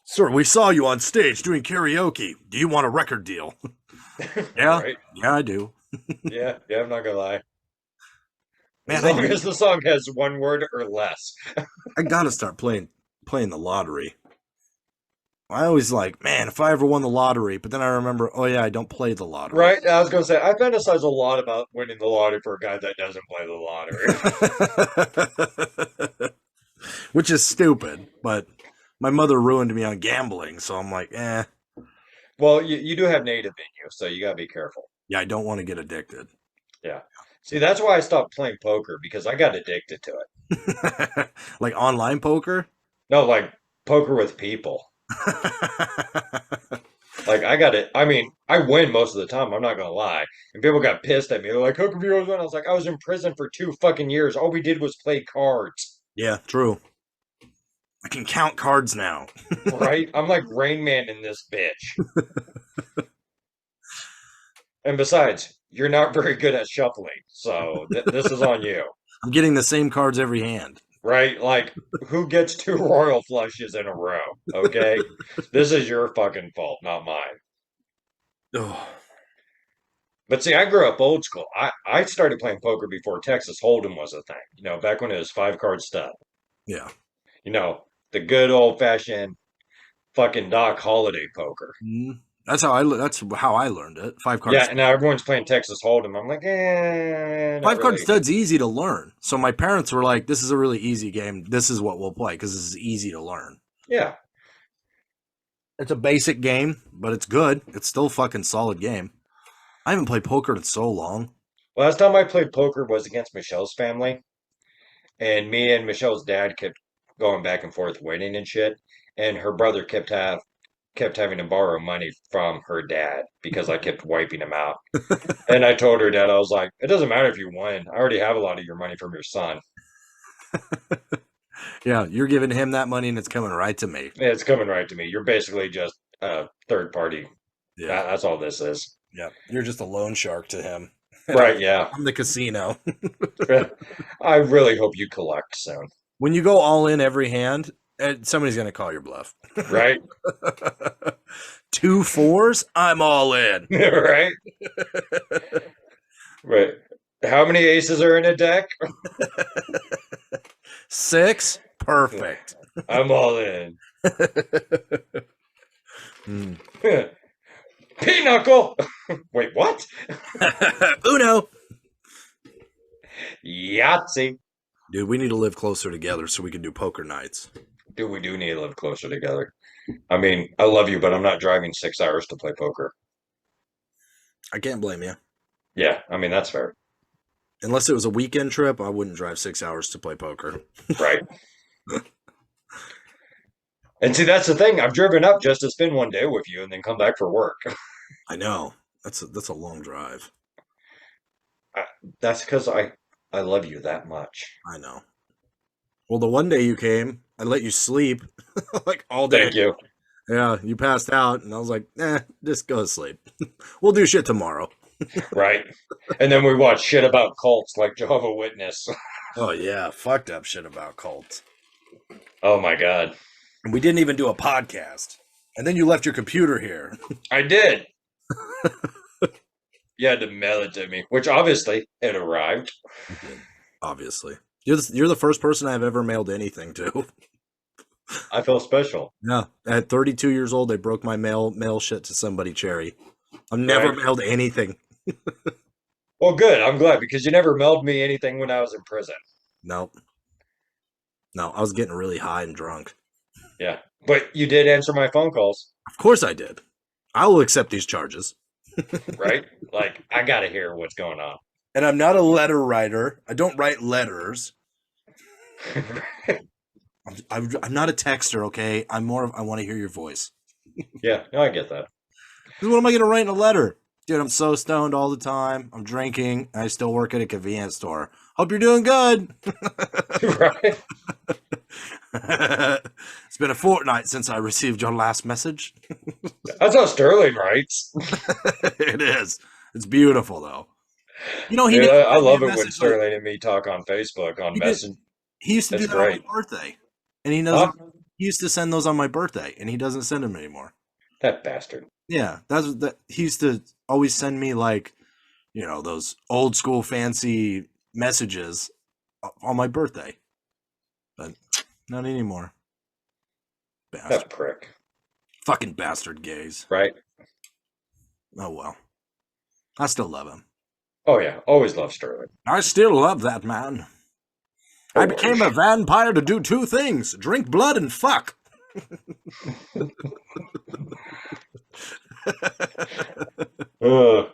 Speaker 2: Sir, we saw you on stage doing karaoke. Do you want a record deal? Yeah,
Speaker 1: Right?
Speaker 2: yeah, I do.
Speaker 1: Yeah, yeah, I'm not gonna lie. As
Speaker 2: Man, I
Speaker 1: long
Speaker 2: need.
Speaker 1: as the song has one word or less.
Speaker 2: I gotta start playing the lottery. I always like, man, if I ever won the lottery, but then I remember, oh yeah, I don't play the lottery.
Speaker 1: Right? I was gonna say I fantasize a lot about winning the lottery for a guy that doesn't play the lottery.
Speaker 2: Which is stupid, but my mother ruined me on gambling, so I'm like,
Speaker 1: Well, you do have native in you, so you gotta be careful.
Speaker 2: yeah, I don't want to get addicted.
Speaker 1: Yeah. See, that's why I stopped playing poker because I got addicted to it.
Speaker 2: Like online poker?
Speaker 1: No, like poker with people. Like I got it. I mean, I win most of the time. I'm not gonna lie. And people got pissed at me. They're like, "How come you always win?" I was like, "I was in prison for 2 fucking years. All we did was play cards."
Speaker 2: Yeah, true. I can count cards now.
Speaker 1: Right? I'm like Rain Man in this bitch. And besides, you're not very good at shuffling, so this is on you.
Speaker 2: I'm getting the same cards every hand.
Speaker 1: Right? Like, who gets two royal flushes in a row? Okay? This is your fucking fault, not mine.
Speaker 2: Oh,
Speaker 1: But see, I grew up old school. I started playing poker before Texas Hold'em was a thing. Back when it was 5 card stud.
Speaker 2: yeah.
Speaker 1: The good old fashioned fucking Doc Holiday poker.
Speaker 2: Mm. That's how I learned it. Five
Speaker 1: Yeah,
Speaker 2: cards.
Speaker 1: and now everyone's playing Texas Hold'em. I'm like, not
Speaker 2: Five card
Speaker 1: really.
Speaker 2: stud's easy to learn. So my parents were like, "This is a really easy game. This is what we'll play because this is easy to learn."
Speaker 1: Yeah.
Speaker 2: It's a basic game, but it's good. It's still a fucking solid game. I haven't played poker in so long.
Speaker 1: Last time I played poker was against Michelle's family, and me and Michelle's dad kept going back and forth winning and shit. And her brother kept having to borrow money from her dad because I kept wiping him out. And I told her dad, I was like, it doesn't matter if you win. I already have a lot of your money from your son.
Speaker 2: Yeah, you're giving him that money and it's coming right to me.
Speaker 1: It's coming right to me. You're basically just a third party.
Speaker 2: Yeah.
Speaker 1: That's all this is.
Speaker 2: Yeah. You're just a loan shark to him.
Speaker 1: Right, yeah.
Speaker 2: I'm the casino.
Speaker 1: I really hope you collect soon.
Speaker 2: When you go all in every hand, somebody's going to call your bluff.
Speaker 1: Right?
Speaker 2: 2 4s, I'm all in.
Speaker 1: Right? Right. How many aces are in a deck?
Speaker 2: 6, perfect.
Speaker 1: I'm all in.
Speaker 2: Hmm.
Speaker 1: Pinochle! Wait, what?
Speaker 2: Uno.
Speaker 1: Yahtzee.
Speaker 2: Dude, we need to live closer together so we can do poker nights.
Speaker 1: Dude, we do need to live closer together. I mean, I love you, but I'm not driving 6 hours to play poker.
Speaker 2: I can't blame you.
Speaker 1: Yeah, I mean, that's fair.
Speaker 2: Unless it was a weekend trip, I wouldn't drive 6 hours to play poker.
Speaker 1: Right. And see, that's the thing. I've driven up just to spend one day with you and then come back for work.
Speaker 2: I know. That's a long drive.
Speaker 1: That's because I love you that much.
Speaker 2: I know. Well, the one day you came, I let you sleep like all day.
Speaker 1: Thank you.
Speaker 2: Yeah, you passed out, and I was like, just go to sleep. We'll do shit tomorrow.
Speaker 1: Right. And then we watch shit about cults like Jehovah Witness.
Speaker 2: Oh, yeah. Fucked up shit about cults.
Speaker 1: Oh my God.
Speaker 2: And we didn't even do a podcast. And then you left your computer here.
Speaker 1: I did. You had to mail it to me, which obviously it arrived.
Speaker 2: Obviously. You're the first person I've ever mailed anything to.
Speaker 1: I feel special.
Speaker 2: Yeah. At 32 years old, they broke my mail shit to somebody, Cherry. I've never
Speaker 1: Right.
Speaker 2: mailed anything.
Speaker 1: Well, good. I'm glad because you never mailed me anything when I was in prison.
Speaker 2: Nope. No, I was getting really high and drunk.
Speaker 1: Yeah. But you did answer my phone calls,
Speaker 2: Of course I did. I will accept these charges.
Speaker 1: right? Like, I got to hear what's going on.
Speaker 2: And I'm not a letter writer. I don't write letters. I'm not a texter, okay? I'm more of, I want to hear your voice.
Speaker 1: Yeah, no, I get that.
Speaker 2: What am I going to write in a letter? Dude, I'm so stoned all the time. I'm drinking. And I still work at a convenience store. Hope you're doing good.
Speaker 1: Right?
Speaker 2: It's been a fortnight since I received your last message.
Speaker 1: That's how Sterling writes.
Speaker 2: It is. It's beautiful, though. You know, he
Speaker 1: Dude,
Speaker 2: never
Speaker 1: I
Speaker 2: sent me a
Speaker 1: love it when
Speaker 2: message. Like,
Speaker 1: Sterling and me talk on Facebook on
Speaker 2: he did.
Speaker 1: Messenger.
Speaker 2: He used to do
Speaker 1: That's
Speaker 2: that on my
Speaker 1: great.
Speaker 2: birthday, and he
Speaker 1: Huh?
Speaker 2: doesn't. He used to send those on my birthday, and he doesn't send them anymore.
Speaker 1: That bastard.
Speaker 2: Yeah, that's that. He used to always send me like, those old school fancy messages on my birthday, but not anymore. Bastard,
Speaker 1: That prick.
Speaker 2: fucking bastard gays.
Speaker 1: Right?
Speaker 2: Oh well, I still love him.
Speaker 1: Oh yeah. Always love Sterling.
Speaker 2: I still love that man. I became a
Speaker 1: Always.
Speaker 2: vampire to do two things: drink blood and fuck.
Speaker 1: Ugh.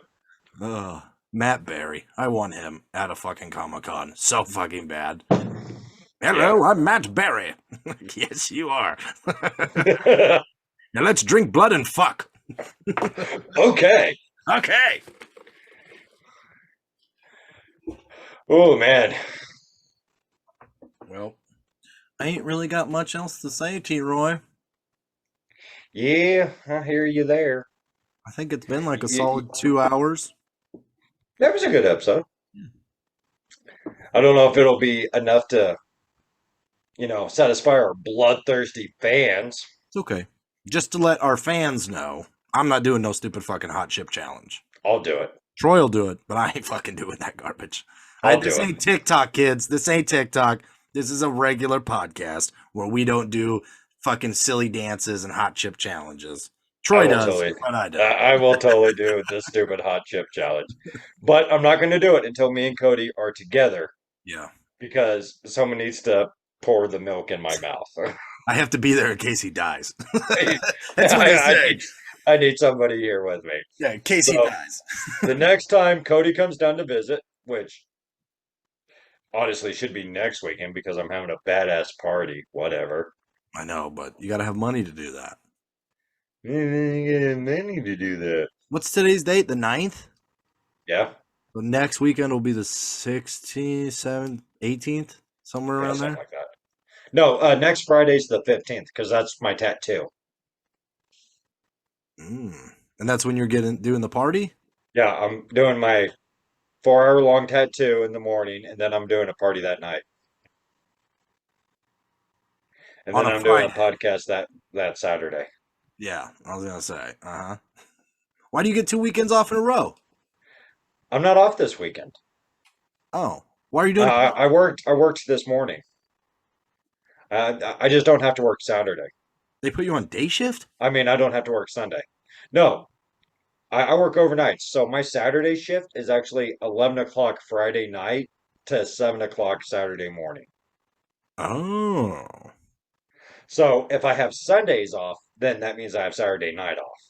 Speaker 2: Ugh. Matt Berry. I want him at a fucking Comic Con. So fucking bad.
Speaker 1: Yeah.
Speaker 2: Hello, I'm Matt Berry. Yes, you are. Now let's drink blood and fuck.
Speaker 1: Okay.
Speaker 2: Okay.
Speaker 1: Oh man.
Speaker 2: Well, I ain't really got much else to say, T. Roy.
Speaker 1: Yeah, I hear you there.
Speaker 2: I think it's been like a
Speaker 1: Y-
Speaker 2: solid 2 hours.
Speaker 1: that was a good episode. I don't know if it'll be enough to, satisfy our bloodthirsty fans.
Speaker 2: It's okay. Just to let our fans know, I'm not doing no stupid fucking hot chip challenge.
Speaker 1: I'll do it.
Speaker 2: Troy will do it, but I ain't fucking doing that garbage.
Speaker 1: I'll
Speaker 2: This
Speaker 1: do it.
Speaker 2: ain't TikTok, kids. This ain't TikTok. This is a regular podcast where we don't do fucking silly dances and hot chip challenges.
Speaker 1: I
Speaker 2: Troy
Speaker 1: will
Speaker 2: does,
Speaker 1: totally,
Speaker 2: but I
Speaker 1: I
Speaker 2: don't.
Speaker 1: I will totally do the stupid hot chip challenge, but I'm not going to do it until me and Cody are together
Speaker 2: Yeah.
Speaker 1: because someone needs to pour the milk in my mouth.
Speaker 2: I have to be there in case he dies.
Speaker 1: I,
Speaker 2: That's what they
Speaker 1: I
Speaker 2: say.
Speaker 1: need, I need somebody here with me.
Speaker 2: Yeah, in case he
Speaker 1: So
Speaker 2: dies.
Speaker 1: the next time Cody comes down to visit, which honestly should be next weekend because I'm having a badass party, whatever.
Speaker 2: I know, but you got to have money to do that.
Speaker 1: I get money to do that.
Speaker 2: What's today's date? The 9th?
Speaker 1: Yeah,
Speaker 2: So next weekend will be the 16th, 7th, 18th, somewhere
Speaker 1: yeah,
Speaker 2: around
Speaker 1: something
Speaker 2: there.
Speaker 1: like that. No, next Friday's the 15th because that's my tattoo.
Speaker 2: And that's when you're doing the party?
Speaker 1: Yeah, I'm doing my 4 hour long tattoo in the morning, and then I'm doing a party that night, and
Speaker 2: On
Speaker 1: then
Speaker 2: a
Speaker 1: I'm doing a
Speaker 2: Friday.
Speaker 1: podcast that Saturday.
Speaker 2: Yeah, I was gonna say. Why do you get 2 weekends off in a row?
Speaker 1: I'm not off this weekend.
Speaker 2: Oh, why are you doing a party?
Speaker 1: I worked this morning. I just don't have to work Saturday.
Speaker 2: They put you on day shift?
Speaker 1: I mean, I don't have to work Sunday. No, I work overnight. So my Saturday shift is actually 11 o'clock Friday night to 7 o'clock Saturday morning.
Speaker 2: Oh,
Speaker 1: So if I have Sundays off, then that means I have Saturday night off.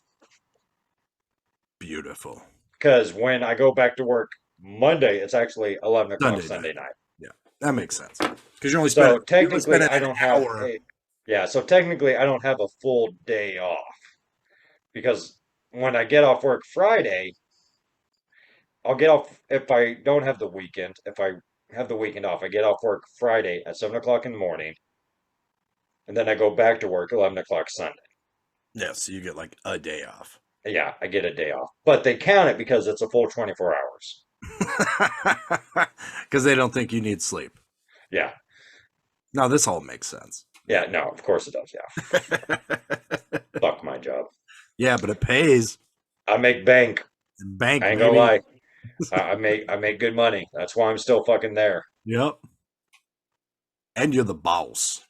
Speaker 2: beautiful.
Speaker 1: Because when I go back to work Monday, it's actually 11 o'clock
Speaker 2: Sunday night.
Speaker 1: Sunday night.
Speaker 2: Yeah, that makes sense. Because
Speaker 1: So
Speaker 2: you're only
Speaker 1: technically,
Speaker 2: spending
Speaker 1: I
Speaker 2: an
Speaker 1: don't have
Speaker 2: hour.
Speaker 1: so technically, I don't have a full day off because when I get off work Friday, I'll get off if I don't have the weekend. If I have the weekend off, I get off work Friday at 7 o'clock in the morning, and then I go back to work 11 o'clock Sunday.
Speaker 2: Yeah, so you get like a day off.
Speaker 1: Yeah, I get a day off, but they count it because it's a full 24 hours.
Speaker 2: Because they don't think you need sleep.
Speaker 1: Yeah,
Speaker 2: No, this all makes sense.
Speaker 1: yeah, no, of course it does. Yeah, fuck my job.
Speaker 2: Yeah, but it pays.
Speaker 1: I make bank.
Speaker 2: Bank,
Speaker 1: I ain't gonna
Speaker 2: baby.
Speaker 1: lie. I make good money. That's why I'm still fucking there.
Speaker 2: Yep. And you're the boss.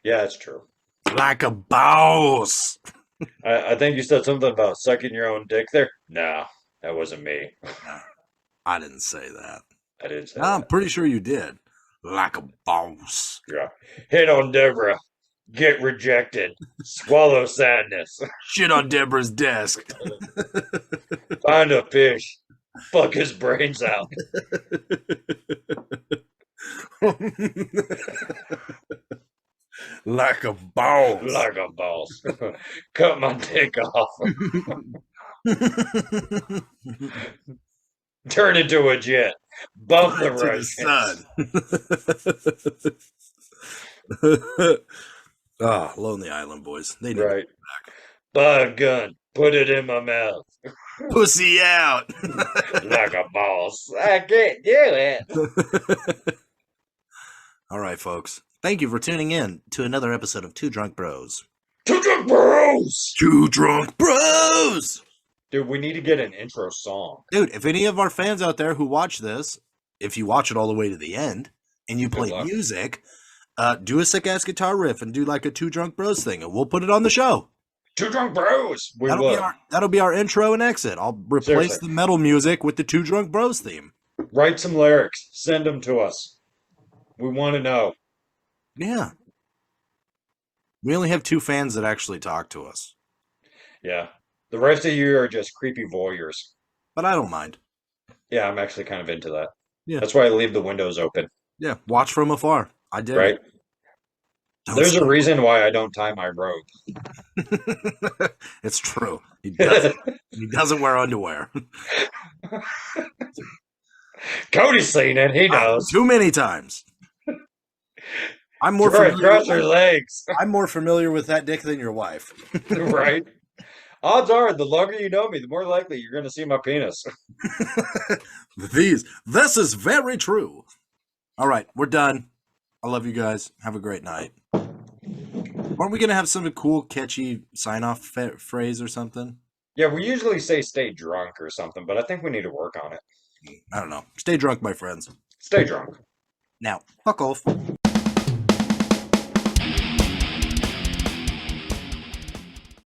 Speaker 1: Yeah, it's true.
Speaker 2: Like a boss.
Speaker 1: I think you said something about sucking your own dick there. No, that wasn't me.
Speaker 2: I didn't say that.
Speaker 1: I didn't say
Speaker 2: I'm
Speaker 1: that.
Speaker 2: pretty sure you did. Like a boss.
Speaker 1: Yeah. Hit on Deborah. Get rejected. Swallow sadness.
Speaker 2: Shit on Deborah's desk.
Speaker 1: Find a fish. Fuck his brains out.
Speaker 2: Like a boss.
Speaker 1: Like a boss. Cut my dick off. Turn into a jet. Bump the
Speaker 2: To the
Speaker 1: Russians.
Speaker 2: sun. Ah, Lonely Island boys. They need
Speaker 1: Right. Buy a gun. Put it in my mouth
Speaker 2: Pussy out.
Speaker 1: like a boss. I can't do it.
Speaker 2: All right, folks. Thank you for tuning in to another episode of Two Drunk Bros.
Speaker 1: Two drunk bros.
Speaker 2: Two Drunk Bros!
Speaker 1: Dude, we need to get an intro song.
Speaker 2: Dude, if any of our fans out there who watch this, if you watch it all the way to the end and you play music, do a sick ass guitar riff and do like a Two Drunk Bros thing, and we'll put it on the show.
Speaker 1: Two drunk bros. We will.
Speaker 2: That'll be our intro and exit. I'll replace the metal music with the Two Drunk Bros theme.
Speaker 1: Write some lyrics. Send them to us. We want to know.
Speaker 2: Yeah. We only have 2 fans that actually talk to us.
Speaker 1: Yeah. The rest of you are just creepy voyeurs.
Speaker 2: But I don't mind.
Speaker 1: Yeah, I'm actually kind of into that.
Speaker 2: Yeah.
Speaker 1: That's why I leave the windows open.
Speaker 2: Yeah, watch from afar. I did.
Speaker 1: Right? There's a reason why I don't tie my robe.
Speaker 2: It's true. He doesn't wear underwear.
Speaker 1: Cody's seen it. He knows.
Speaker 2: Too many times. I'm more
Speaker 1: Cross your legs.
Speaker 2: I'm more familiar with that dick than your wife.
Speaker 1: Right? Odds are, the longer you know me, the more likely you're going to see my penis.
Speaker 2: This is very true. All right, we're done. I love you guys. Have a great night. Aren't we going to have some cool, catchy sign-off phrase or something?
Speaker 1: Yeah, we usually say stay drunk or something, but I think we need to work on it.
Speaker 2: I don't know. Stay drunk, my friends.
Speaker 1: Stay drunk.
Speaker 2: Now, fuck off.